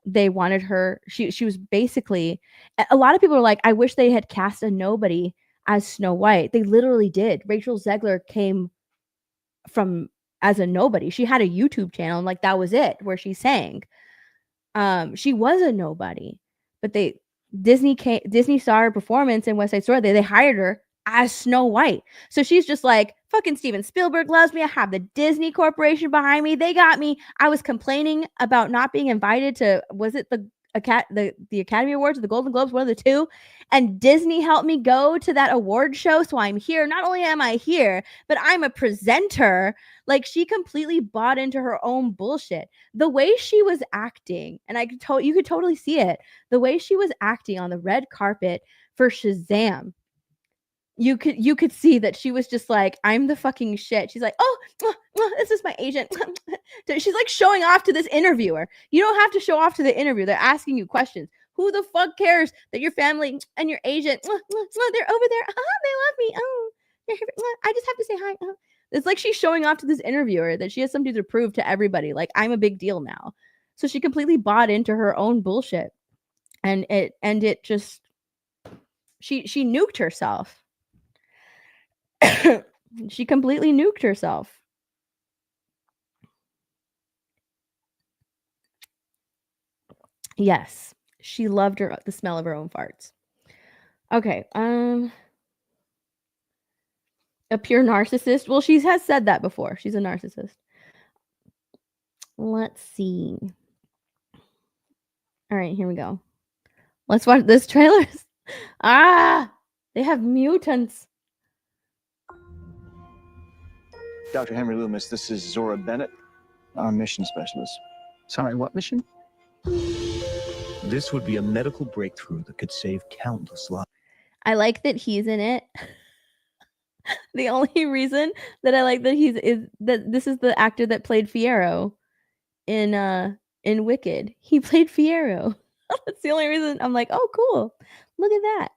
A: they wanted her. She was basically, a lot of people are like, I wish they had cast a nobody as Snow White. They literally did. Rachel Zegler came from as a nobody. She had a YouTube channel, and like that was it, where she sang. She was a nobody, but Disney saw her performance in West Side Story. They hired her as Snow White. So she's just like, fucking Steven Spielberg loves me. I have the Disney Corporation behind me. They got me. I was complaining about not being invited to, was it the Academy Awards or the Golden Globes, one of the two, and Disney helped me go to that award show, so I'm here. Not only am I here, but I'm a presenter. Like, she completely bought into her own bullshit. The way she was acting, and you could totally see it, the way she was acting on the red carpet for Shazam, you could see that she was just like, I'm the fucking shit. She's like, oh, this is my agent. She's like showing off to this interviewer. You don't have to show off to the interviewer. They're asking you questions. Who the fuck cares that your family and your agent, they're over there. They love me. Oh, I just have to say hi. It's like she's showing off to this interviewer that she has something to prove to everybody. Like, I'm a big deal now. So she completely bought into her own bullshit. And it just, she nuked herself. She completely nuked herself. Yes, she loved the smell of her own farts. Okay, a pure narcissist. Well, she has said that before. She's a narcissist. Let's see. All right, here we go. Let's watch this trailer. They have mutants.
G: Dr. Henry Loomis, this is Zora Bennett, our mission specialist.
H: Sorry, what mission?
I: This would be a medical breakthrough that could save countless lives.
A: I like that he's in it. The only reason that I like that is that this is the actor that played Fiyero in Wicked. He played Fiyero. That's the only reason I'm like, oh, cool. Look at that.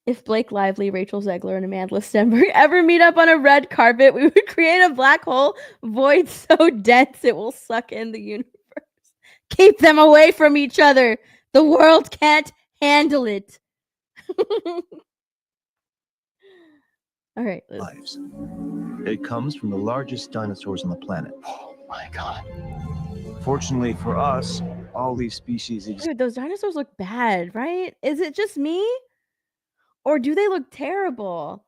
A: If Blake Lively, Rachel Zegler, and Amanda Stenberg ever meet up on a red carpet, we would create a black hole void so dense it will suck in the universe. Keep them away from each other. The world can't handle it. All right.
I: Lives. It comes from the largest dinosaurs on the planet.
G: Oh my God. Fortunately for us, all these species exist.
A: Dude, those dinosaurs look bad, right? Is it just me? Or do they look terrible?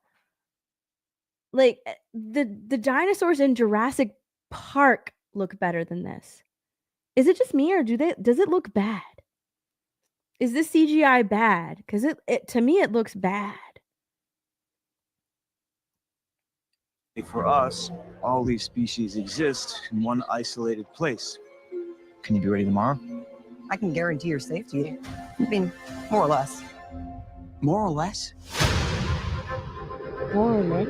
A: Like, the dinosaurs in Jurassic Park look better than this. Is it just me, or does it look bad? Is this CGI bad? Because it to me it looks bad.
G: For us, all these species exist in one isolated place. Can you be ready tomorrow?
D: I can guarantee your safety. I mean, more or less.
H: More or less?
A: More or less.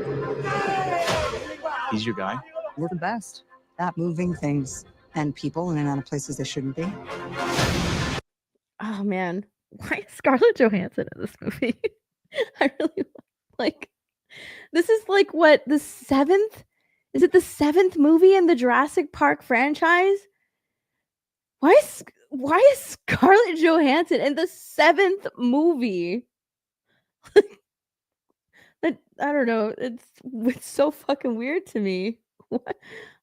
G: He's your guy?
D: We're the best at moving things and people in and out of places they shouldn't be.
A: Oh man, why is Scarlett Johansson in this movie? I really like. This is like what, the 7th? Is it the 7th movie in the Jurassic Park franchise? Why is Scarlett Johansson in the 7th movie? I don't know. It's so fucking weird to me. What?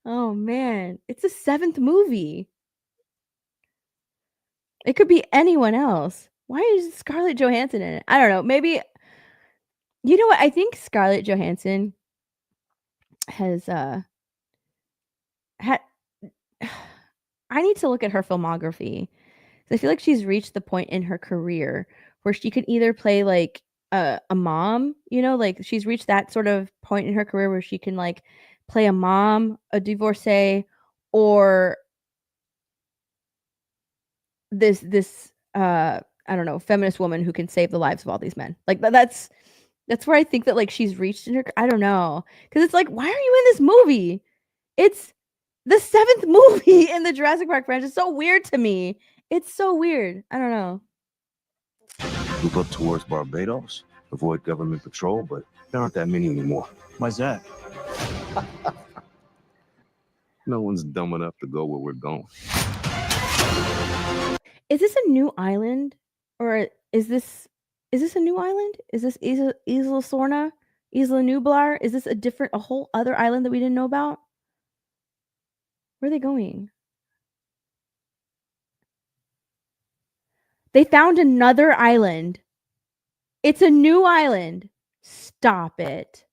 A: Oh man, it's the 7th movie. It could be anyone else. Why is Scarlett Johansson in it? I don't know. Maybe, you know what? I think Scarlett Johansson has had. I need to look at her filmography. I feel like she's reached the point in her career where she can either play like a mom, you know, like she's reached that sort of point in her career where she can like play a mom, a divorcee, or this I don't know, feminist woman who can save the lives of all these men. Like that's where I think that like she's reached in her. I don't know, because it's like, why are you in this movie? It's the 7th movie in the Jurassic Park franchise. It's so weird to me. It's so weird. I don't know.
I: Move up towards Barbados, avoid government patrol, but there aren't that many anymore.
G: Why's that?
I: No one's dumb enough to go where we're going.
A: Is this a new island, or is this a new island? Is this Isla Sorna, Isla Nublar? Is this a whole other island that we didn't know about? Where are they going? They found another island. It's a new island. Stop it.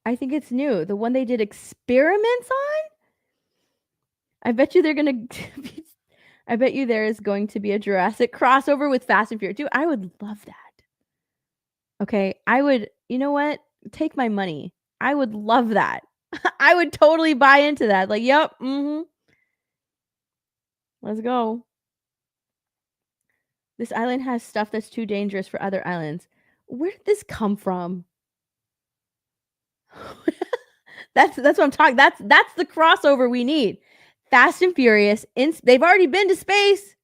A: I think it's new. The one they did experiments on? I bet you they're going to I bet you there is going to be a Jurassic crossover with Fast and Furious. Dude, I would love that. Okay, I would, you know what? Take my money. I would love that. I would totally buy into that. Like, yep, let's go. This island has stuff that's too dangerous for other islands. Where did this come from? That's what I'm talking. That's the crossover we need. Fast and Furious. They've already been to space.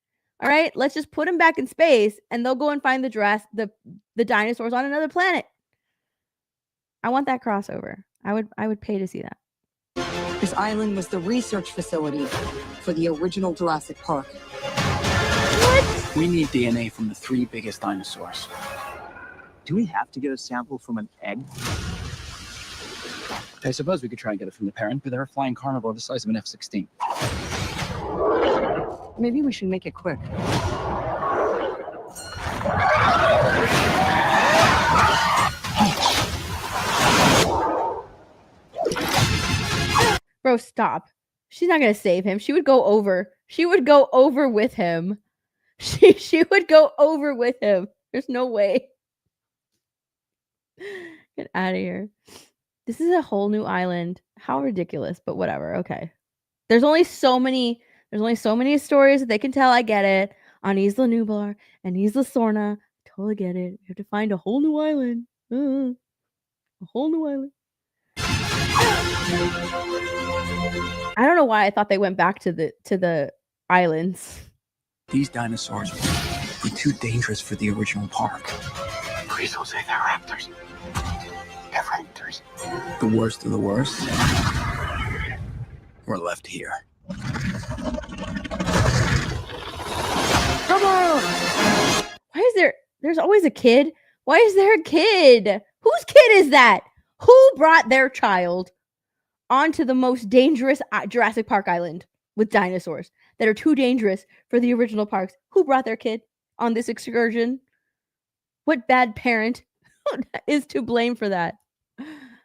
A: All right, let's just put them back in space, and they'll go and find the dinosaurs on another planet. I want that crossover. I would pay to see that.
J: This island was the research facility for the original Jurassic Park.
A: What?
H: We need DNA from the 3 biggest dinosaurs.
G: Do we have to get a sample from an egg?
H: I suppose we could try and get it from the parent, but they're a flying carnivore the size of an F-16.
J: Maybe we should make it quick.
A: Bro, stop. She's not going to save him. She would go over. She would go over with him. She would go over with him. There's no way. Get out of here. This is a whole new island. How ridiculous, but whatever. Okay. There's only so many stories that they can tell. I get it. On Isla Nublar and Isla Sorna. Totally get it. You have to find a whole new island. A whole new island. I don't know why I thought they went back to the islands.
H: These dinosaurs were too dangerous for the original park.
I: Please don't say they're raptors. They're raptors.
H: The worst of the worst were left here.
A: Come on! Why is there's always a kid? Why is there a kid? Whose kid is that? Who brought their child onto the most dangerous Jurassic Park island with dinosaurs that are too dangerous for the original parks? Who brought their kid on this excursion? What bad parent is to blame for that?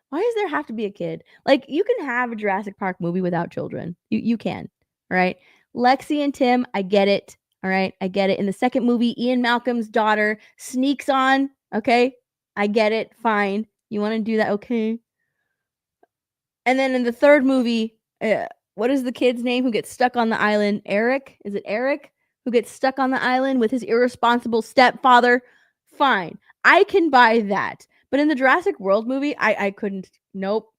A: Why does there have to be a kid? Like, you can have a Jurassic Park movie without children. You can, all right? Lexi and Tim, I get it, all right? I get it. In the second movie, Ian Malcolm's daughter sneaks on, okay? I get it, fine. You want to do that, okay? And then in the third movie, what is the kid's name who gets stuck on the island? Eric? Is it Eric? Who gets stuck on the island with his irresponsible stepfather? Fine. I can buy that. But in the Jurassic World movie, I couldn't. Nope.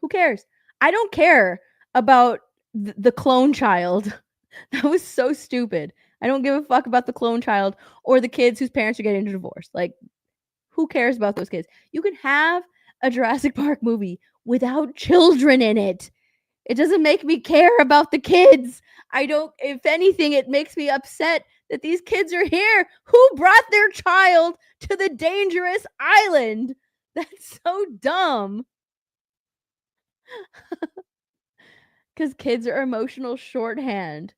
A: Who cares? I don't care about the clone child. That was so stupid. I don't give a fuck about the clone child or the kids whose parents are getting a divorce. Like, who cares about those kids? You can have a Jurassic Park movie without children in it. It doesn't make me care about the kids. I don't, if anything, it makes me upset that these kids are here. Who brought their child to the dangerous island? That's so dumb. Because kids are emotional shorthand.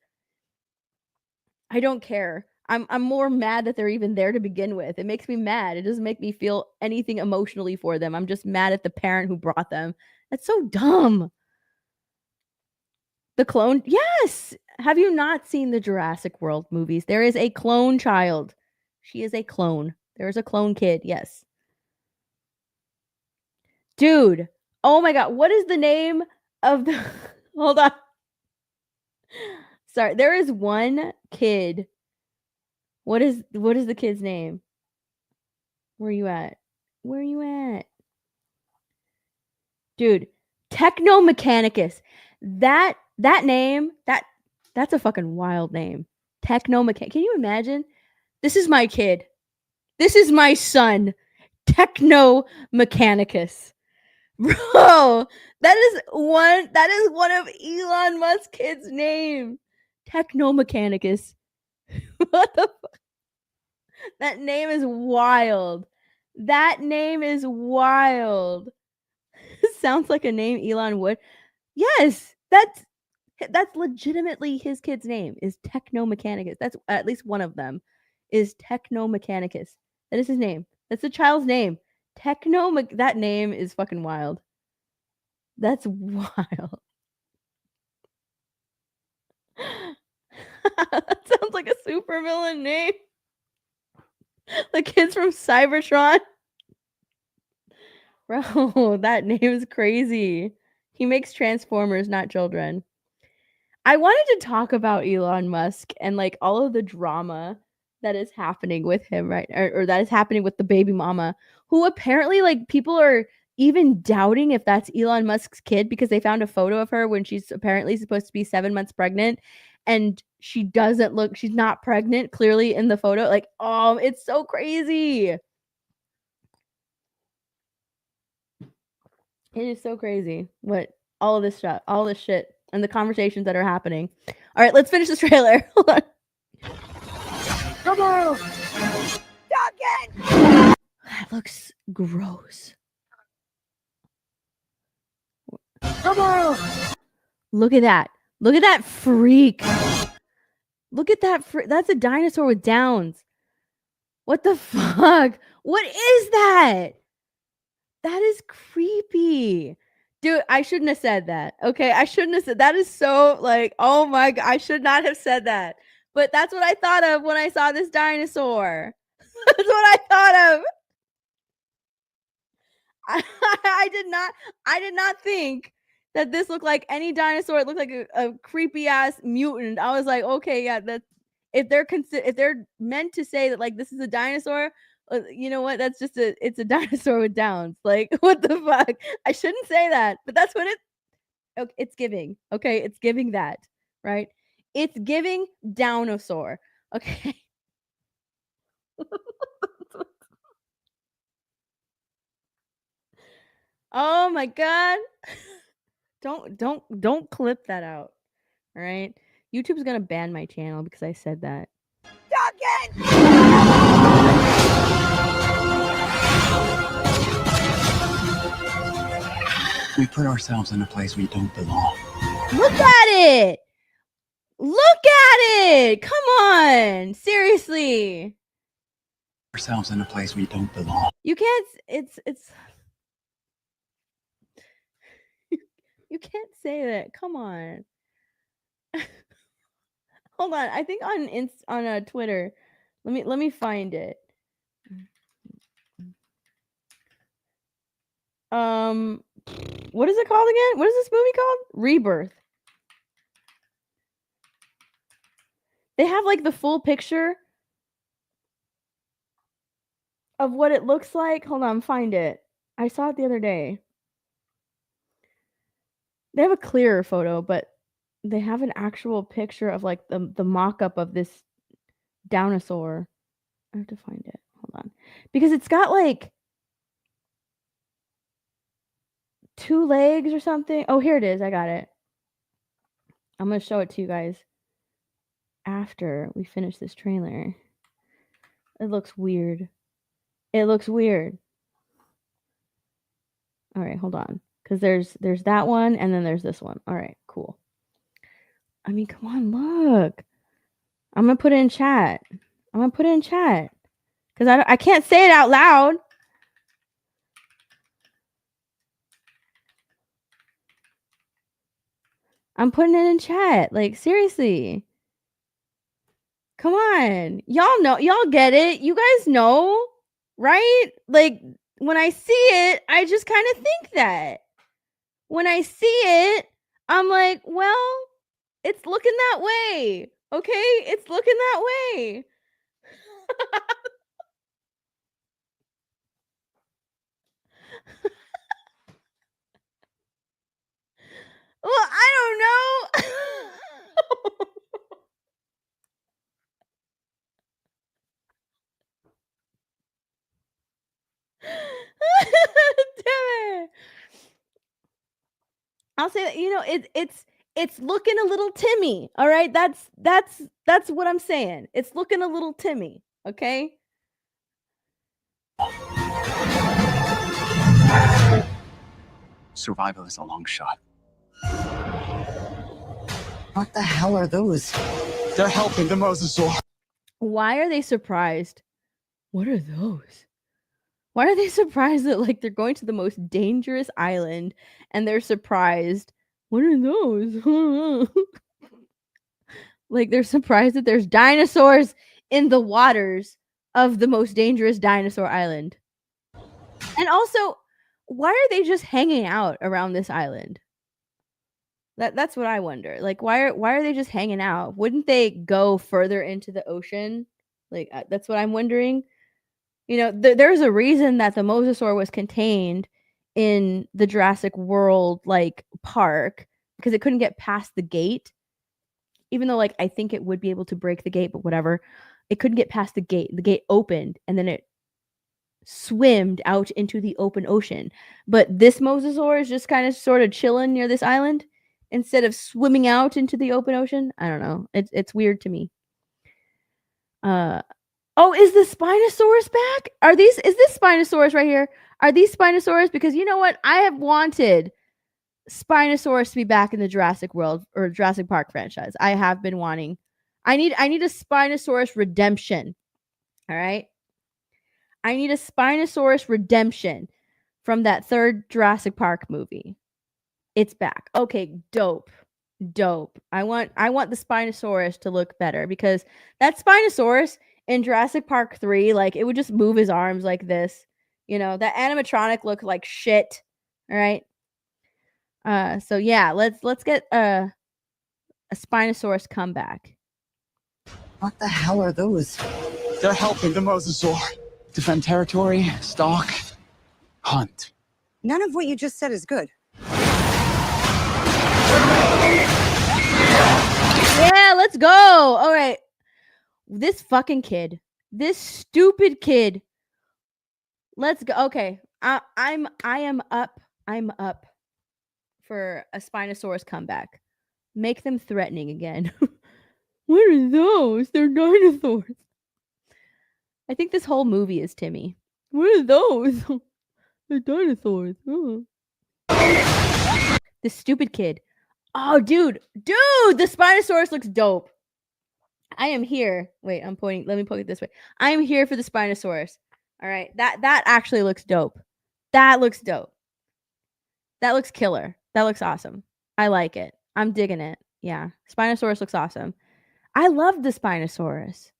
A: I don't care. I'm more mad that they're even there to begin with. It makes me mad. It doesn't make me feel anything emotionally for them. I'm just mad at the parent who brought them. That's so dumb. The clone? Yes. Have you not seen the Jurassic World movies? There is a clone child. She is a clone. There is a clone kid. Yes. Dude. Oh my god. What is the name of the Hold on. Sorry. There is one kid. What is the kid's name? Where are you at? Where are you at? Dude, Technomechanicus. That name, that's a fucking wild name. Technomechanicus. Can you imagine? This is my kid. This is my son. Technomechanicus. Bro, that is one of Elon Musk's kids' name. Technomechanicus. What the fuck? That name is wild. That name is wild. Sounds like a name Elon would. Yes, that's legitimately his kid's name is Technomechanicus. That's at least one of them is Technomechanicus. That is his name. That's the child's name. That name is fucking wild. That's wild. That sounds like a supervillain name. The kids from Cybertron. Bro, that name is crazy. He makes Transformers, not children. I wanted to talk about Elon Musk and like all of the drama that is happening with him, right? Or that is happening with the baby mama, who apparently like people are even doubting if that's Elon Musk's kid because they found a photo of her when she's apparently supposed to be 7 months pregnant and she doesn't look, she's not pregnant clearly in the photo. Like, oh, it's so crazy. It is so crazy what all of this stuff, all this shit, and the conversations that are happening. All right, let's finish this trailer. Hold on.
D: Come on!
A: That looks gross.
D: Come on!
A: Look at that. Look at that freak. Look at that. That's a dinosaur with downs. What the fuck? What is that? That is creepy. Dude, I shouldn't have said that. Okay, I shouldn't have said that. Is so like, oh my god, I should not have said that. But that's what I thought of when I saw this dinosaur. That's what I thought of. I did not think that this looked like any dinosaur. It looked like a creepy ass mutant. I was like, okay, yeah, that's if they're meant to say that like this is a dinosaur, you know what? That's just it's a dinosaur with downs. Like, what the fuck? I shouldn't say that, but that's what it's giving. Okay, it's giving that, right? It's giving downosaur. Okay. Oh my god. Don't clip that out. All right? YouTube's going to ban my channel because I said that.
H: We put ourselves in a place we don't belong.
A: Look at it. Look at it. Come on. Seriously.
H: Ourselves in a place we don't belong.
A: You can't it's you can't say that. Come on. Hold on. I think on Twitter. Let me find it. What is it called again? What is this movie called? Rebirth. They have like the full picture of what it looks like. Hold on, find it. I saw it the other day. they have a clearer photo, but they have an actual picture of like the mock-up of this dinosaur. I have to find it. Hold on. Because it's got like 2 legs or something. Oh, here it is. I got it. I'm going to show it to you guys after we finish this trailer. It looks weird. It looks weird. All right, hold on. Cuz there's that one and then there's this one. All right, cool. I mean, come on, look. I'm going to put it in chat. Cuz I can't say it out loud. I'm putting it in chat. Like, seriously. Come on. Y'all know. Y'all get it. You guys know, right? Like, when I see it, I just kind of think that. When I see it, I'm like, well, it's looking that way. Okay? It's looking that way. Well, I don't know. Damn it. I'll say that, you know, it's looking a little Timmy. All right? That's what I'm saying. It's looking a little Timmy, okay?
H: Survival is a long shot.
J: What the hell are those?
G: They're helping the mosasaur.
A: Why are they surprised? What are those? Why are they surprised that like they're going to the most dangerous island and they're surprised? What are those? Like they're surprised that there's dinosaurs in the waters of the most dangerous dinosaur island. And also, why are they just hanging out around this island? That's what I wonder. Like why are they just hanging out? Wouldn't they go further into the ocean? Like that's what I'm wondering. You know, there's a reason that the mosasaur was contained in the Jurassic World like park because it couldn't get past the gate. Even though like I think it would be able to break the gate, but whatever. It couldn't get past the gate. The gate opened and then it swimmed out into the open ocean. But this mosasaur is just kind of sort of chilling near this island instead of swimming out into the open ocean. I don't know. It's weird to me. Oh, is the Spinosaurus back? Is this Spinosaurus right here? Are these Spinosaurus? Because you know what? I have wanted Spinosaurus to be back in the Jurassic World or Jurassic Park franchise. I have been wanting. I need a Spinosaurus redemption. All right. I need a Spinosaurus redemption from that third Jurassic Park movie. It's back. Okay, dope. I want the Spinosaurus to look better because that Spinosaurus in Jurassic Park 3, like it would just move his arms like this. You know, that animatronic looked like shit. All right. So yeah, let's get a Spinosaurus comeback.
J: What the hell are those?
G: They're helping the mosasaur. Defend territory, stalk, hunt.
J: None of what you just said is good.
A: Yeah, let's go. All right. This fucking kid. This stupid kid. Let's go. Okay. I am up. I'm up for a Spinosaurus comeback. Make them threatening again. What are those? They're dinosaurs. I think this whole movie is Timmy. What are those? They're dinosaurs. Oh. This stupid kid. Oh, dude, the Spinosaurus looks dope. I am here. Wait, I'm pointing. Let me point it this way. I am here for the Spinosaurus. All right, that actually looks dope. That looks dope. That looks killer. That looks awesome. I like it. I'm digging it. Yeah, Spinosaurus looks awesome. I love the Spinosaurus.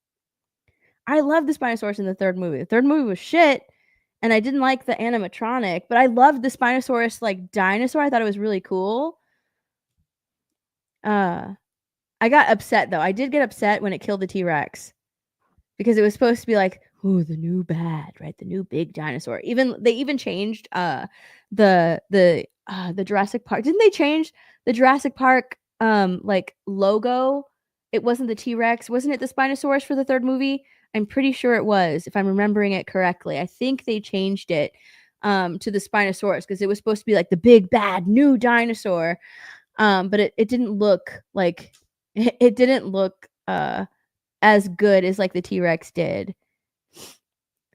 A: I love the Spinosaurus in the third movie. The third movie was shit, and I didn't like the animatronic, but I loved the Spinosaurus like dinosaur. I thought it was really cool. I got upset though. I did get upset when it killed the T-Rex because it was supposed to be like, oh, the new bad, right? The new big dinosaur. They even changed the the Jurassic Park. Didn't they change the Jurassic Park like logo? It wasn't the T-Rex. Wasn't it the Spinosaurus for the third movie? I'm pretty sure it was, if I'm remembering it correctly. I think they changed it to the Spinosaurus because it was supposed to be like the big bad new dinosaur. But it didn't look like it didn't look as good as like the T-Rex did.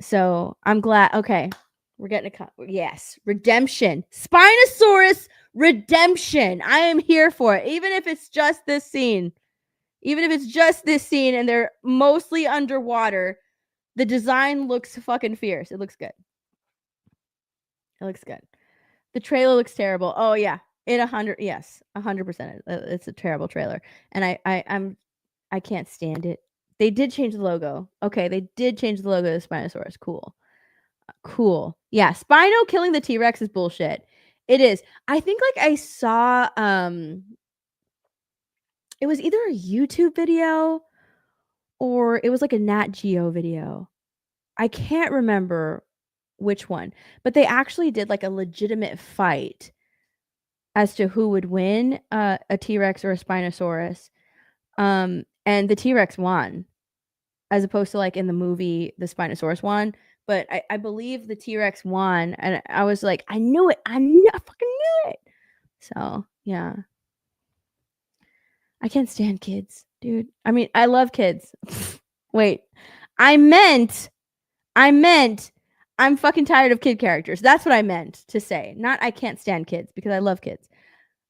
A: So I'm glad. Okay, we're getting yes, redemption, Spinosaurus redemption. I am here for it, even if it's just this scene. Even if it's just this scene and they're mostly underwater, the design looks fucking fierce. It looks good. It looks good. The trailer looks terrible. Oh yeah, 100%. It's a terrible trailer, and I can't stand it. They did change the logo. Okay, they did change the logo to Spinosaurus. Cool. Yeah, Spino killing the T-Rex is bullshit. It is. I think like I saw it was either a YouTube video or it was like a Nat Geo video. I can't remember which one, but they actually did like a legitimate fight as to who would win, a T-Rex or a Spinosaurus. And the T-Rex won, as opposed to like in the movie, the Spinosaurus won. But I believe the T-Rex won, and I was like, I knew it. I fucking knew it. So yeah. I can't stand kids, dude. I mean, I love kids. Wait. I meant I'm fucking tired of kid characters. That's what I meant to say. Not I can't stand kids, because I love kids.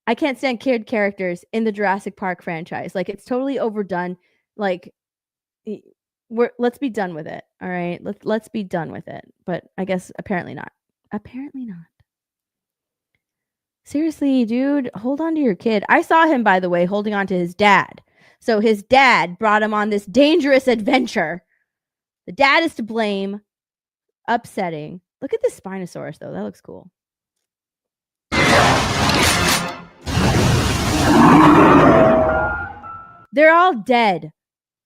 A: I can't stand kid characters in the Jurassic Park franchise. Like, it's totally overdone. Like, let's be done with it. All right. Let's be done with it. But I guess apparently not. Apparently not. Seriously, dude, hold on to your kid. I saw him, by the way, holding on to his dad. So his dad brought him on this dangerous adventure. The dad is to blame. Upsetting. Look at this Spinosaurus, though. That looks cool. They're all dead.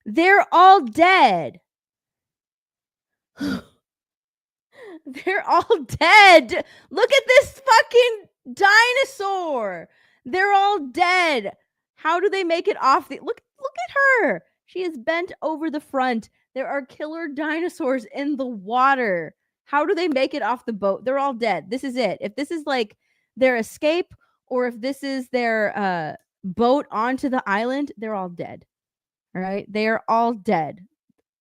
A: They're all dead. They're all dead. Look at this fucking dinosaur. They're all dead. How do they make it off the... Look at her. She is bent over the front. There are killer dinosaurs in the water. How do they make it off the boat? They're all dead. This is it. If this is like their escape, or if this is their boat onto the island, they're all dead. All right? They are all dead.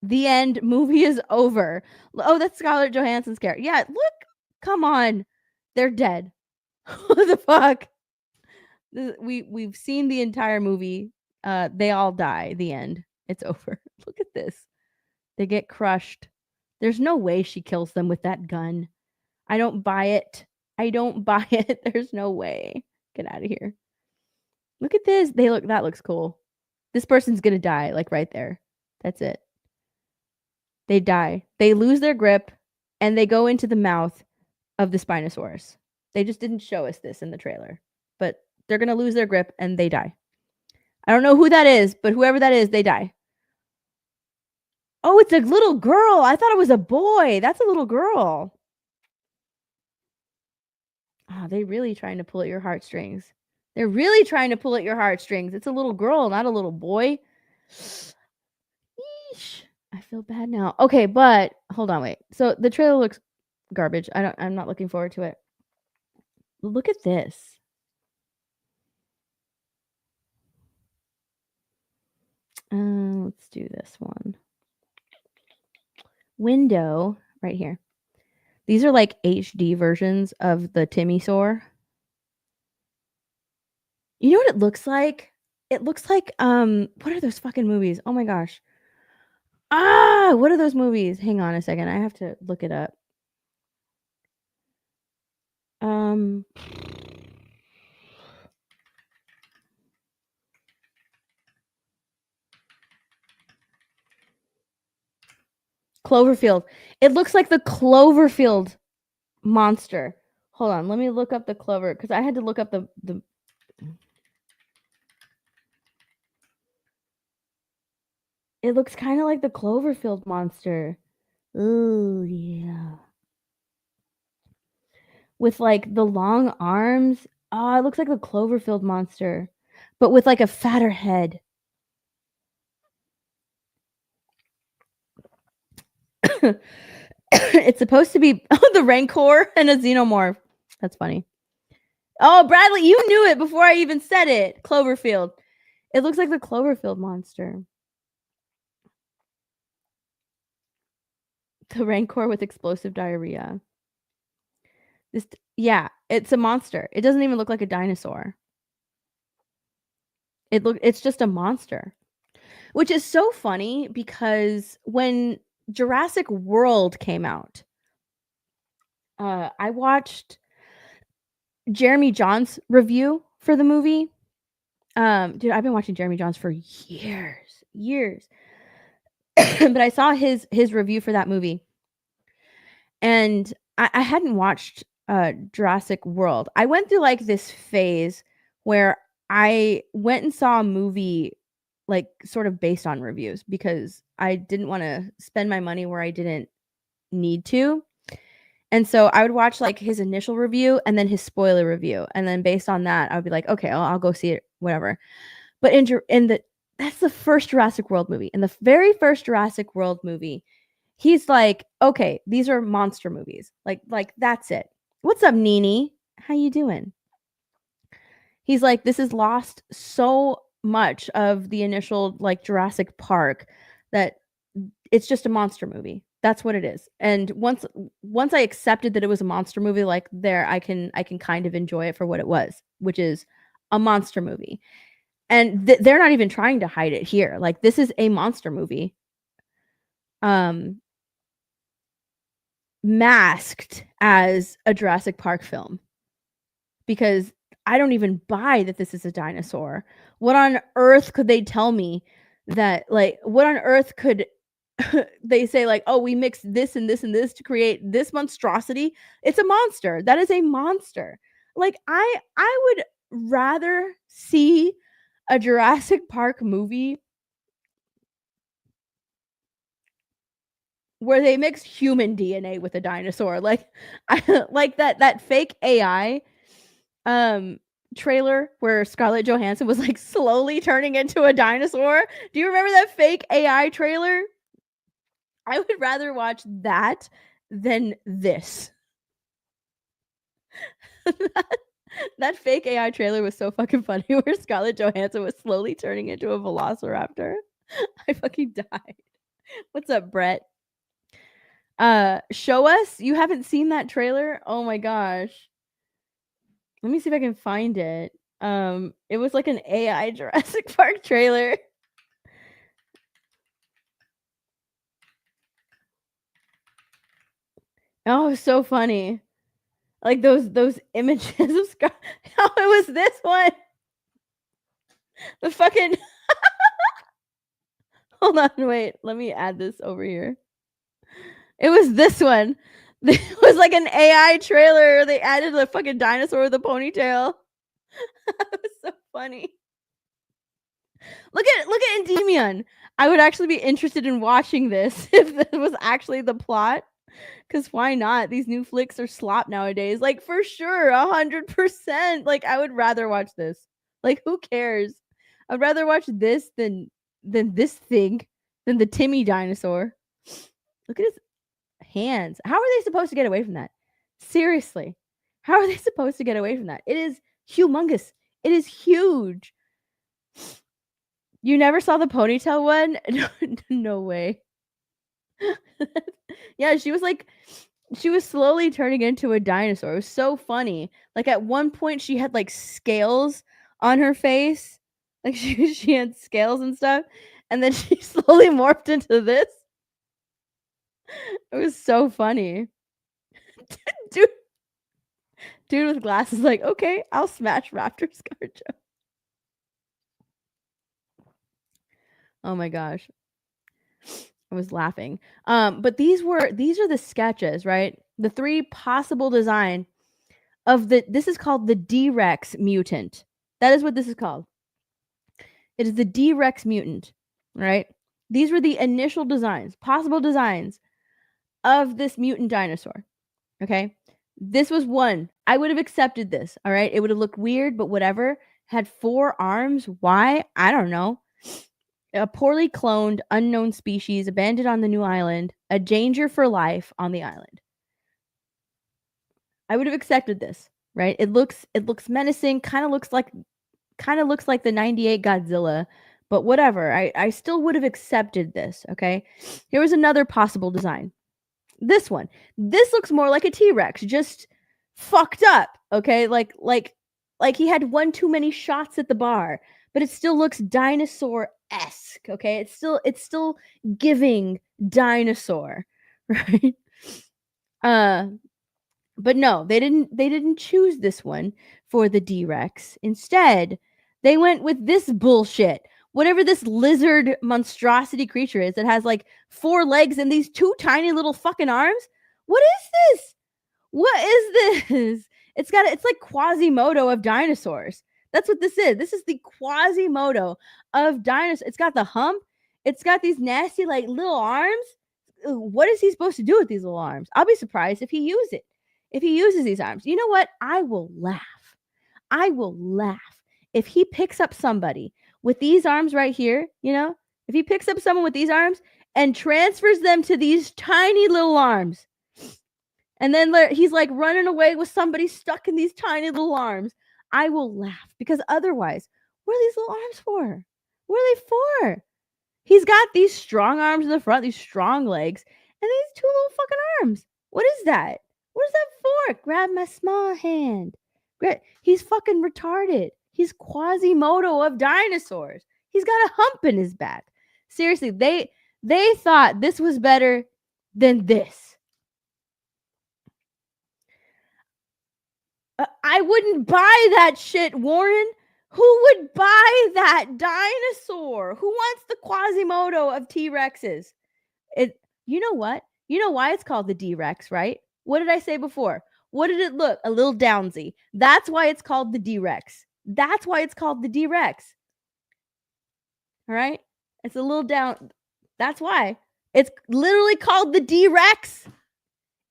A: The end. Movie is over. Oh, that's Scarlett Johansson's character. Yeah, look. Come on. They're dead. What the fuck? We've seen the entire movie. They all die. The end. It's over. Look at this. They get crushed. There's no way she kills them with that gun. I don't buy it. I don't buy it. There's no way. Get out of here. Look at this. That looks cool. This person's gonna die, like right there. That's it. They die. They lose their grip, and they go into the mouth of the Spinosaurus. They just didn't show us this in the trailer, but they're gonna lose their grip and they die. I don't know who that is, but whoever that is, they die. Oh, it's a little girl. I thought it was a boy. That's a little girl. Oh, they really trying to pull at your heartstrings. They're really trying to pull at your heartstrings. It's a little girl, not a little boy. Yeesh. I feel bad now. Okay, but hold on, wait. So the trailer looks garbage. I'm not looking forward to it. Look at this. Let's do this one. Window right here. These are like HD versions of the Timmy-saur. You know what it looks like? It looks like what are those fucking movies? Oh my gosh. What are those movies? Hang on a second. I have to look it up. Cloverfield. It looks like the Cloverfield monster. Hold on, let me look up the Clover, because I had to look up the It looks kind of like the Cloverfield monster. Oh, yeah. with like the long arms. Oh, it looks like the Cloverfield monster, but with like a fatter head. It's supposed to be the Rancor and a Xenomorph. That's funny. Oh, Bradley, you knew it before I even said it. Cloverfield. It looks like the Cloverfield monster. The Rancor with explosive diarrhea. Yeah, it's a monster. It doesn't even look like a dinosaur. It's just a monster. Which is so funny because when Jurassic World came out, I watched Jeremy John's review for the movie. Dude, I've been watching Jeremy John's for years. But I saw his review for that movie. And I hadn't watched Jurassic World. I went through like this phase where I went and saw a movie like sort of based on reviews because I didn't want to spend my money where I didn't need to. And so I would watch like his initial review and then his spoiler review. And then based on that, I would be like, okay, I'll go see it, whatever. But that's the first Jurassic World movie. In the very first Jurassic World movie, he's like, okay, these are monster movies. Like that's it. What's up, Nini? How you doing? He's like, this has lost so much of the initial like Jurassic Park that it's just a monster movie. That's what it is. And once I accepted that it was a monster movie, like there, I can kind of enjoy it for what it was, which is a monster movie. And they're not even trying to hide it here. Like this is a monster movie. Masked as a Jurassic Park film. Because I don't even buy that this is a dinosaur. What on earth could they tell me that, like, what on earth could they say, like, oh, we mixed this and this and this to create this monstrosity? It's a monster. That is a monster. Like, I would rather see a Jurassic Park movie where they mix human DNA with a dinosaur. Like, like that fake AI trailer where Scarlett Johansson was like slowly turning into a dinosaur. Do you remember that fake AI trailer? I would rather watch that than this. That fake AI trailer was so fucking funny where Scarlett Johansson was slowly turning into a velociraptor. I fucking died. What's up, Brett? Show us. You haven't seen that trailer? Oh my gosh. Let me see if I can find it. It was like an AI Jurassic Park trailer. Oh, it was so funny. Like those images of Scar. Oh, it was this one. The fucking Hold on, wait. Let me add this over here. It was this one. It was like an AI trailer. They added a fucking dinosaur with a ponytail. It was so funny. Look at Endymion. I would actually be interested in watching this if this was actually the plot. Because why not? These new flicks are slop nowadays. Like, for sure, 100%. Like, I would rather watch this. Like, who cares? I'd rather watch this than this thing, than the Timmy dinosaur. Look at his hands. How are they supposed to get away from that? Seriously. How are they supposed to get away from that? It is humongous. It is huge. You never saw the ponytail one? No way. Yeah, she was slowly turning into a dinosaur. It was so funny. Like at one point she had like scales on her face. Like she had scales and stuff. And then she slowly morphed into this. It was so funny. Dude with glasses like, okay, I'll smash Raptor Scarjo. Oh my gosh. I was laughing. But these are the sketches, right? The 3 possible design of this is called the D-Rex mutant. That is what this is called. It is the D-Rex mutant, right? These were the initial designs, possible designs of this mutant dinosaur. Okay? This was one. I would have accepted this. All right. It would have looked weird, but whatever. Had 4 arms. Why? I don't know. A poorly cloned, unknown species abandoned on the new island. A danger for life on the island. I would have accepted this, right? It looks menacing. Kind of looks like the 98 Godzilla, but whatever. I still would have accepted this. Okay. Here was another possible design. This one. This looks more like a T-Rex, just fucked up. Okay, like he had one too many shots at the bar, but it still looks dinosaur-esque. Okay, it's still giving dinosaur, right? But no, they didn't choose this one for the D-Rex. Instead, they went with this bullshit. Whatever this lizard monstrosity creature is that has like 4 legs and these 2 tiny little fucking arms. What is this? What is this? It's like Quasimodo of dinosaurs. That's what this is. This is the Quasimodo of dinosaurs. It's got the hump. It's got these nasty like little arms. What is he supposed to do with these little arms? I'll be surprised if he uses these arms. You know what? I will laugh if he picks up somebody with these arms right here, if he picks up someone with these arms and transfers them to these tiny little arms, and then he's like running away with somebody stuck in these tiny little arms, I will laugh, because otherwise, what are these little arms for? What are they for? He's got these strong arms in the front, these strong legs, and these 2 little fucking arms. What is that? What is that for? Grab my small hand. He's fucking retarded. He's Quasimodo of dinosaurs. He's got a hump in his back. Seriously, they thought this was better than this. I wouldn't buy that shit, Warren. Who would buy that dinosaur? Who wants the Quasimodo of T-Rexes? You know what? You know why it's called the D-Rex, right? What did I say before? What did it look? A little downsy. That's why it's called the D-Rex. That's why it's called the D-Rex. All right? It's a little down. That's why. It's literally called the D-Rex.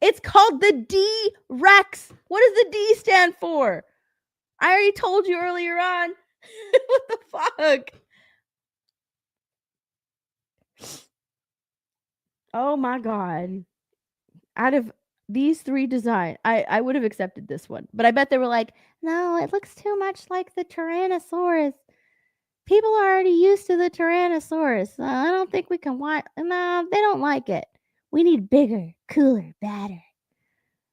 A: It's called the D-Rex. What does the D stand for? I already told you earlier on. What the fuck? Oh my God. Out of these 3 designs, I would have accepted this one. But I bet they were like, no, it looks too much like the Tyrannosaurus. People are already used to the Tyrannosaurus. I don't think we can watch. No, they don't like it. We need bigger, cooler, badder.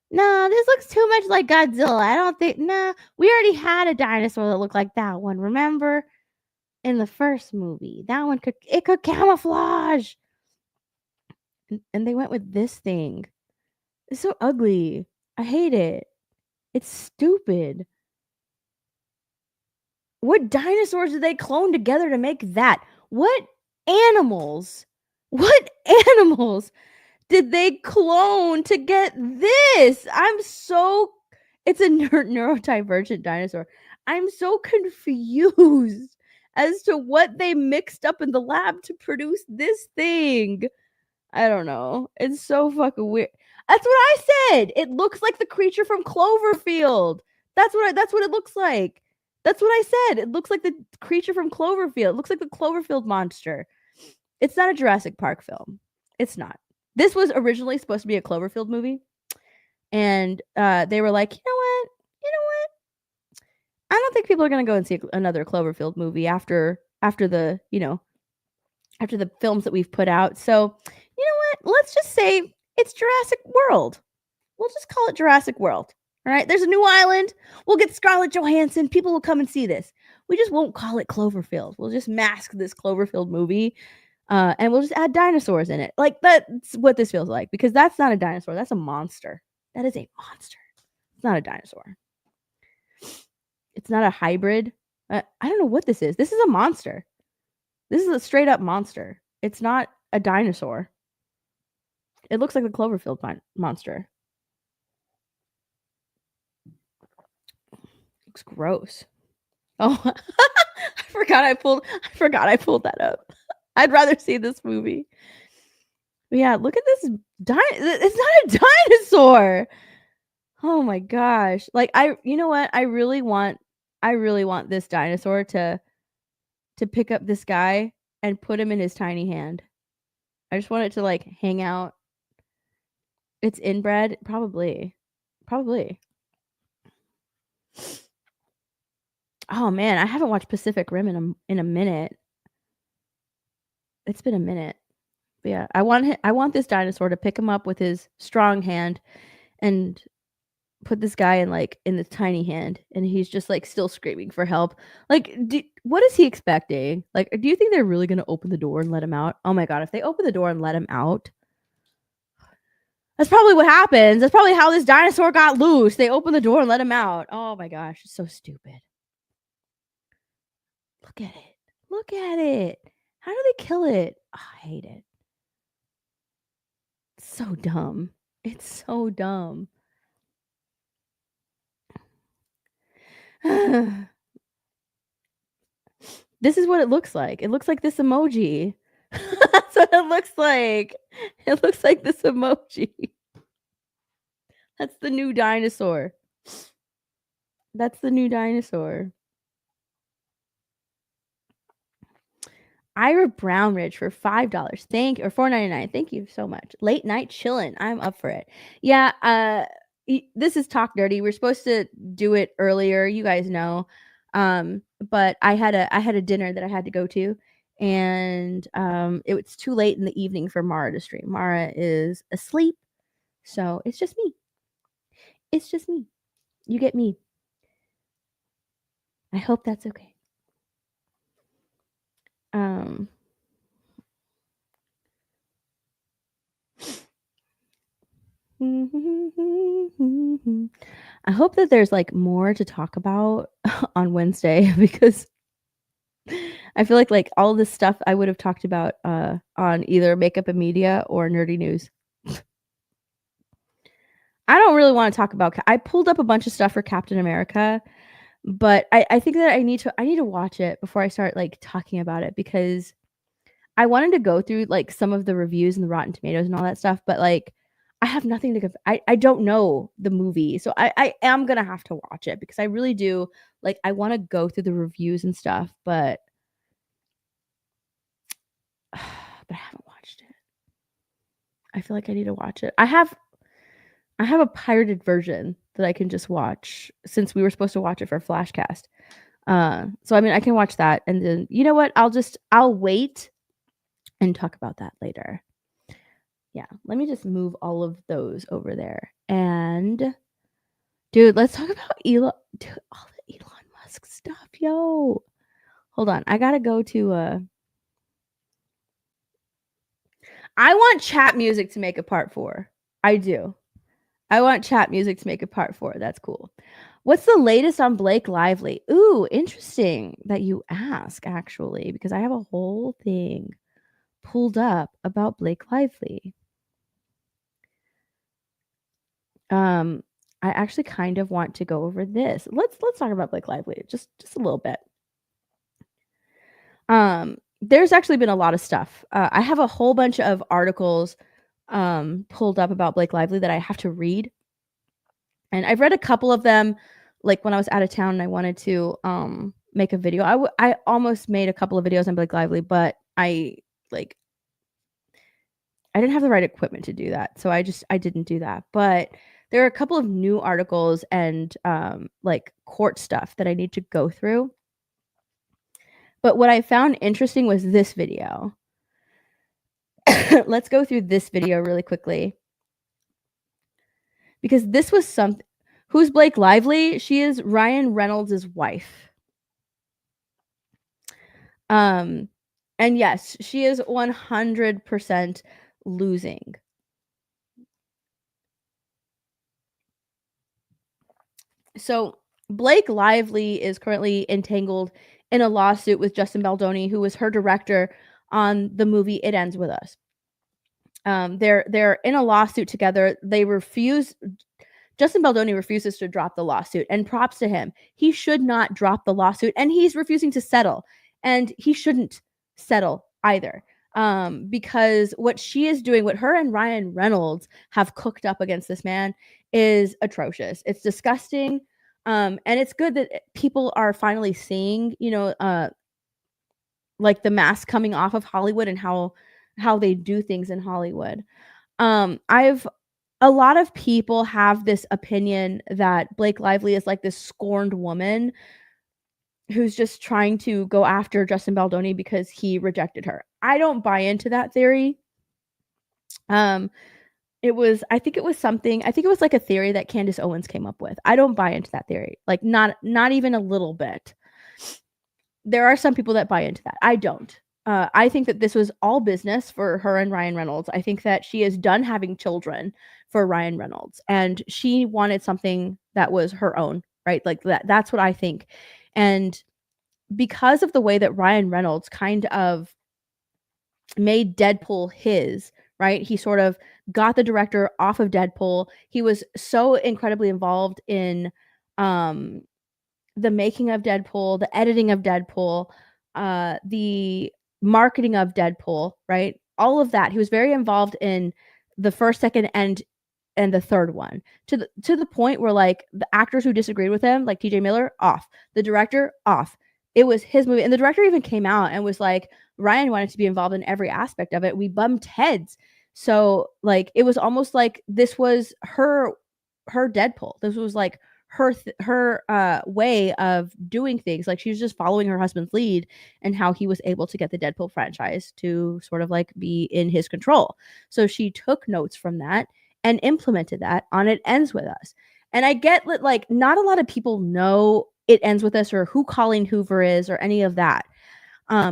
A: No, this looks too much like Godzilla. I don't think. No, we already had a dinosaur that looked like that one. Remember, in the first movie, that one could camouflage. And they went with this thing. It's so ugly. I hate it. It's stupid. What dinosaurs did they clone together to make that? What animals did they clone to get this? It's a neurodivergent dinosaur. I'm so confused as to what they mixed up in the lab to produce this thing. I don't know. It's so fucking weird. That's what I said. It looks like the creature from Cloverfield. That's what it looks like. That's what I said. It looks like the creature from Cloverfield. It looks like the Cloverfield monster. It's not a Jurassic Park film. It's not. This was originally supposed to be a Cloverfield movie. And they were like, you know what? I don't think people are going to go and see another Cloverfield movie after the films that we've put out. So, you know what? Let's just say it's Jurassic World. We'll just call it Jurassic World. All right? There's a new island. We'll get Scarlett Johansson. People will come and see this. We just won't call it Cloverfield. We'll just mask this Cloverfield movie. And we'll just add dinosaurs in it. Like, that's what this feels like. Because that's not a dinosaur. That's a monster. That is a monster. It's not a dinosaur. It's not a hybrid. I don't know what this is. This is a monster. This is a straight up monster. It's not a dinosaur. It looks like the Cloverfield monster. Looks gross. Oh, I forgot I pulled that up. I'd rather see this movie. But yeah, look at this. It's not a dinosaur. Oh my gosh. Like you know what? I really want this dinosaur to pick up this guy and put him in his tiny hand. I just want it to like hang out. It's inbred, probably. Oh man, I haven't watched Pacific Rim in a minute. It's been a minute. But yeah, I want this dinosaur to pick him up with his strong hand and put this guy in this tiny hand, and he's just like still screaming for help. Like, what is he expecting? Like, do you think they're really gonna open the door and let him out? Oh my god, if they open the door and let him out, that's probably what happens. That's probably how this dinosaur got loose. They open the door and let him out. Oh my gosh, it's so stupid. Look at it. Look at it. How do they kill it? Oh, I hate it. It's so dumb. It's so dumb. This is what it looks like. It looks like this emoji. That's what it looks like. It looks like this emoji. That's the new dinosaur. That's the new dinosaur. Ira Brownridge for $5. Or $4.99. Thank you so much. Late night chillin'. I'm up for it. Yeah, this is Talk Dirty. We're supposed to do it earlier. You guys know. But I had a dinner that I had to go to, and it was too late in the evening for Mara to stream. Mara is asleep, so it's just me. It's just me. You get me. I hope that's okay. I hope that there's like more to talk about on Wednesday, because I feel like all this stuff I would have talked about on either Makeup and Media or Nerdy News. I don't really want to talk about. I pulled up a bunch of stuff for Captain America, but I think that I need to watch it before I start like talking about it, because I wanted to go through like some of the reviews and the Rotten Tomatoes and all that stuff, but like I have nothing to I don't know the movie, so I am gonna have to watch it, because I really do like, I want to go through the reviews and stuff, but I haven't watched it. I feel like I need to watch it. I have a pirated version that I can just watch, since we were supposed to watch it for Flashcast. So I mean, I can watch that, and then you know what? I'll wait and talk about that later. Yeah, let me just move all of those over there. And dude, let's talk about all the Elon Musk stuff, yo. Hold on, I gotta go to I want chat music to make a part 4. I do. I want chat music to make a part 4. That's cool. What's the latest on Blake Lively? Ooh, interesting that you ask, actually, because I have a whole thing pulled up about Blake Lively. I actually kind of want to go over this. Let's talk about Blake Lively just a little bit. There's actually been a lot of stuff. I have a whole bunch of articles pulled up about Blake Lively that I have to read. And I've read a couple of them, like when I was out of town and I wanted to make a video. I almost made a couple of videos on Blake Lively, but I didn't have the right equipment to do that. So I didn't do that. But there are a couple of new articles and like court stuff that I need to go through. But what I found interesting was this video. Let's go through this video really quickly, because this was something. Who's Blake Lively? She is Ryan Reynolds' wife. And yes, she is 100% losing. So Blake Lively is currently entangled in a lawsuit with Justin Baldoni, who was her director on the movie It Ends With Us. They're in a lawsuit together. Justin Baldoni refuses to drop the lawsuit, and props to him. He should not drop the lawsuit, and he's refusing to settle, and he shouldn't settle either. because what she is doing, what her and Ryan Reynolds have cooked up against this man is atrocious. It's disgusting. And it's good that people are finally seeing, like the mask coming off of Hollywood and how they do things in Hollywood. A lot of people have this opinion that Blake Lively is like this scorned woman who's just trying to go after Justin Baldoni because he rejected her. I don't buy into that theory. I think it was like a theory that Candace Owens came up with. I don't buy into that theory. Like not even a little bit. There are some people that buy into that. I don't. I think that this was all business for her and Ryan Reynolds. I think that she is done having children for Ryan Reynolds, and she wanted something that was her own, right? Like that's what I think. And because of the way that Ryan Reynolds kind of made Deadpool his, right? He sort of got the director off of Deadpool. He was so incredibly involved in the making of Deadpool, the editing of Deadpool, the marketing of Deadpool, right? All of that. He was very involved in the first, second, and the third one, to the point where like the actors who disagreed with him, like TJ Miller, off. The director, off. It was his movie. And the director even came out and was like, Ryan wanted to be involved in every aspect of it. We bumped heads. So like it was almost like this was her Deadpool. This was like her way of doing things. Like she was just following her husband's lead and how he was able to get the Deadpool franchise to sort of like be in his control. So she took notes from that and implemented that on It Ends With Us. And I get that like not a lot of people know It Ends With Us or who Colleen Hoover is or any of that.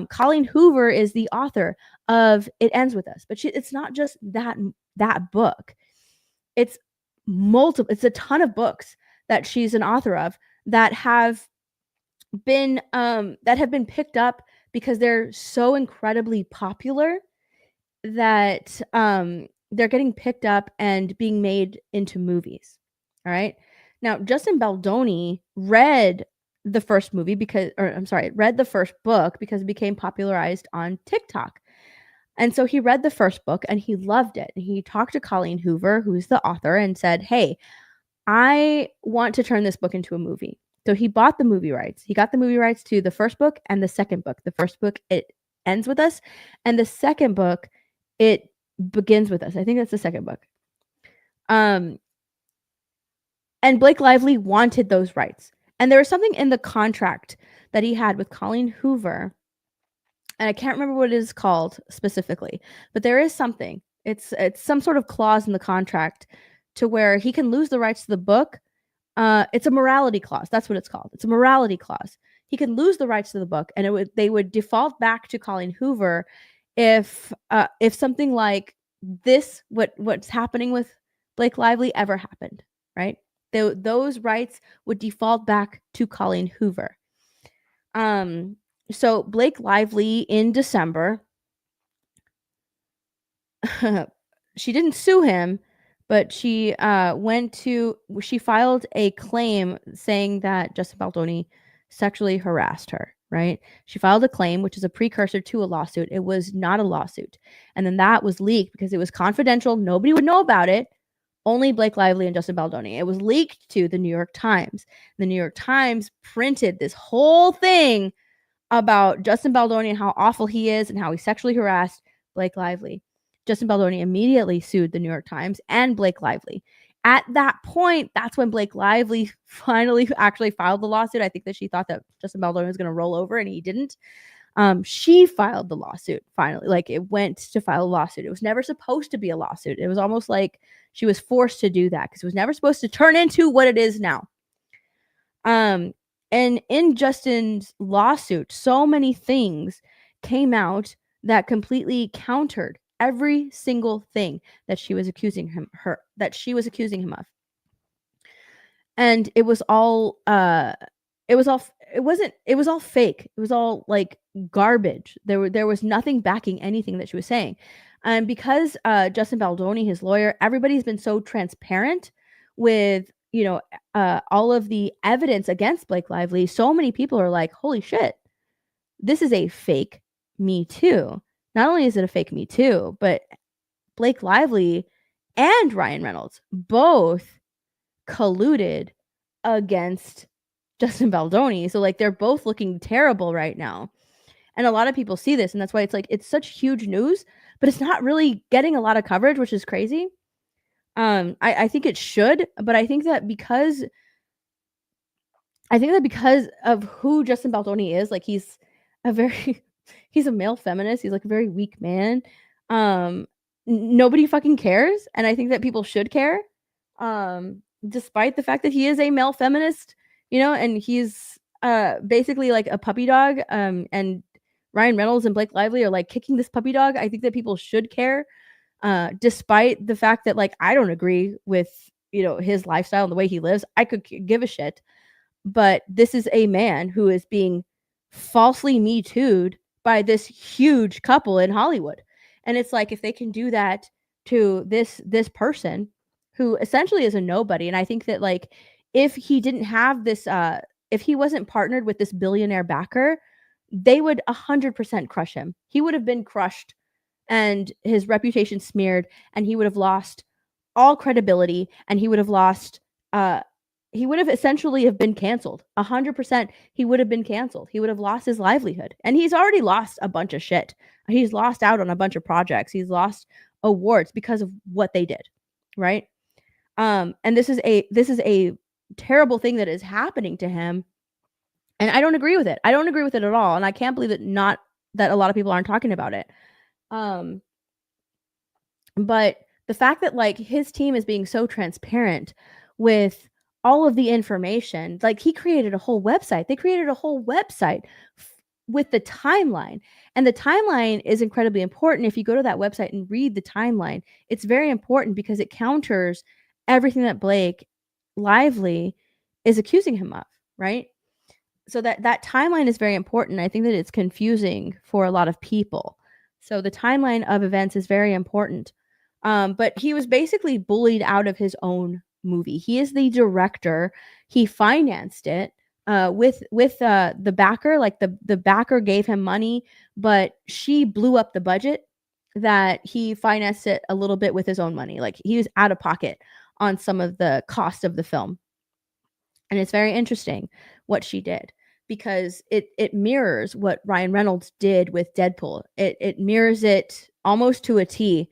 A: Colleen Hoover is the author of It Ends With Us, but it's not just that book. It's a ton of books that she's an author of that have been picked up because they're so incredibly popular that they're getting picked up and being made into movies. All right. Now, Justin Baldoni read the first book because it became popularized on TikTok. And so he read the first book and he loved it. And he talked to Colleen Hoover, who's the author, and said, hey, I want to turn this book into a movie. So he bought the movie rights. He got the movie rights to the first book and the second book. The first book, It Ends With Us. And the second book, It Begins With Us. I think that's the second book. And Blake Lively wanted those rights. And there was something in the contract that he had with Colleen Hoover. And I can't remember what it is called specifically. But there is something. It's some sort of clause in the contract to where he can lose the rights to the book. It's a morality clause. That's what it's called. It's a morality clause. He can lose the rights to the book, and they would default back to Colleen Hoover if something like this, what's happening with Blake Lively, ever happened, right? Those rights would default back to Colleen Hoover. So Blake Lively in December, she didn't sue him, but she filed a claim saying that Justin Baldoni sexually harassed her, right? She filed a claim, which is a precursor to a lawsuit. It was not a lawsuit. And then that was leaked because it was confidential. Nobody would know about it. Only Blake Lively and Justin Baldoni. It was leaked to the New York Times. The New York Times printed this whole thing about Justin Baldoni and how awful he is and how he sexually harassed Blake Lively. Justin Baldoni immediately sued the New York Times and Blake Lively. At that point, that's when Blake Lively finally actually filed the lawsuit. I think that she thought that Justin Baldoni was going to roll over, and he didn't. She filed the lawsuit finally. Like, it went to file a lawsuit. It was never supposed to be a lawsuit. It was almost like she was forced to do that because it was never supposed to turn into what it is now. And in Justin's lawsuit, so many things came out that completely countered every single thing that she was accusing him of. And it was all fake. It was all like garbage. There was nothing backing anything that she was saying. And because Justin Baldoni, his lawyer, everybody's been so transparent with, all of the evidence against Blake Lively, so many people are like, holy shit, this is a fake Me Too. not only is it a fake Me Too, but Blake Lively and Ryan Reynolds both colluded against Justin Baldoni. So like they're both looking terrible right now. And a lot of people see this, and that's why it's like it's such huge news, but it's not really getting a lot of coverage, which is crazy. I think it should, but I think that because of who Justin Baldoni is, like he's a male feminist. He's like a very weak man. Nobody fucking cares, and I think that people should care. Despite the fact that he is a male feminist, and he's basically like a puppy dog. And Ryan Reynolds and Blake Lively are like kicking this puppy dog. I think that people should care. Despite the fact that like I don't agree with his lifestyle and the way he lives, I could give a shit. But this is a man who is being falsely Me Too'd by this huge couple in Hollywood. And it's like, if they can do that to this person who essentially is a nobody. And I think that like, if he didn't have this, if he wasn't partnered with this billionaire backer, they would 100% crush him. He would have been crushed and his reputation smeared, and he would have lost all credibility, and he would have lost, he would have essentially have been canceled. 100%. He would have been canceled. He would have lost his livelihood. And he's already lost a bunch of shit. He's lost out on a bunch of projects. He's lost awards because of what they did. Right. And this is a terrible thing that is happening to him. And I don't agree with it. I don't agree with it at all. And I can't believe that a lot of people aren't talking about it. But the fact that like his team is being so transparent with all of the information, like he created a whole website. They created a whole website with the timeline, and the timeline is incredibly important. If you go to that website and read the timeline, it's very important because it counters everything that Blake Lively is accusing him of, right? So that timeline is very important. I think that it's confusing for a lot of people. So the timeline of events is very important. But he was basically bullied out of his own movie. He is the director. He financed it with the backer. Like the backer gave him money, but she blew up the budget that he financed it a little bit with his own money. Like he was out of pocket on some of the cost of the film. And it's very interesting what she did, because it mirrors what Ryan Reynolds did with Deadpool. It mirrors it almost to a T.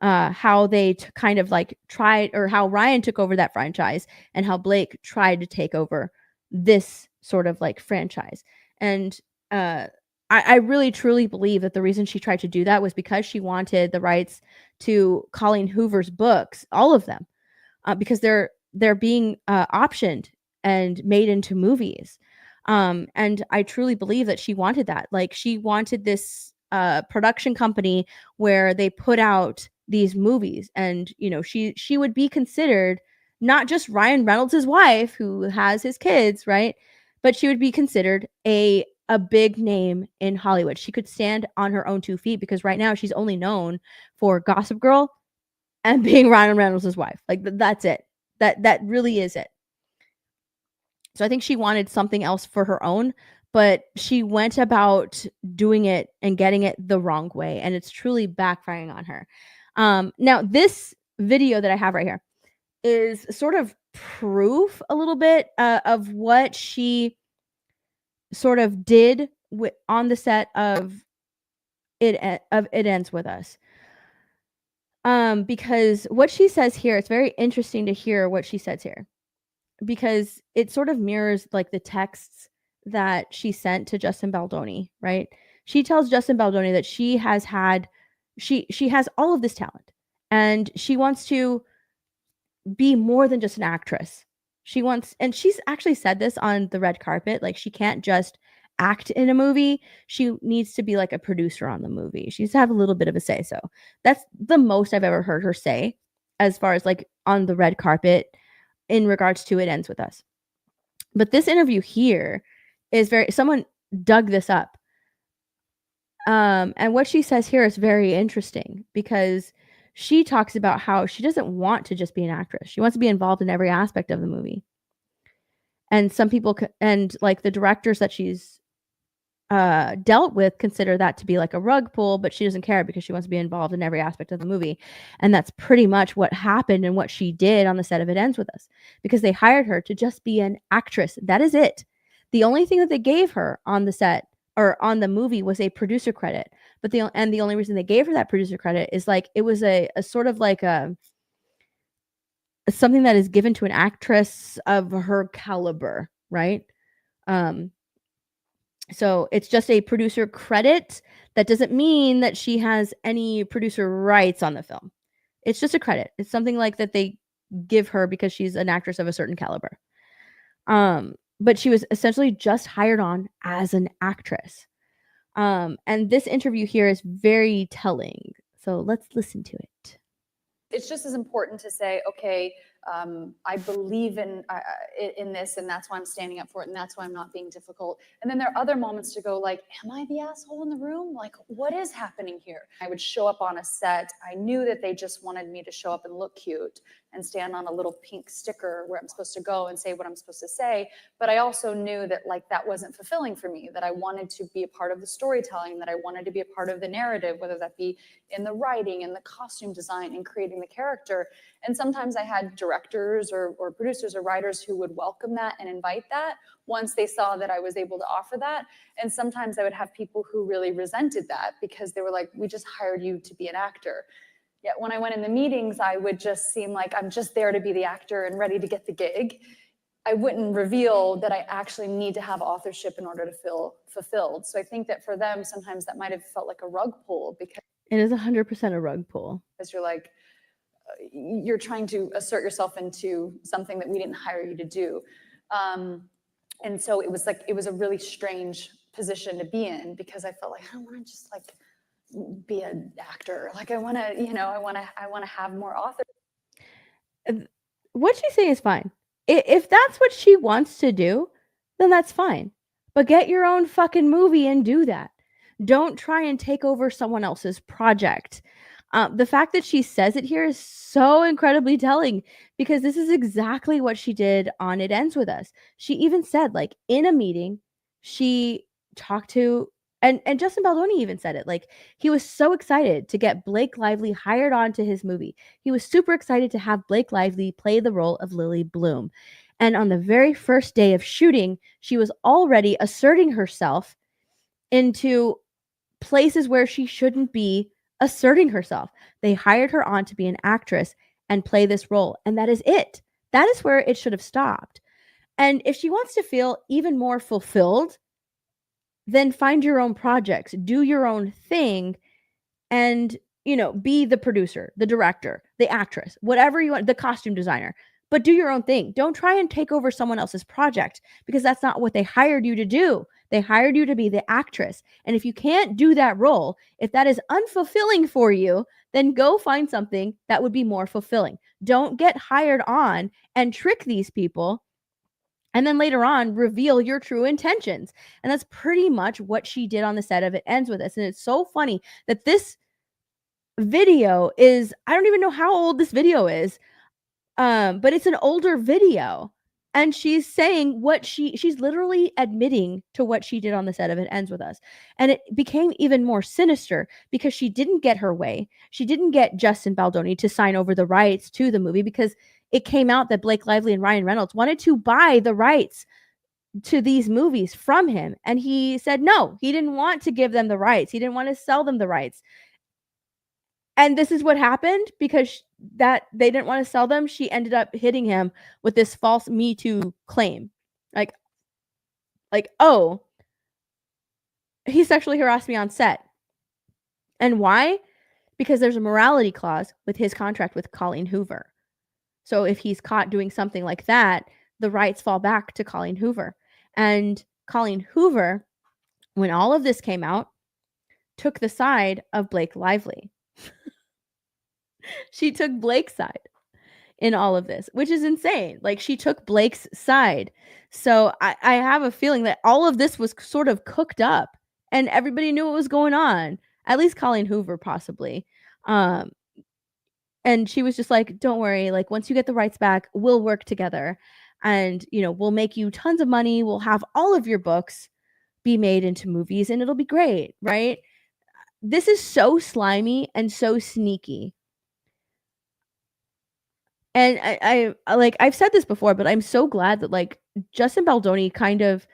A: How they kind of like tried, or how Ryan took over that franchise and how Blake tried to take over this sort of like franchise. And I really truly believe that the reason she tried to do that was because she wanted the rights to Colleen Hoover's books, all of them, because they're being optioned and made into movies. And I truly believe that she wanted that. Like she wanted this production company where they put out these movies, and she would be considered not just Ryan Reynolds' wife who has his kids, right? But she would be considered a big name in Hollywood. She could stand on her own 2 feet, because right now she's only known for Gossip Girl and being Ryan Reynolds' wife. Like that's it. That really is it. So I think she wanted something else for her own, but she went about doing it and getting it the wrong way, and it's truly backfiring on her. Now, this video that I have right here is sort of proof a little bit of what she sort of did on the set of It Ends With Us. Because what she says here, it's very interesting to hear what she says here, because it sort of mirrors like the texts that she sent to Justin Baldoni, right? She tells Justin Baldoni that she has all of this talent, and she wants to be more than just an actress. And she's actually said this on the red carpet, like she can't just act in a movie. She needs to be like a producer on the movie. She needs to have a little bit of a say. So that's the most I've ever heard her say as far as like on the red carpet in regards to It Ends With Us. But this interview here is someone dug this up. And what she says here is very interesting, because she talks about how she doesn't want to just be an actress. She wants to be involved in every aspect of the movie. And some people, and like the directors that she's dealt with consider that to be like a rug pull, but she doesn't care because she wants to be involved in every aspect of the movie. And that's pretty much what happened and what she did on the set of It Ends With Us, because they hired her to just be an actress. That is it. The only thing that they gave her on the set or on the movie was a producer credit. But the only reason they gave her that producer credit is like it was a sort of like a something that is given to an actress of her caliber, right? So it's just a producer credit. That doesn't mean that she has any producer rights on the film. It's just a credit. It's something like that they give her because she's an actress of a certain caliber. But she was essentially just hired on as an actress. And this interview here is very telling. So let's listen to it.
K: It's just as important to say, okay, I believe in this, and that's why I'm standing up for it, and that's why I'm not being difficult. And then there are other moments to go like, am I the asshole in the room? Like, what is happening here? I would show up on a set. I knew that they just wanted me to show up and look cute and stand on a little pink sticker where I'm supposed to go and say what I'm supposed to say. But I also knew that like that wasn't fulfilling for me, that I wanted to be a part of the storytelling, that I wanted to be a part of the narrative, whether that be in the writing and the costume design and creating the character. And sometimes I had directors or producers or writers who would welcome that and invite that once they saw that I was able to offer that. And sometimes I would have people who really resented that because they were like, we just hired you to be an actor. Yet when I went in the meetings, I would just seem like I'm just there to be the actor and ready to get the gig. I wouldn't reveal that I actually need to have authorship in order to feel fulfilled. So I think that for them, sometimes that might have felt like a rug pull because
A: it is 100% a rug pull.
K: Because you're like, you're trying to assert yourself into something that we didn't hire you to do. And so it was like, it was a really strange position to be in because I felt like, I don't want to just like be an actor. Like I want to, you know, I want to have more authors.
A: What she's saying is fine. If that's what she wants to do, then that's fine. But get your own fucking movie and do that. Don't try and take over someone else's project. The fact that she says it here is so incredibly telling because this is exactly what she did on It Ends With Us. She even said, like, in a meeting, she talked to, and Justin Baldoni even said it, like, he was so excited to get Blake Lively hired onto his movie. He was super excited to have Blake Lively play the role of Lily Bloom. And on the very first day of shooting, she was already asserting herself into places where she shouldn't be asserting herself. They hired her on to be an actress and play this role. And that is it. That is where it should have stopped. And if she wants to feel even more fulfilled, then find your own projects, do your own thing, and, you know, be the producer, the director, the actress, whatever you want, the costume designer, but do your own thing. Don't try and take over someone else's project because that's not what they hired you to do. They hired you to be the actress. And if you can't do that role, if that is unfulfilling for you, then go find something that would be more fulfilling. Don't get hired on and trick these people and then later on reveal your true intentions. And that's pretty much what she did on the set of It Ends With Us. And it's so funny that this video is, I don't even know how old this video is, but it's an older video. And she's saying what she's literally admitting to what she did on the set of It Ends With Us. And it became even more sinister because she didn't get her way. She didn't get Justin Baldoni to sign over the rights to the movie because it came out that Blake Lively and Ryan Reynolds wanted to buy the rights to these movies from him. And he said no, he didn't want to give them the rights. He didn't want to sell them the rights. And this is what happened because that they didn't want to sell them. She ended up hitting him with this false Me Too claim. Like, oh, he sexually harassed me on set. And why? Because there's a morality clause with his contract with Colleen Hoover. So if he's caught doing something like that, the rights fall back to Colleen Hoover. And Colleen Hoover, when all of this came out, took the side of Blake Lively. She took Blake's side in all of this, which is insane. Like, she took Blake's side. So I have a feeling that all of this was sort of cooked up and everybody knew what was going on. At least Colleen Hoover, possibly. And she was just like, don't worry. Like, once you get the rights back, we'll work together and, you know, we'll make you tons of money. We'll have all of your books. be made into movies and it'll be great, right? This is so slimy and so sneaky. And I like, I've said this before, but I'm so glad that like Justin Baldoni kind of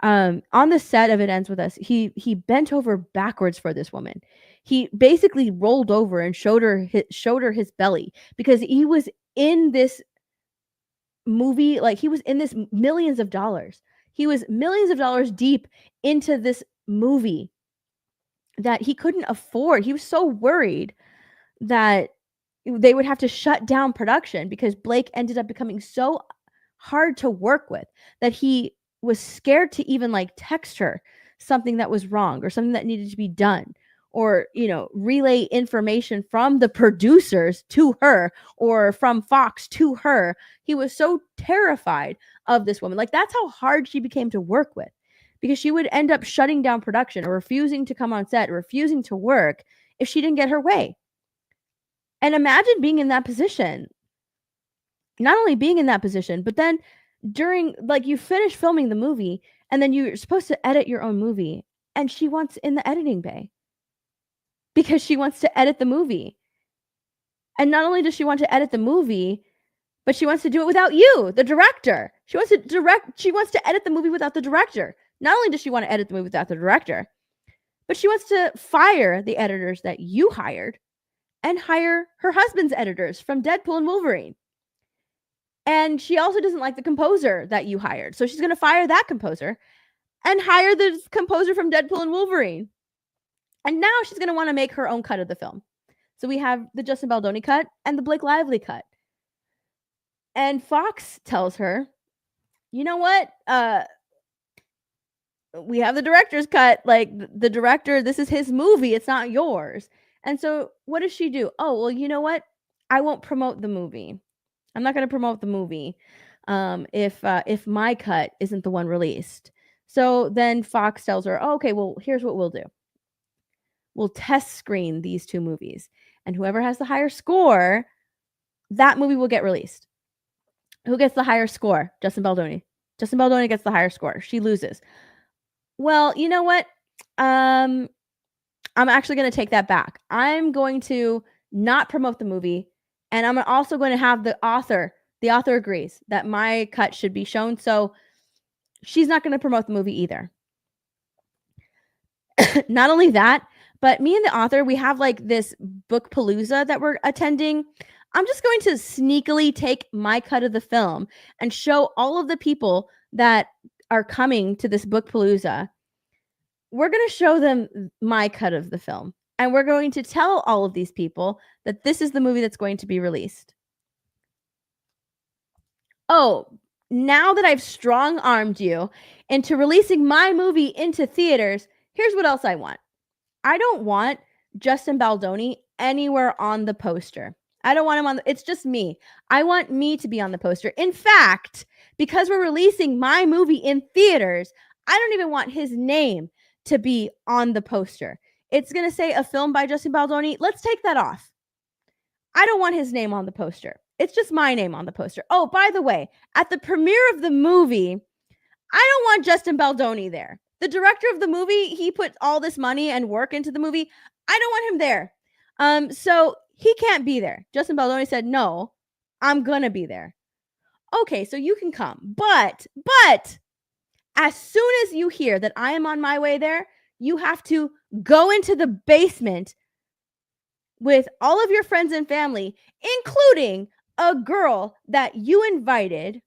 A: on the set of It Ends With Us, he bent over backwards for this woman. He basically rolled over and showed her his belly because he was in this movie, like he was in this millions of dollars. He was millions of dollars deep into this movie that he couldn't afford. He was so worried that they would have to shut down production because Blake ended up becoming so hard to work with that he was scared to even like text her something that was wrong or something that needed to be done, or, you know, relay information from the producers to her or from Fox to her. He was so terrified of this woman. Like, that's how hard she became to work with, because she would end up shutting down production or refusing to come on set or refusing to work if she didn't get her way. And imagine being in that position. Not only being in that position, but then during, like, you finish filming the movie and then you're supposed to edit your own movie, and she wants in the editing bay because she wants to edit the movie. And not only does she want to edit the movie, but she wants to do it without you, the director. She wants to edit the movie without the director. Not only does she want to edit the movie without the director, but she wants to fire the editors that you hired and hire her husband's editors from Deadpool and Wolverine. And she also doesn't like the composer that you hired. So she's going to fire that composer and hire the composer from Deadpool and Wolverine. And now she's going to want to make her own cut of the film. So we have the Justin Baldoni cut and the Blake Lively cut. And Fox tells her, you know what? We have the director's cut. Like, the director, this is his movie. It's not yours. And so what does she do? Oh, well, you know what? I won't promote the movie. I'm not going to promote the movie if my cut isn't the one released. So then Fox tells her, oh, okay, well, here's what we'll do. We'll test screen these two movies. And whoever has the higher score, that movie will get released. Who gets the higher score? Justin Baldoni. Justin Baldoni gets the higher score. She loses. Well, you know what? I'm actually going to take that back. I'm going to not promote the movie. And I'm also going to have the author agrees that my cut should be shown. So she's not going to promote the movie either. Not only that, but me and the author, we have like this book palooza that we're attending. I'm just going to sneakily take my cut of the film and show all of the people that are coming to this book palooza. We're going to show them my cut of the film. And we're going to tell all of these people that this is the movie that's going to be released. Oh, now that I've strong-armed you into releasing my movie into theaters, here's what else I want. I don't want Justin Baldoni anywhere on the poster. I don't want him on it's just me. I want me to be on the poster. In fact, because we're releasing my movie in theaters, I don't even want his name to be on the poster. It's going to say a film by Justin Baldoni. Let's take that off. I don't want his name on the poster. It's just my name on the poster. Oh, by the way, at the premiere of the movie, I don't want Justin Baldoni there. The director of the movie, he put all this money and work into the movie. I don't want him there. So he can't be there. Justin Baldoni said, no, I'm going to be there. Okay, so you can come. But as soon as you hear that I am on my way there, you have to go into the basement with all of your friends and family, including a girl that you invited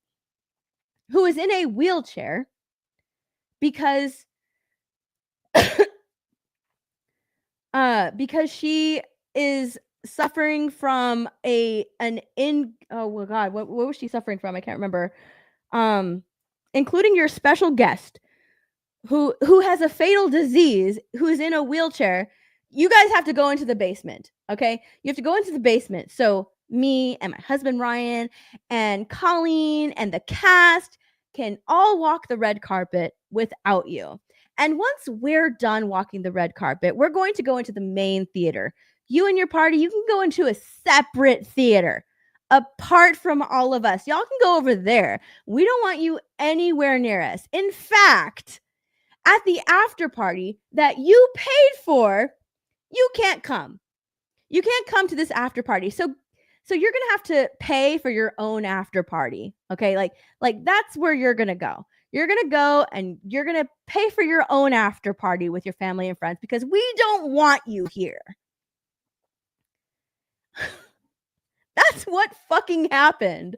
A: who is in a wheelchair because she is suffering from what was she suffering from? I can't remember. Including your special guest who has a fatal disease, who is in a wheelchair. You guys have to go into the basement, okay? You have to go into the basement. So me and my husband, Ryan, and Colleen and the cast can all walk the red carpet without you. And once we're done walking the red carpet, we're going to go into the main theater. You and your party, you can go into a separate theater apart from all of us. Y'all can go over there. We don't want you anywhere near us. In fact, at the after party that you paid for, you can't come. You can't come to this after party. So you're gonna have to pay for your own after party. Okay, like that's where you're gonna go. You're gonna go and you're gonna pay for your own after party with your family and friends because we don't want you here. That's what fucking happened.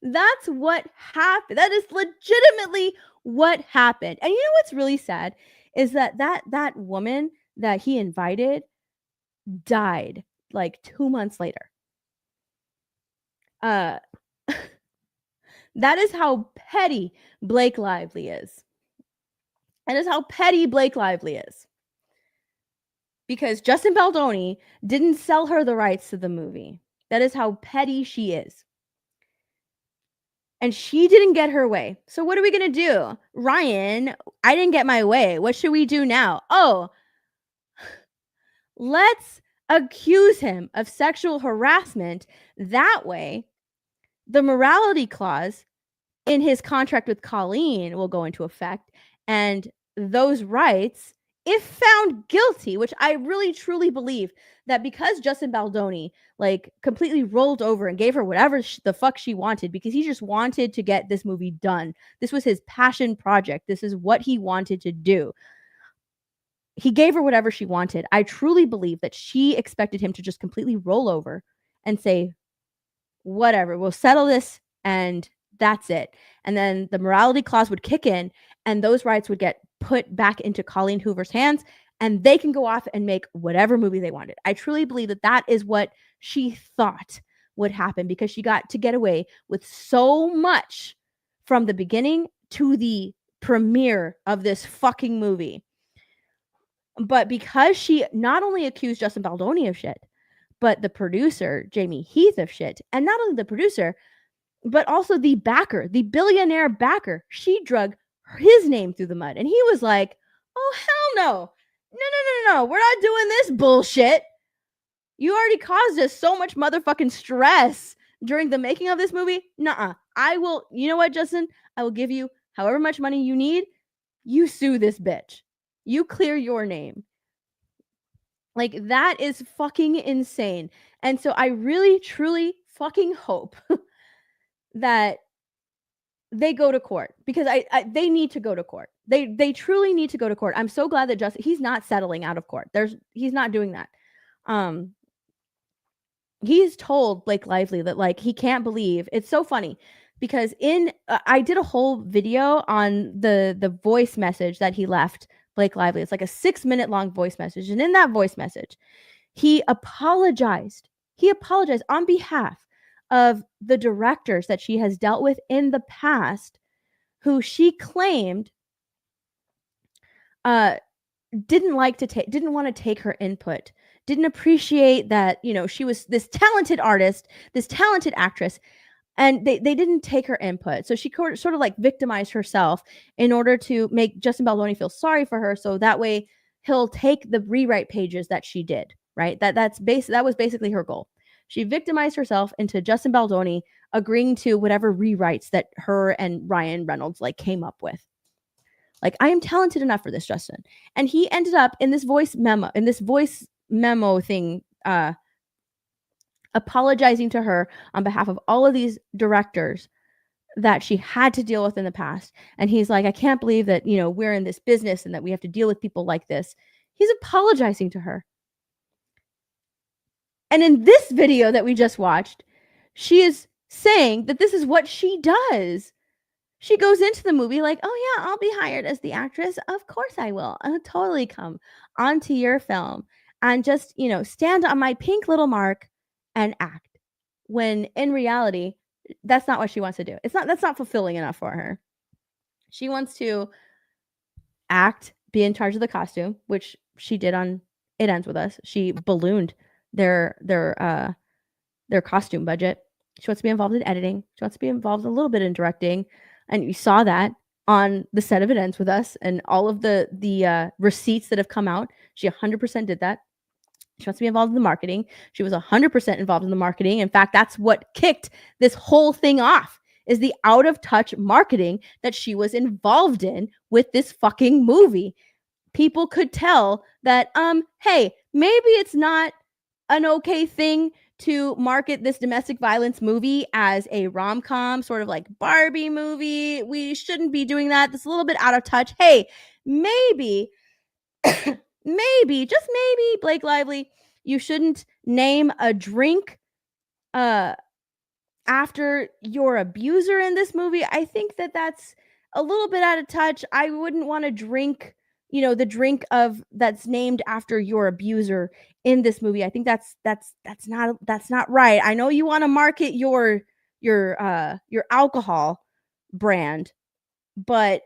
A: That's what happened. That is legitimately what happened. And you know what's really sad is that woman that he invited died like 2 months later. That is how petty Blake Lively is. That is how petty Blake Lively is. Because Justin Baldoni didn't sell her the rights to the movie. That is how petty she is. And she didn't get her way. So what are we going to do? Ryan, I didn't get my way. What should we do now? Oh, let's accuse him of sexual harassment. That way, the morality clause in his contract with Colleen will go into effect. And those rights, if found guilty, which I really truly believe that because Justin Baldoni like completely rolled over and gave her whatever the fuck she wanted because he just wanted to get this movie done. This was his passion project. This is what he wanted to do. He gave her whatever she wanted. I truly believe that she expected him to just completely roll over and say, whatever, we'll settle this and that's it. And then the morality clause would kick in and those rights would get put back into Colleen Hoover's hands and they can go off and make whatever movie they wanted. I truly believe that that is what she thought would happen because she got to get away with so much from the beginning to the premiere of this fucking movie. But because she not only accused Justin Baldoni of shit, but the producer, Jamie Heath, of shit, and not only the producer, but also the backer, the billionaire backer, she drug his name through the mud. And he was like, oh, hell no. No. We're not doing this bullshit. You already caused us so much motherfucking stress during the making of this movie. Nuh-uh. I will, you know what, Justin? I will give you however much money you need. You sue this bitch. You clear your name. Like, that is fucking insane. And so I really, truly fucking hope that they go to court because they need to go to court. They truly need to go to court. I'm so glad that Justin, he's not settling out of court. He's not doing that. He's told Blake Lively that like he can't believe. It's so funny because I did a whole video on the voice message that he left Blake Lively. It's like a 6-minute long voice message. And in that voice message, he apologized. He apologized on behalf of the directors that she has dealt with in the past who she claimed didn't want to take her input, didn't appreciate that, you know, she was this talented artist, this talented actress, and they didn't take her input. So she sort of like victimized herself in order to make Justin Baldoni feel sorry for her. So that way he'll take the rewrite pages that she did, right? That was basically her goal. She victimized herself into Justin Baldoni agreeing to whatever rewrites that her and Ryan Reynolds like came up with. Like, I am talented enough for this, Justin. And he ended up in this voice memo thing, apologizing to her on behalf of all of these directors that she had to deal with in the past. And he's like, I can't believe that, you know, we're in this business and that we have to deal with people like this. He's apologizing to her. And in this video that we just watched, she is saying that this is what she does. She goes into the movie like, oh yeah, I'll be hired as the actress. Of course I will. I'll totally come onto your film and just, you know, stand on my pink little mark and act. When in reality, that's not what she wants to do. That's not fulfilling enough for her. She wants to act, be in charge of the costume, which she did on It Ends With Us. She ballooned their costume budget. She wants to be involved in editing. She wants to be involved a little bit in directing. And you saw that on the set of It Ends With Us and all of the receipts that have come out. She 100% did that. She wants to be involved in the marketing. She was 100% involved in the marketing. In fact, that's what kicked this whole thing off, is the out of touch marketing that she was involved in with this fucking movie. People could tell that, hey, maybe it's not an okay thing to market this domestic violence movie as a rom-com, sort of like Barbie movie. We shouldn't be doing that. That's a little bit out of touch. Hey, maybe, maybe, just maybe, Blake Lively, you shouldn't name a drink after your abuser in this movie. I think that that's a little bit out of touch. I wouldn't want to drink, the drink of that's named after your abuser in this movie. I think that's not right. I know you want to market your alcohol brand, but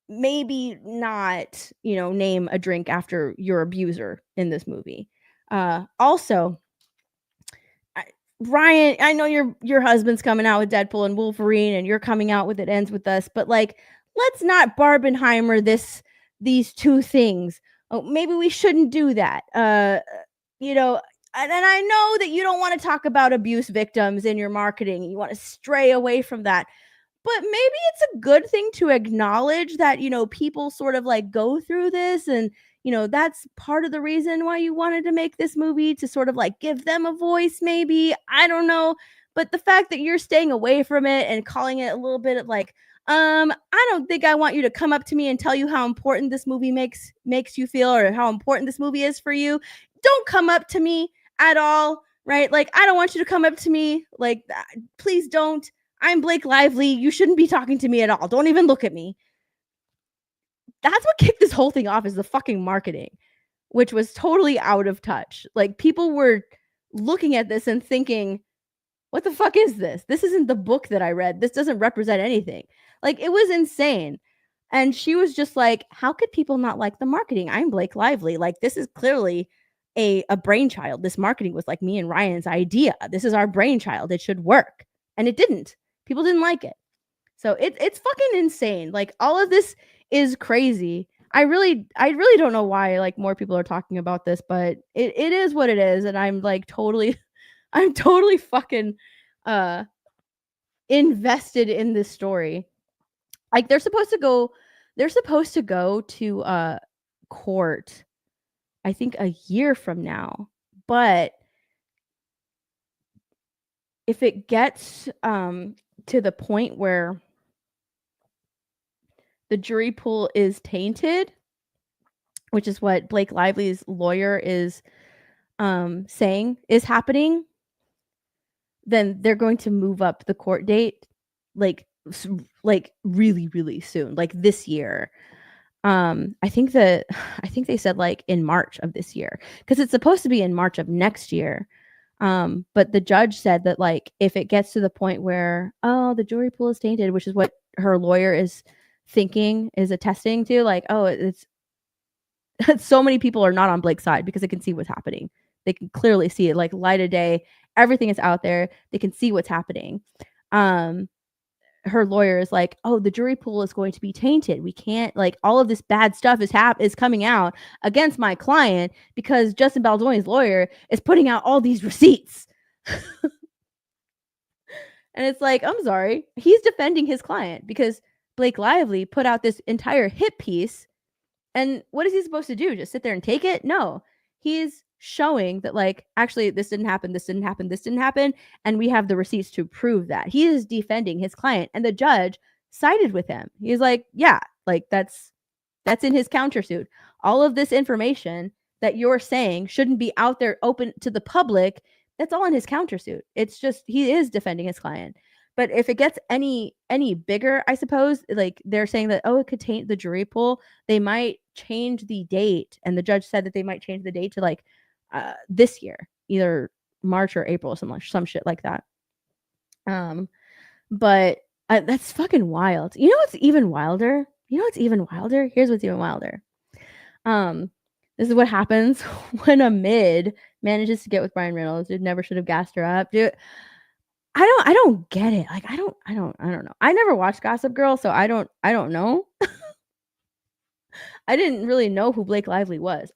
A: maybe not, name a drink after your abuser in this movie. Also, Ryan, I know your husband's coming out with Deadpool and Wolverine, and you're coming out with It Ends With Us, but like, let's not Barbenheimer these two things. Oh, maybe we shouldn't do that. And I know that you don't want to talk about abuse victims in your marketing. You want to stray away from that. But maybe it's a good thing to acknowledge that, people sort of like go through this, and that's part of the reason why you wanted to make this movie, to sort of like give them a voice, maybe. I don't know. But the fact that you're staying away from it and calling it a little bit of like, I don't think I want you to come up to me and tell you how important this movie makes you feel, or how important this movie is for you. Don't come up to me at all, right? Like, I don't want you to come up to me. Like, please don't. I'm Blake Lively. You shouldn't be talking to me at all. Don't even look at me. That's what kicked this whole thing off, is the fucking marketing, which was totally out of touch. Like, people were looking at this and thinking, what the fuck is this? This isn't the book that I read. This doesn't represent anything. Like, it was insane. And she was just like, how could people not like the marketing? I'm Blake Lively. Like, this is clearly a brainchild. This marketing was like me and Ryan's idea. This is our brainchild. It should work. And it didn't. People didn't like it. So it's fucking insane. Like, all of this is crazy. I really don't know why like more people are talking about this, but it is what it is. And I'm like totally fucking invested in this story. Like, they're supposed to go to court, I think a year from now. But if it gets to the point where the jury pool is tainted, which is what Blake Lively's lawyer is saying is happening, then they're going to move up the court date like really, really soon, like this year. I think they said like in March of this year, because it's supposed to be in March of next year. But the judge said that like if it gets to the point where the jury pool is tainted, which is what her lawyer is attesting to, like, it's so many people are not on Blake's side because they can see what's happening. They can clearly see it, like light of day. Everything is out there. They can see what's happening. Her lawyer is like, the jury pool is going to be tainted. We can't, like, all of this bad stuff is coming out against my client because Justin Baldwin's lawyer is putting out all these receipts. And it's like, I'm sorry. He's defending his client because Blake Lively put out this entire hit piece. And what is he supposed to do? Just sit there and take it? No. He's showing that, like, actually, this didn't happen, this didn't happen, this didn't happen. And we have the receipts to prove that. He is defending his client. And the judge sided with him. He's like, yeah, like, that's in his countersuit. All of this information that you're saying shouldn't be out there open to the public. That's all in his countersuit. It's just, he is defending his client. But if it gets any bigger, I suppose, like they're saying that, it could taint the jury pool, they might change the date. And the judge said that they might change the date to like this year, either March or April, some shit like that. But that's fucking wild. You know what's even wilder? Here's what's even wilder. This is what happens when a mid manages to get with Ryan Reynolds. Dude never should have gassed her up. Dude, I don't get it. Like, I don't know. I never watched Gossip Girl, so I don't know. I didn't really know who Blake Lively was.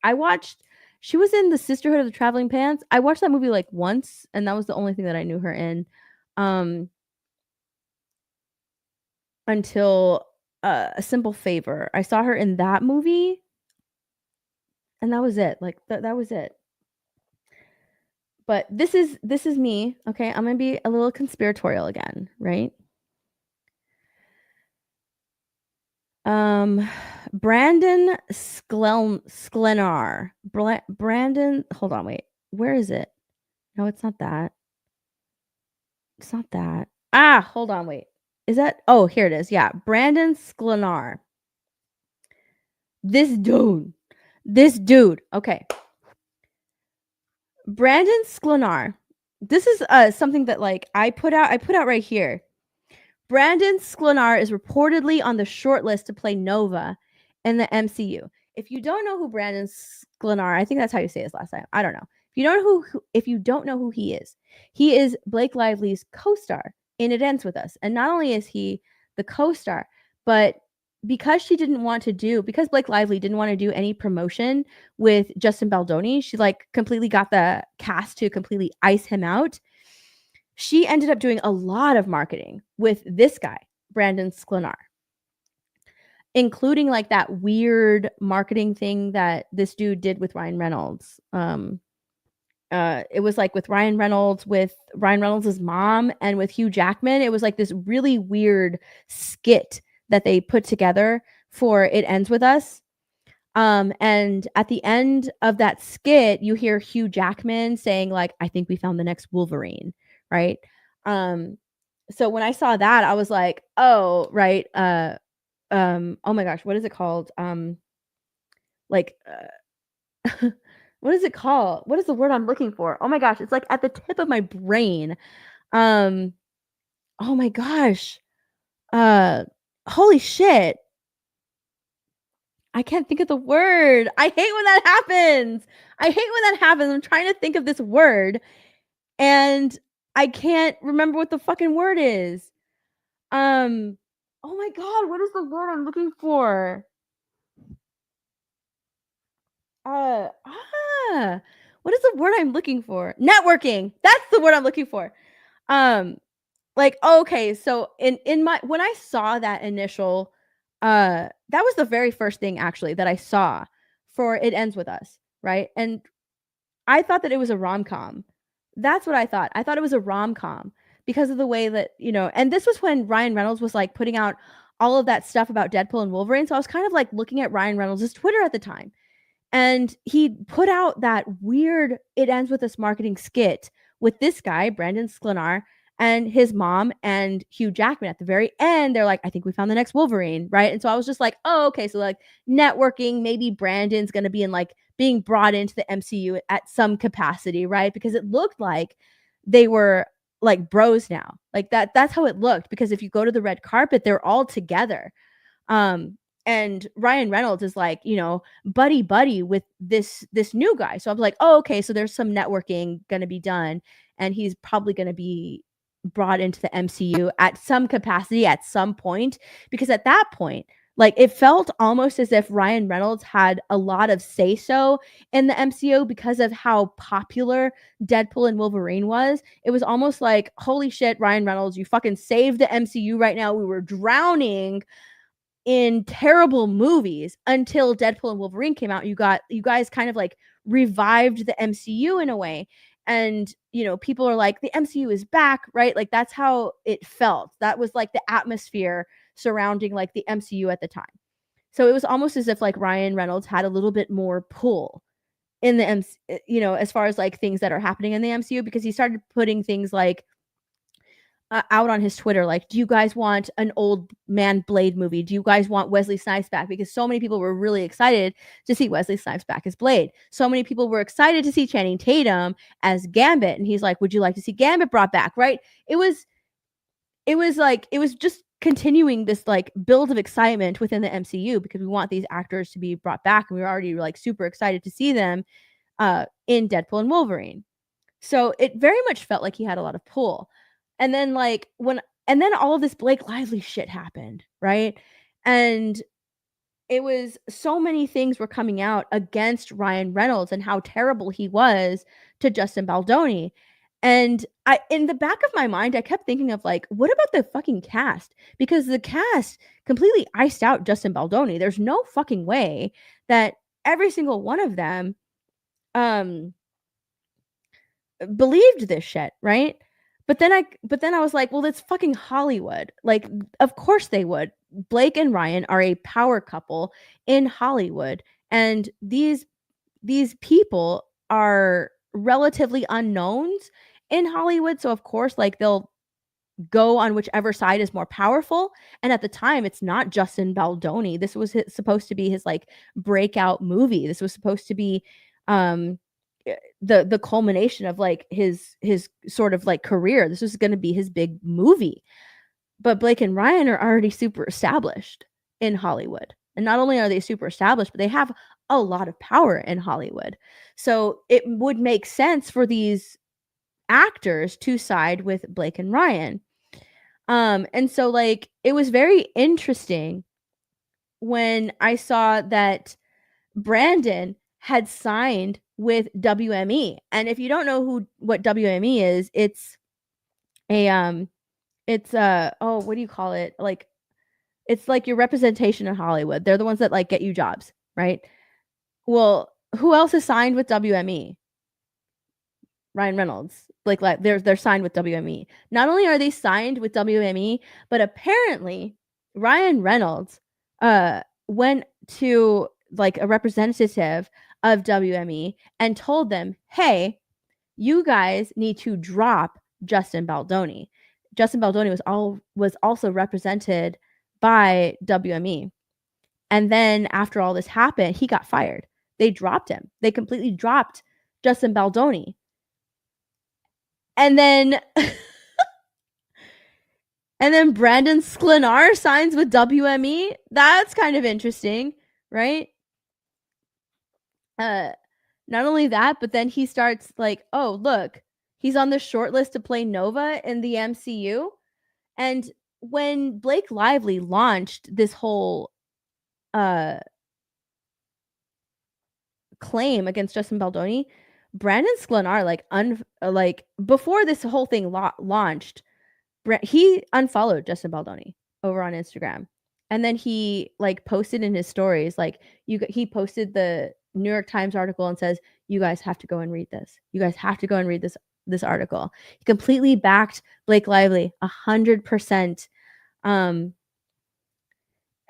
A: She was in the Sisterhood of the Traveling Pants. I watched that movie like once, and that was the only thing that I knew her in. Until A Simple Favor. I saw her in that movie, and that was it. Like that was it. But this is me. Okay, I'm gonna be a little conspiratorial again, right? Brandon Sklenar. Brandon, hold on, wait. Where is it? No, it's not that. It's not that. Hold on, wait. Is that? Oh, here it is. Yeah, Brandon Sklenar. This dude. Okay. Brandon Sklenar. This is something that like I put out right here. Brandon Sklenar is reportedly on the short list to play Nova in the MCU. If you don't know who Brandon Sklenar, I think that's how you say his last name. I don't know. If you don't know who he is Blake Lively's co-star in It Ends With Us. And not only is he the co-star, but because Blake Lively didn't want to do any promotion with Justin Baldoni, she like completely got the cast to completely ice him out. She ended up doing a lot of marketing with this guy, Brandon Sklenar, including like that weird marketing thing that this dude did with Ryan Reynolds. It was like with Ryan Reynolds' mom, and with Hugh Jackman. It was like this really weird skit that they put together for It Ends With Us. And at the end of that skit, you hear Hugh Jackman saying like, I think we found the next Wolverine, right? So when I saw that, I was like, oh, right. Oh my gosh, what is it called? Like, what is it called? What is the word I'm looking for? Oh my gosh, it's like at the tip of my brain. Oh my gosh. Holy shit. I can't think of the word. I hate when that happens. I'm trying to think of this word and I can't remember what the fucking word is. Oh my god, what is the word I'm looking for? What is the word I'm looking for? Networking. That's the word I'm looking for. Like, okay, so when I saw that initial that was the very first thing actually that I saw for It Ends With Us, right? And I thought that it was a rom-com. That's what I thought. I thought it was a rom-com because of the way that, and this was when Ryan Reynolds was like putting out all of that stuff about Deadpool and Wolverine. So I was kind of like looking at Ryan Reynolds' Twitter at the time. And he put out that weird It Ends With Us marketing skit with this guy, Brandon Sklenar, and his mom and Hugh Jackman. At the very end, they're like, I think we found the next Wolverine, right? And so I was just like, oh, okay. So like networking, maybe Brandon's going to be in like being brought into the MCU at some capacity, right? Because it looked like they were like bros now. Like that's how it looked. Because if you go to the red carpet, they're all together. And Ryan Reynolds is like, buddy with this new guy. So I was like, oh, okay. So there's some networking going to be done. And he's probably going to be brought into the MCU at some capacity at some point. Because at that point, like it felt almost as if Ryan Reynolds had a lot of say-so in the MCU because of how popular Deadpool and Wolverine was. It was almost like, holy shit, Ryan Reynolds, you fucking saved the MCU right now. We were drowning in terrible movies until Deadpool and Wolverine came out. You guys kind of like revived the MCU in a way. And, people are like, the MCU is back, right? Like that's how it felt. That was like the atmosphere surrounding like the MCU at the time. So it was almost as if like Ryan Reynolds had a little bit more pull in the as far as like things that are happening in the MCU, because he started putting things like out on his Twitter, like, do you guys want an old man Blade movie? Do you guys want Wesley Snipes back? Because so many people were really excited to see Wesley Snipes back as Blade. So many people were excited to see Channing Tatum as Gambit. And he's like, would you like to see Gambit brought back? Right. It was just continuing this like build of excitement within the MCU because we want these actors to be brought back. And we were already like super excited to see them in Deadpool and Wolverine. So it very much felt like he had a lot of pull. And then then all of this Blake Lively shit happened, right? And it was so many things were coming out against Ryan Reynolds and how terrible he was to Justin Baldoni. And in the back of my mind, I kept thinking of like, what about the fucking cast? Because the cast completely iced out Justin Baldoni. There's no fucking way that every single one of them believed this shit, right? But then I was like, well, it's fucking Hollywood. Like, of course they would. Blake and Ryan are a power couple in Hollywood, and these people are relatively unknowns in Hollywood, so of course, like, they'll go on whichever side is more powerful. And at the time, it's not Justin Baldoni. This was supposed to be his like breakout movie. This was supposed to be the culmination of like his sort of like career. This was going to be his big movie. But Blake and Ryan are already super established in Hollywood. And not only are they super established, but they have a lot of power in Hollywood. So it would make sense for these actors to side with Blake and Ryan. And so like it was very interesting when I saw that Brandon had signed with WME. And if you don't know what WME is, it's a what do you call it? Like, it's like your representation in Hollywood. They're the ones that like get you jobs, right? Well, who else is signed with WME? Ryan Reynolds. Like they're signed with WME. Not only are they signed with WME, but apparently Ryan Reynolds went to like a representative of WME and told them, "Hey, you guys need to drop Justin Baldoni." Justin Baldoni was also represented by WME. And then after all this happened, he got fired. They dropped him. They completely dropped Justin Baldoni. And then and then Brandon Sklenar signs with WME. That's kind of interesting, right? Not only that, but then he starts like, oh, look, he's on the short list to play Nova in the MCU. And when Blake Lively launched this whole claim against Justin Baldoni, Brandon Sklenar, like before this whole thing launched, he unfollowed Justin Baldoni over on Instagram. And then he like posted in his stories, like he posted the New York Times article and says, you guys have to go and read this. You guys have to go and read this article. He completely backed Blake Lively 100%.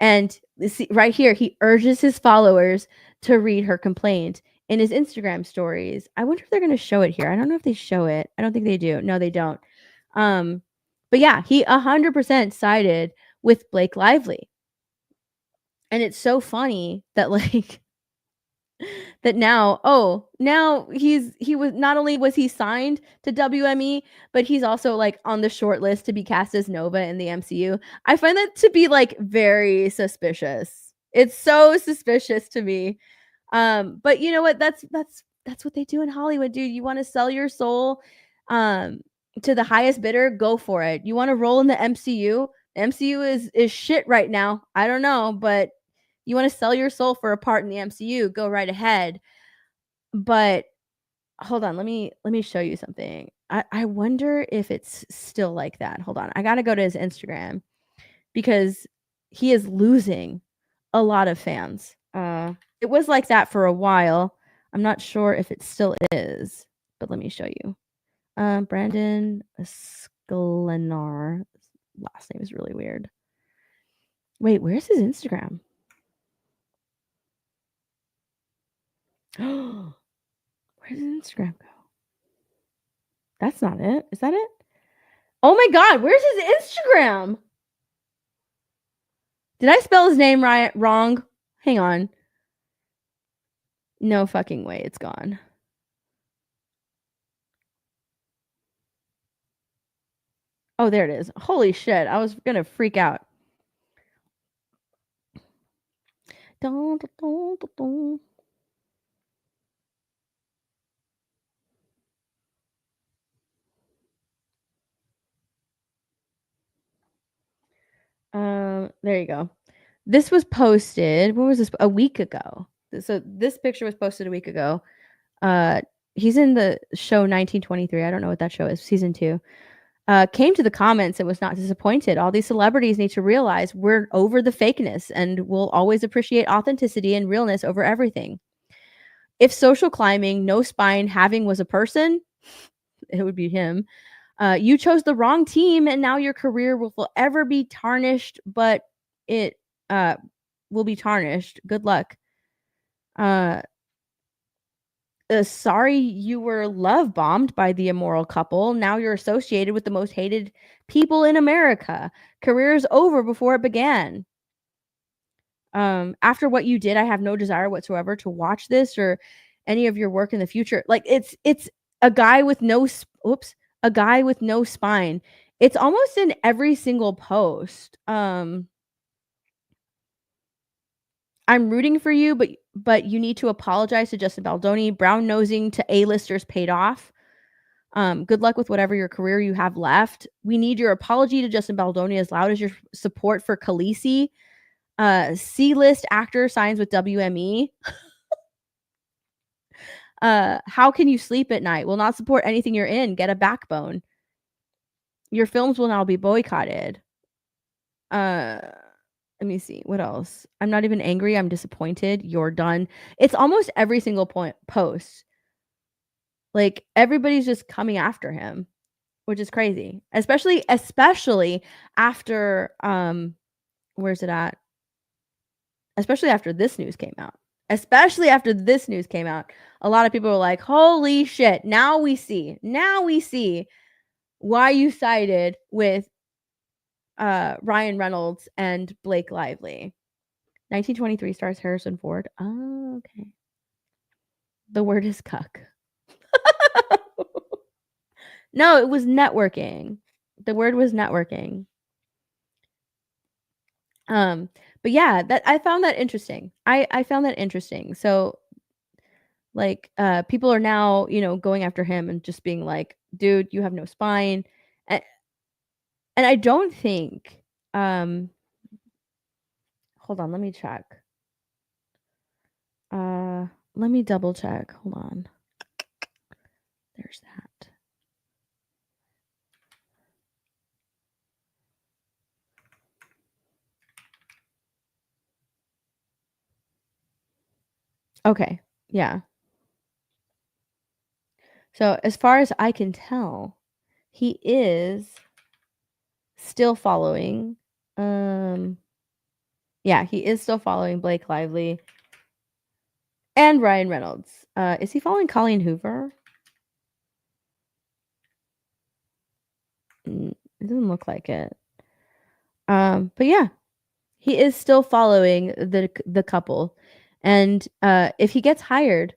A: And see, right here, he urges his followers to read her complaint in his Instagram stories. I wonder if they're going to show it here. I don't know if they show it. I don't think they do. No, they don't. But yeah, he 100% sided with Blake Lively. And it's so funny that like that now he was not only was he signed to WME, but he's also like on the short list to be cast as Nova in the MCU. I find that to be like very suspicious. It's so suspicious to me. But you know what? That's what they do in Hollywood, dude. You want to sell your soul to the highest bidder, go for it. You want to roll in the MCU? The MCU is shit right now. I don't know, but you want to sell your soul for a part in the MCU, go right ahead. But hold on, let me show you something. I wonder if it's still like that. Hold on. I got to go to his Instagram because he is losing a lot of fans. It was like that for a while. I'm not sure if it still is, but let me show you. Brandon Sklenar. Last name is really weird. Wait, where's his Instagram? Where did Instagram go? That's not it. Is that it? Oh my god, where's his Instagram? Did I spell his name wrong? Hang on. No fucking way, it's gone. Oh, there it is. Holy shit, I was gonna freak out. There you go. This was posted. When was this? A week ago. So this picture was posted a week ago. he's in the show 1923. I don't know what that show is. Season 2. Came to the comments and was not disappointed. All these celebrities need to realize we're over the fakeness and we'll always appreciate authenticity and realness over everything. If social climbing, no spine having was a person, it would be him. You chose the wrong team and now your career will forever be tarnished, but it will be tarnished. Good luck. Sorry you were love bombed by the immoral couple. Now you're associated with the most hated people in America. Career is over before it began. After what you did, I have no desire whatsoever to watch this or any of your work in the future. Like it's a guy with no a guy with no spine. It's almost in every single post. I'm rooting for you, but you need to apologize to Justin Baldoni. Brown nosing to A-listers paid off. Good luck with whatever your career you have left. We need your apology to Justin Baldoni as loud as your support for Khaleesi. C-list actor signs with WME. How can you sleep at night? Will not support anything you're in. Get a backbone. Your films will now be boycotted. Let me see. What else? I'm not even angry. I'm disappointed. You're done. It's almost every single post. Like everybody's just coming after him, which is crazy. Especially after where's it at? Especially after this news came out. A lot of people were like, "Holy shit, now we see why you sided with Ryan Reynolds and Blake Lively." 1923 stars Harrison Ford. Oh, okay. The word is cuck. No, it was networking. The word was networking. But yeah, that I found that interesting. I found that interesting. So like people are now, going after him and just being like, dude, you have no spine. And I don't think hold on, let me check. Let me double check. Hold on. There's that. Okay. Yeah. So as far as I can tell, he is still following. Yeah, he is still following Blake Lively and Ryan Reynolds. Is he following Colleen Hoover? It doesn't look like it. But yeah, he is still following the couple, and if he gets hired,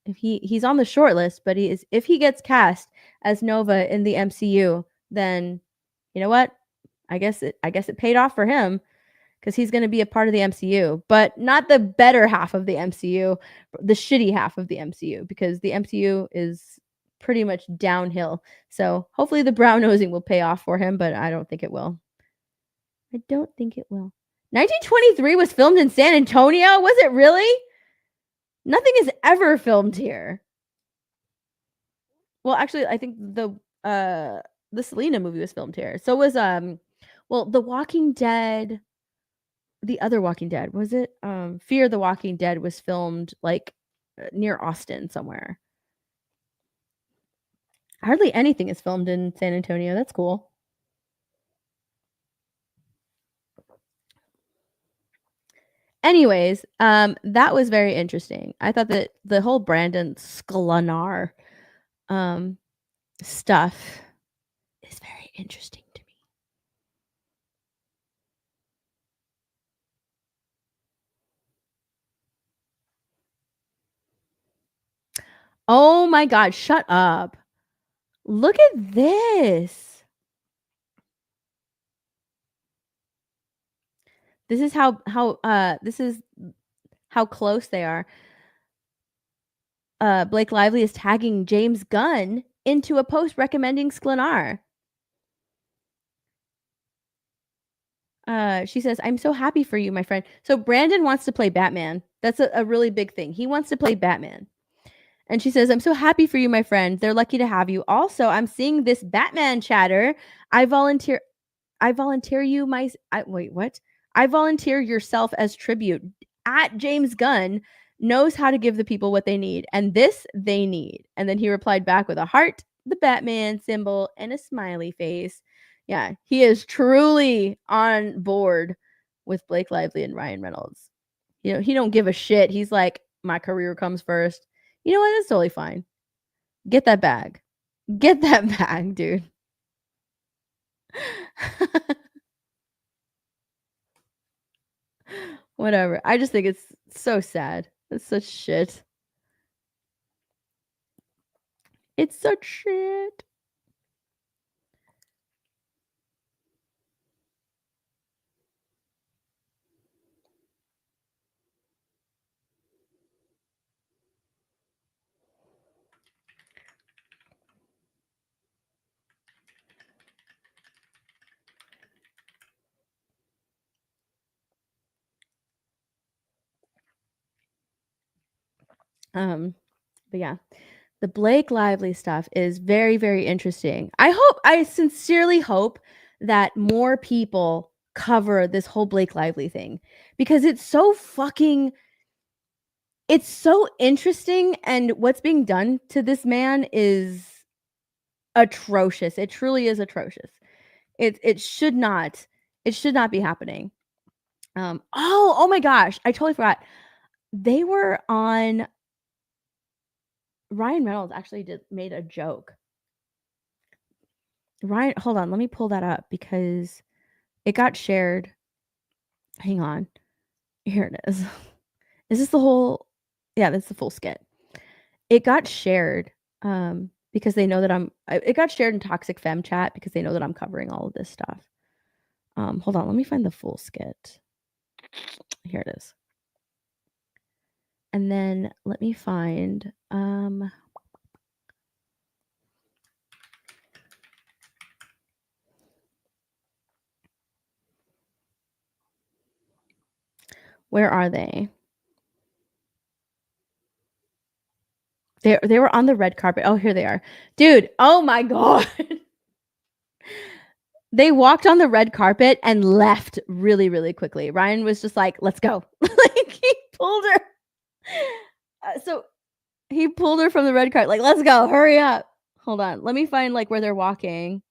A: if he's on the short list, but if he gets cast as Nova in the MCU, then you know what? I guess it paid off for him because he's going to be a part of the MCU, but not the better half of the MCU, the shitty half of the MCU, because the MCU is pretty much downhill. So hopefully the brown nosing will pay off for him, but I don't think it will. 1923 was filmed in San Antonio? Was it really? Nothing is ever filmed here. Well, actually, I think the Selena movie was filmed here. So was The Walking Dead, the other Walking Dead, was it? Fear the Walking Dead was filmed like near Austin somewhere. Hardly anything is filmed in San Antonio. That's cool. Anyways, that was very interesting. I thought that the whole Brandon Sklenar stuff is very interesting to me. Oh my god, shut up. Look at this. This is how close they are. Blake Lively is tagging James Gunn into a post recommending Sklenar. She says, "I'm so happy for you, my friend." So Brandon wants to play Batman. That's a really big thing. He wants to play Batman. And she says, I'm so happy for you, my friend. They're lucky to have you. Also, I'm seeing this Batman chatter. I volunteer wait, what? I volunteer yourself as tribute. At James Gunn knows how to give the people what they need, and this they need. And then he replied back with a heart, the Batman symbol, and a smiley face. Yeah, he is truly on board with Blake Lively and Ryan Reynolds. You know, he don't give a shit. He's like, my career comes first. You know what? It's totally fine. Get that bag. Get that bag, dude. Whatever. I just think it's so sad. It's such shit. It's such shit. But yeah, the Blake Lively stuff is very, very interesting. I sincerely hope that more people cover this whole Blake Lively thing because it's so interesting, and what's being done to this man is atrocious. It truly is atrocious. It should not be happening. Oh my gosh, I totally forgot. They were on Ryan Reynolds actually made a joke. Ryan, hold on, let me pull that up because it got shared. Hang on. Here it is. Is this the whole? Yeah, that's the full skit. It got shared because they know that it got shared in Toxic Femme chat because they know that I'm covering all of this stuff. Hold on, let me find the full skit. Here it is. And then let me find where are they? They were on the red carpet. Oh, here they are. Dude, oh my god. They walked on the red carpet and left really, really quickly. Ryan was just like, let's go. Like, he pulled her. So he pulled her from the red carpet. Like, let's go. Hurry up. Hold on. Let me find like where they're walking.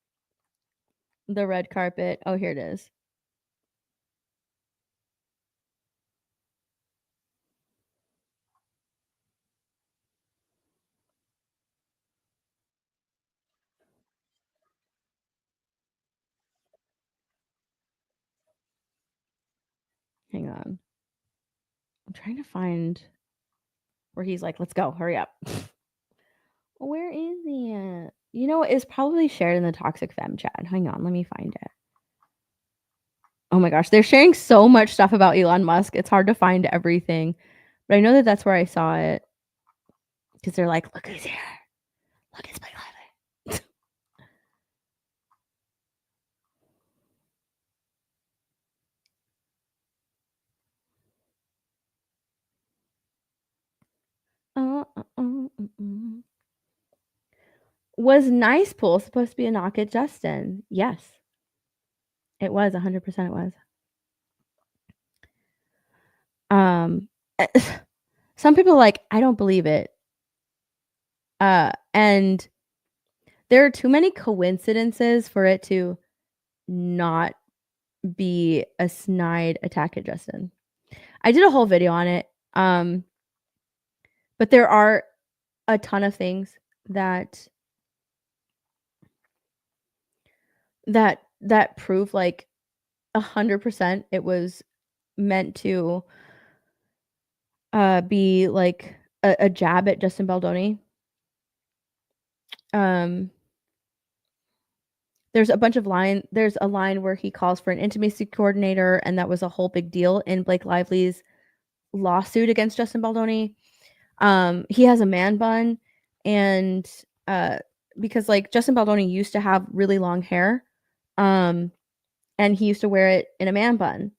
A: The red carpet. Oh, here it is. Hang on. I'm trying to find where he's like, let's go. Hurry up. Where is he at? You know, it's probably shared in the Toxic Femme chat. Hang on. Let me find it. Oh my gosh. They're sharing so much stuff about Elon Musk. It's hard to find everything. But I know that that's where I saw it. Because they're like, look who's here. Look, it's Blake Lively. Was Nice Pool supposed to be a knock at Justin? Yes. It was. 100% it was. Some people are like, I don't believe it. And there are too many coincidences for it to not be a snide attack at Justin. I did a whole video on it. But there are a ton of things that prove like 100% it was meant to be like a jab at Justin Baldoni. There's a bunch of there's a line where he calls for an intimacy coordinator, and that was a whole big deal in Blake Lively's lawsuit against Justin Baldoni. He has a man bun, and because like Justin Baldoni used to have really long hair, and he used to wear it in a man bun.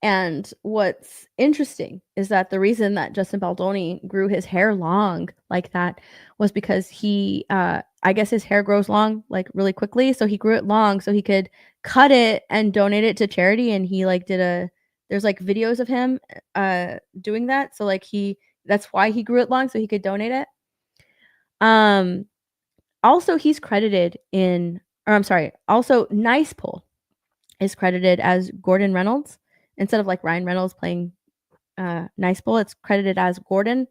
A: And what's interesting is that the reason that Justin Baldoni grew his hair long like that was because he, I guess his hair grows long like really quickly. So he grew it long so he could cut it and donate it to charity. And he like there's like videos of him doing that. So like that's why he grew it long so he could donate it. Also he's credited also Nice Pull is credited as Gordon Reynolds. Instead of like Ryan Reynolds playing Nice Pull, it's credited as Gordon.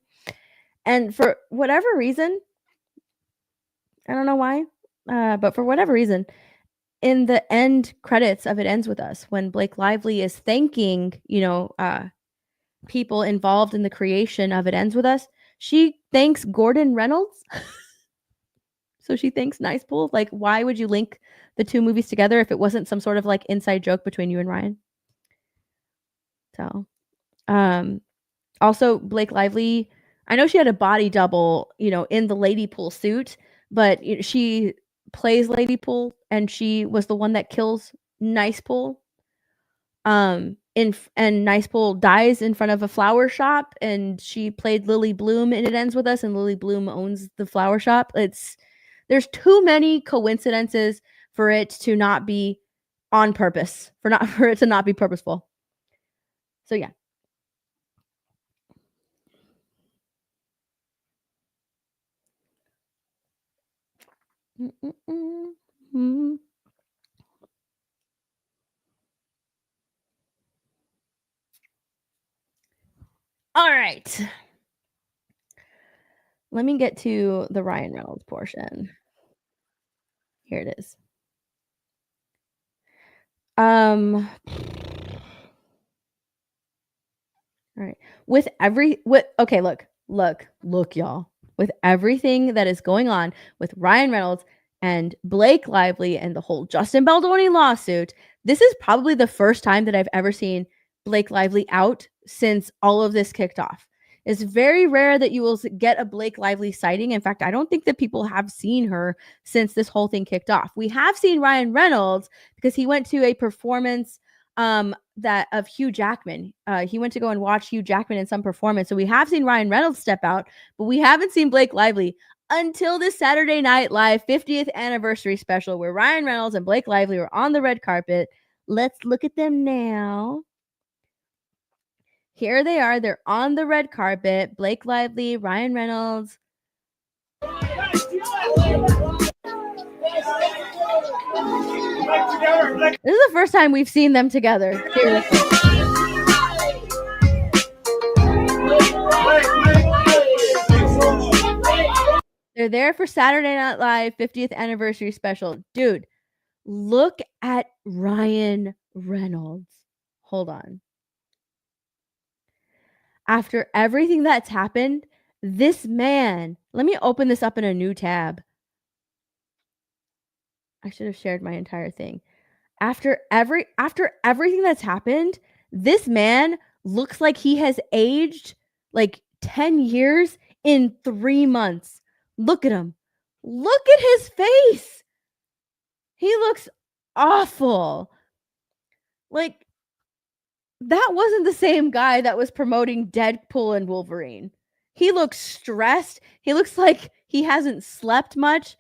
A: And for whatever reason, I don't know why, but for whatever reason, in the end credits of It Ends With Us, when Blake Lively is thanking, people involved in the creation of It Ends With Us, she thanks Gordon Reynolds. So she thanks Nice Pull. Like, why would you link the two movies together if it wasn't some sort of like inside joke between you and Ryan? So, also Blake Lively, I know she had a body double, in the Lady Pool suit, but she plays Lady Pool and she was the one that kills Nice Pool. And Nice Pool dies in front of a flower shop, and she played Lily Bloom in It Ends With Us, and Lily Bloom owns the flower shop. There's too many coincidences for it to not be on purpose, for it to not be purposeful. So yeah. All right. Let me get to the Ryan Reynolds portion. Here it is. All right. Okay, look, y'all. With everything that is going on with Ryan Reynolds and Blake Lively and the whole Justin Baldoni lawsuit, this is probably the first time that I've ever seen Blake Lively out since all of this kicked off. It's very rare that you will get a Blake Lively sighting. In fact, I don't think that people have seen her since this whole thing kicked off. We have seen Ryan Reynolds because he went to a performance that of Hugh Jackman. He went to go and watch Hugh Jackman in some performance. So we have seen Ryan Reynolds step out, but we haven't seen Blake Lively until this Saturday Night Live 50th anniversary special where Ryan Reynolds and Blake Lively were on the red carpet. Let's look at them now. Here they are. They're on the red carpet. Blake Lively, Ryan Reynolds. This is the first time we've seen them together. Seriously. They're there for Saturday Night Live 50th anniversary special. Dude, look at Ryan Reynolds. Hold on. After everything that's happened, this man, let me open this up in a new tab. I should have shared my entire thing. After everything that's happened, this man looks like he has aged like 10 years in 3 months. Look at him. Look at his face. He looks awful. Like, that wasn't the same guy that was promoting Deadpool and Wolverine. He looks stressed. He looks like he hasn't slept much.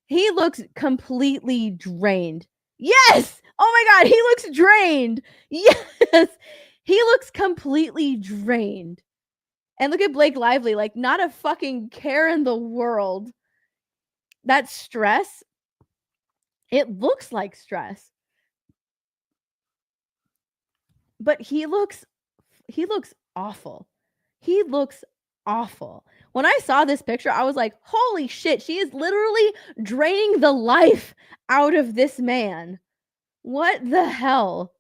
A: He looks completely drained. Yes! Oh my God, he looks drained. Yes! He looks completely drained. And look at Blake Lively, like not a fucking care in the world. That stress, it looks like stress. But he looks awful. He looks awful. When I saw this picture, I was like, holy shit, she is literally draining the life out of this man. What the hell?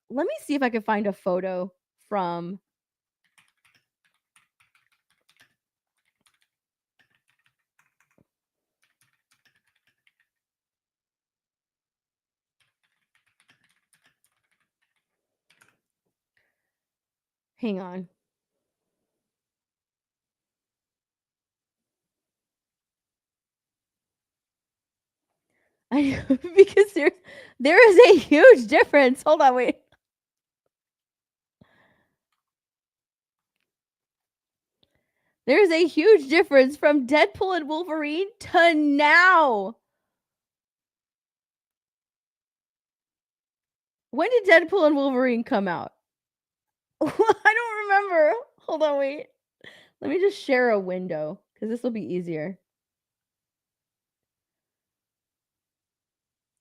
A: Let me see if I can find a photo from hang on. Because there is a huge difference. Hold on, wait. There's a huge difference from Deadpool and Wolverine to now. When did Deadpool and Wolverine come out? I don't remember. Hold on, wait. Let me just share a window because this will be easier.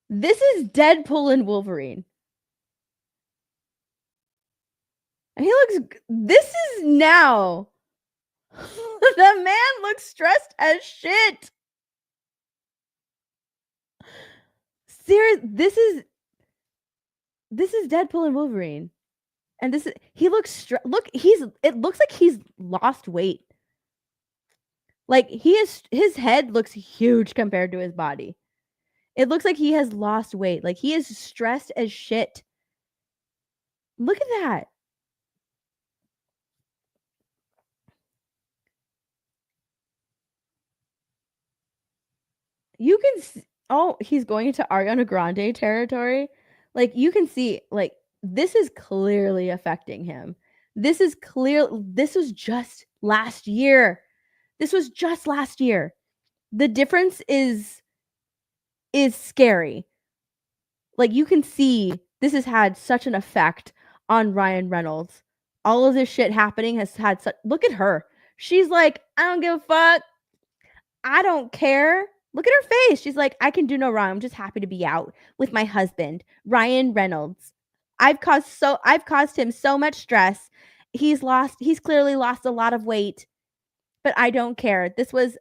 A: This is Deadpool and Wolverine. And he looks. This is now. The man looks stressed as shit. Serious. This is Deadpool and Wolverine. And this is he looks look, it looks like he's lost weight. Like his head looks huge compared to his body. It looks like he has lost weight. Like he is stressed as shit. Look at that. You can see, oh, he's going into Ariana Grande territory. Like you can see, like this is clearly affecting him. This is clear. This was just last year. This was just last year. The difference is scary. Like you can see this has had such an effect on Ryan Reynolds. All of this shit happening has had such. Look at her. She's like, I don't give a fuck. I don't care. Look at her face. She's like, I can do no wrong. I'm just happy to be out with my husband, Ryan Reynolds. I've caused him so much stress. He's clearly lost a lot of weight, but I don't care. This was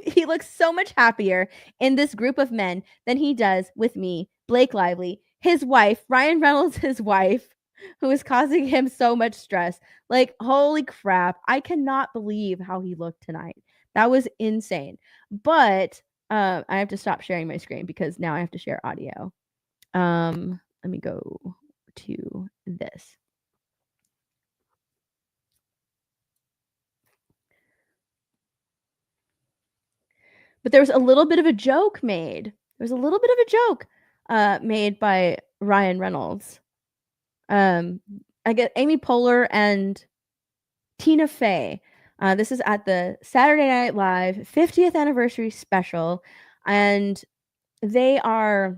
A: he looks so much happier in this group of men than he does with me, Blake Lively, his wife, Ryan Reynolds, his wife, who is causing him so much stress. Like, holy crap. I cannot believe how he looked tonight. That was insane. But I have to stop sharing my screen because now I have to share audio. Let me go to this. But there was a little bit of a joke made. There was a little bit of a joke made by Ryan Reynolds. I get Amy Poehler and Tina Fey. This is at the Saturday Night Live 50th anniversary special, and they are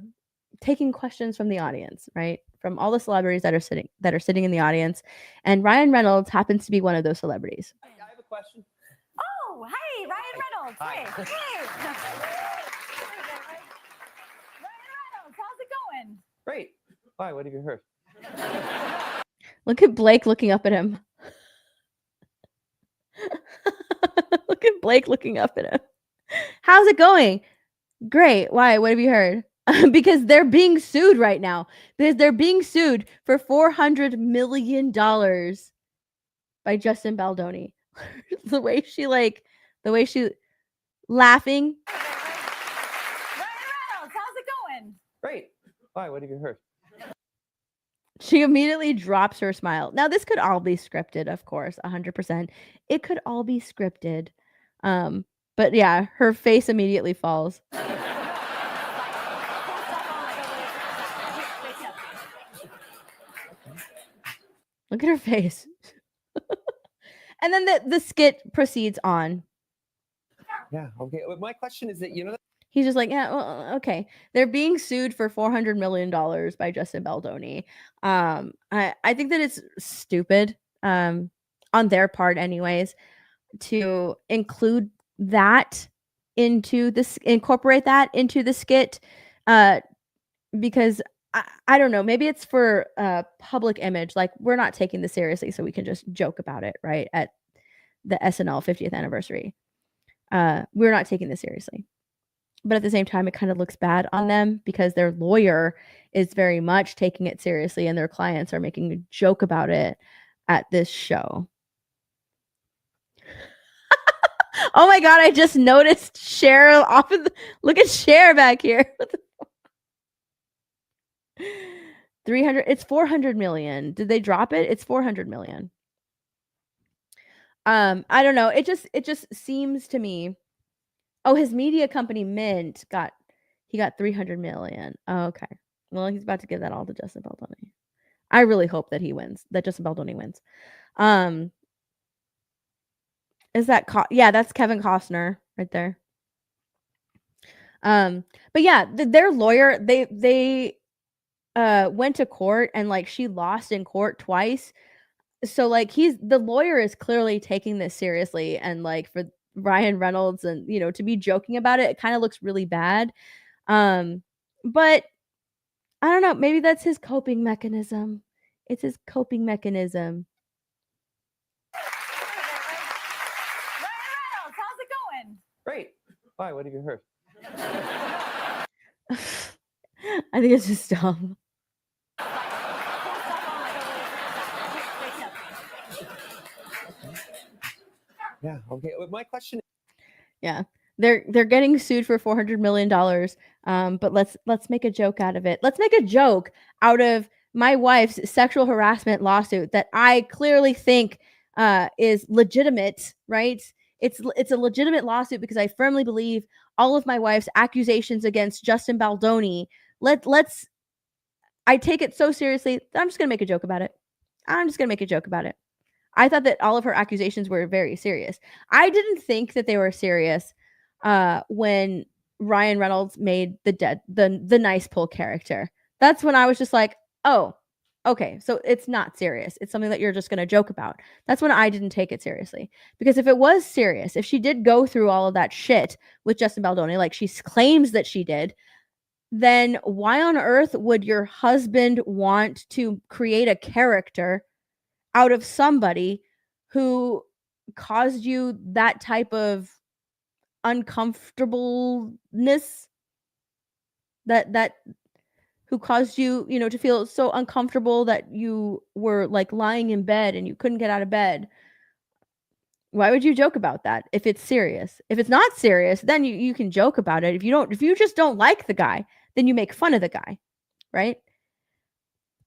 A: taking questions from the audience, right? From all the celebrities that are sitting in the audience, and Ryan Reynolds happens to be one of those celebrities.
L: I have a question.
M: Oh, hey, Ryan Reynolds.
L: Hi.
M: Hey. Ryan Reynolds, how's it going?
L: Great. Why? What have you heard?
A: Look at Blake looking up at him. Look at Blake looking up at him. How's it going? Great. Why? What have you heard? Because they're being sued right now. Because they're being sued for $400 million by Justin Baldoni. the way she laughing.
M: Ryan Reynolds, how's it going?
L: Great. Why? What have you heard?
A: She immediately drops her smile. Now, this could all be scripted, of course, 100%. It could all be scripted. But yeah, her face immediately falls. Look at her face. And then the skit proceeds on.
L: Yeah. Okay. Well, my question is that,
A: He's just like, yeah, well, okay. They're being sued for $400 million by Justin Baldoni. I think that it's stupid, on their part anyways, to include that into this, incorporate that into the skit, because I don't know, maybe it's for public image. Like, we're not taking this seriously, so we can just joke about it, right? At the SNL 50th anniversary. We're not taking this seriously. But at the same time, it kind of looks bad on them because their lawyer is very much taking it seriously and their clients are making a joke about it at this show. Oh my God, I just noticed Cher off of the, look at Cher back here. 300, it's 400 million. Did they drop it? It's 400 million. I don't know. It just seems to me. Oh, his media company Mint got 300 million. Oh, okay. Well, he's about to give that all to Justin Baldoni. I really hope that he wins, that Justin Baldoni wins. Is that yeah, that's Kevin Costner right there. But yeah, their lawyer, they went to court and like she lost in court twice. So like the lawyer is clearly taking this seriously, and like for Ryan Reynolds and to be joking about it, it kind of looks really bad. But I don't know, maybe that's his coping mechanism. It's his coping mechanism.
M: Reynolds, how's it going?
L: Great. Why? What have you heard?
A: I think it's just dumb.
L: Yeah. Okay. My question.
A: Yeah. They're getting sued for $400 million. But let's make a joke out of it. Let's make a joke out of my wife's sexual harassment lawsuit that I clearly think is legitimate, right? It's a legitimate lawsuit because I firmly believe all of my wife's accusations against Justin Baldoni. I take it so seriously that I'm just gonna make a joke about it. I thought that all of her accusations were very serious. I didn't think that they were serious when Ryan Reynolds made the nice pull character. That's when I was just like, oh, okay, so it's not serious. It's something that you're just going to joke about. That's when I didn't take it seriously. Because if it was serious, if she did go through all of that shit with Justin Baldoni, like she claims that she did, then why on earth would your husband want to create a character out of somebody who caused you that type of uncomfortableness, that who caused you, to feel so uncomfortable that you were like lying in bed and you couldn't get out of bed? Why would you joke about that if it's serious? If it's not serious, then you can joke about it. If you just don't like the guy, then you make fun of the guy, right?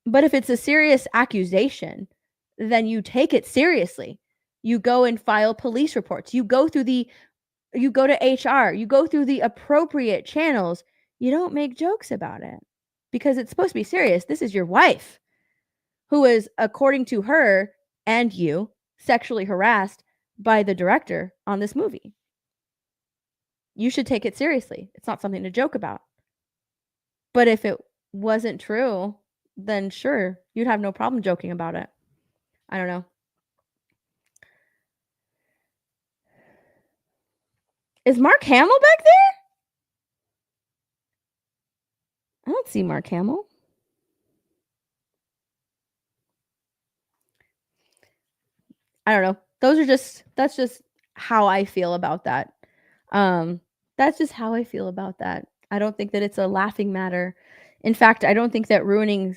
A: But if it's a serious accusation, then you take it seriously. You go and file police reports. You go to HR. You go through the appropriate channels. You don't make jokes about it because it's supposed to be serious. This is your wife who is, according to her and you, sexually harassed by the director on this movie. You should take it seriously. It's not something to joke about. But if it wasn't true, then sure, you'd have no problem joking about it. I don't know. Is Mark Hamill back there? I don't see Mark Hamill. I don't know. That's just how I feel about that. That's just how I feel about that. I don't think that it's a laughing matter. In fact, I don't think that ruining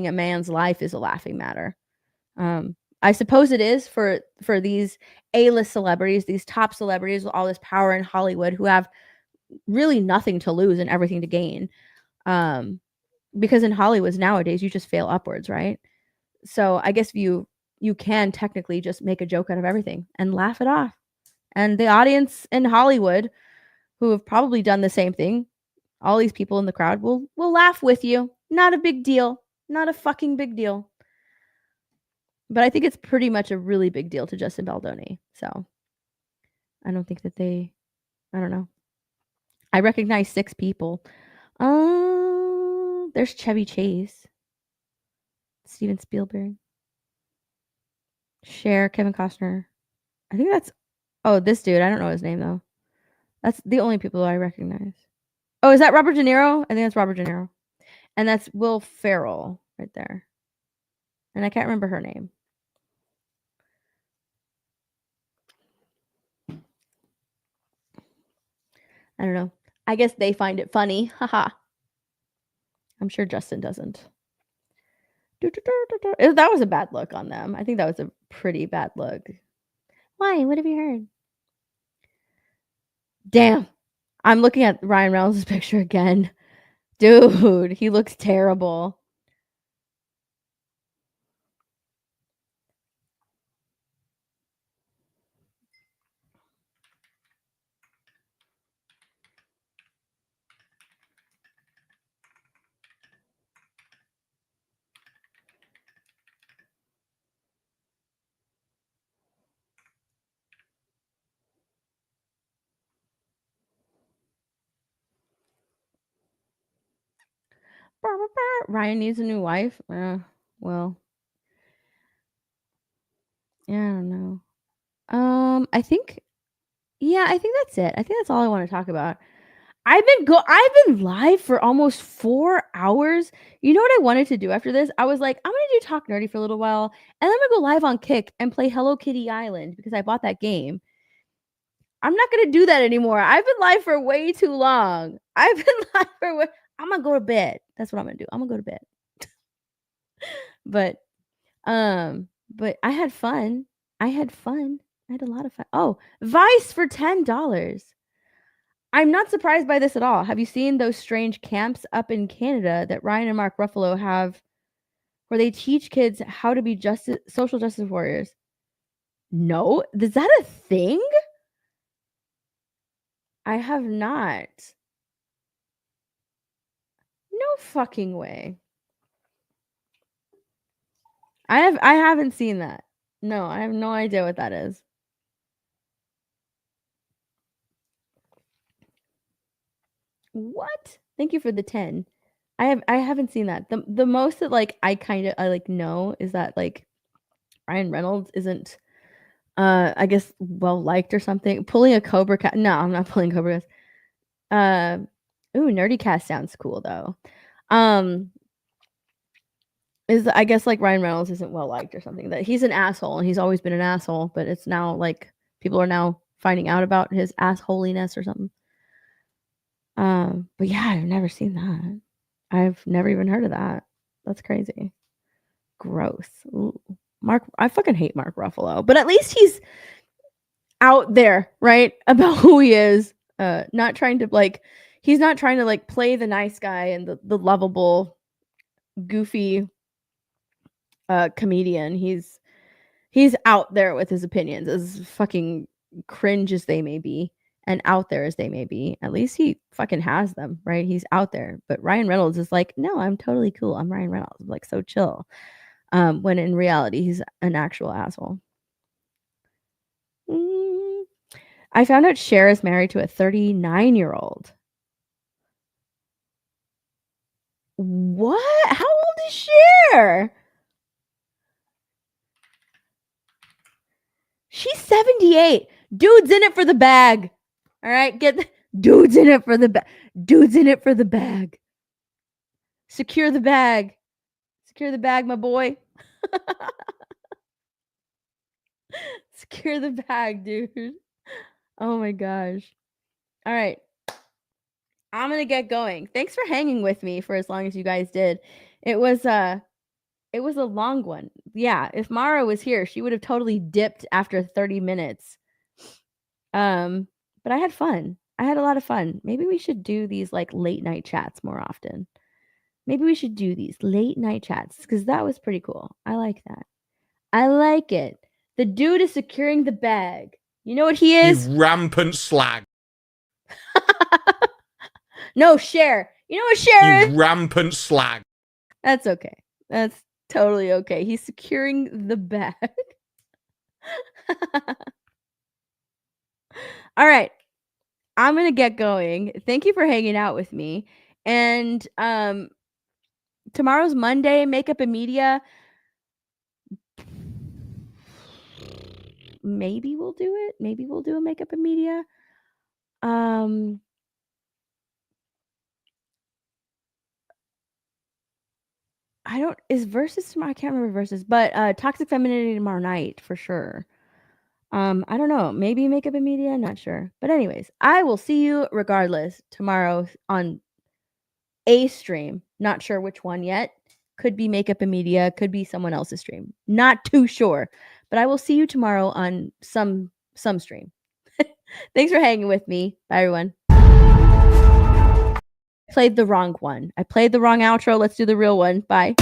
A: a man's life is a laughing matter. I suppose it is for these A-list celebrities, these top celebrities with all this power in Hollywood who have really nothing to lose and everything to gain. Because in Hollywood nowadays, you just fail upwards, right? So I guess you can technically just make a joke out of everything and laugh it off. And the audience in Hollywood, who have probably done the same thing, all these people in the crowd will laugh with you. Not a big deal. Not a fucking big deal. But I think it's pretty much a really big deal to Justin Baldoni. So I don't think that I don't know. I recognize 6 people. There's Chevy Chase, Steven Spielberg, Cher, Kevin Costner. I think that's this dude. I don't know his name though. That's the only people I recognize. Oh, is that Robert De Niro? I think that's Robert De Niro. And that's Will Ferrell right there. And I can't remember her name. I don't know. I guess they find it funny. Haha. I'm sure Justin doesn't. That was a bad look on them. I think that was a pretty bad look. Why? What have you heard? Damn. I'm looking at Ryan Reynolds' picture again. Dude, he looks terrible. Ryan needs a new wife. Well, yeah, I don't know. I think that's it. I think that's all I want to talk about. I've been live for almost 4 hours. You know what I wanted to do after this? I was like, I'm gonna do Talk Nerdy for a little while, and then I'm gonna go live on Kick and play Hello Kitty Island because I bought that game. I'm not gonna do that anymore. I've been live for way too long. I'm gonna go to bed. That's what I'm gonna do. I'm gonna go to bed. But I had fun. I had a lot of fun. Oh, Vice for $10. I'm not surprised by this at all. Have you seen those strange camps up in Canada that Ryan and Mark Ruffalo have where they teach kids how to be social justice warriors? No? Is that a thing? I have not. No fucking way. I haven't seen that. No, I have no idea what that is. What? Thank you for the 10. I haven't seen that. The most that like I like know is that like Ryan Reynolds isn't I guess well liked or something. Pulling a Cobra Cat. No, I'm not pulling Cobra Cat. Ooh, Nerdy Cast sounds cool though. Is I guess like Ryan Reynolds isn't well liked or something. That he's an asshole and he's always been an asshole, but it's now like people are now finding out about his assholiness or something. But yeah, I've never seen that. I've never even heard of that. That's crazy. Gross. Ooh. I fucking hate Mark Ruffalo, but at least he's out there, right? About who he is. Not trying to like, he's not trying to like play the nice guy and the lovable, goofy comedian. He's out there with his opinions, as fucking cringe as they may be and out there as they may be. At least he fucking has them, right? He's out there. But Ryan Reynolds is like, no, I'm totally cool. I'm Ryan Reynolds. I'm like so chill. When in reality, he's an actual asshole. I found out Cher is married to a 39-year-old. What? How old is Cher? She's 78. Dude's in it for the bag. All right, dude's in it for the bag. Dude's in it for the bag. Secure the bag. Secure the bag, my boy. Secure the bag, dude. Oh my gosh. All right. I'm going to get going. Thanks for hanging with me for as long as you guys did. It was a long one. Yeah, if Mara was here, she would have totally dipped after 30 minutes. But I had fun. I had a lot of fun. Maybe we should do these like late night chats more often. Maybe we should do these late night chats because that was pretty cool. I like that. I like it. The dude is securing the bag. You know what he is?
F: You rampant slag.
A: No, Cher. You know what Cher is?
F: You rampant slag.
A: That's okay. That's totally okay. He's securing the bag. All right. I'm going to get going. Thank you for hanging out with me. And tomorrow's Monday, Makeup and Media. Maybe we'll do it. Maybe we'll do a Makeup and Media. Is Versus tomorrow? I can't remember Versus, but Toxic Femininity tomorrow night for sure. I don't know. Maybe Makeup and Media. Not sure. But anyways, I will see you regardless tomorrow on a stream. Not sure which one yet. Could be Makeup and Media. Could be someone else's stream. Not too sure. But I will see you tomorrow on some stream. Thanks for hanging with me. Bye, everyone. I played the wrong one. I played the wrong outro. Let's do the real one. Bye.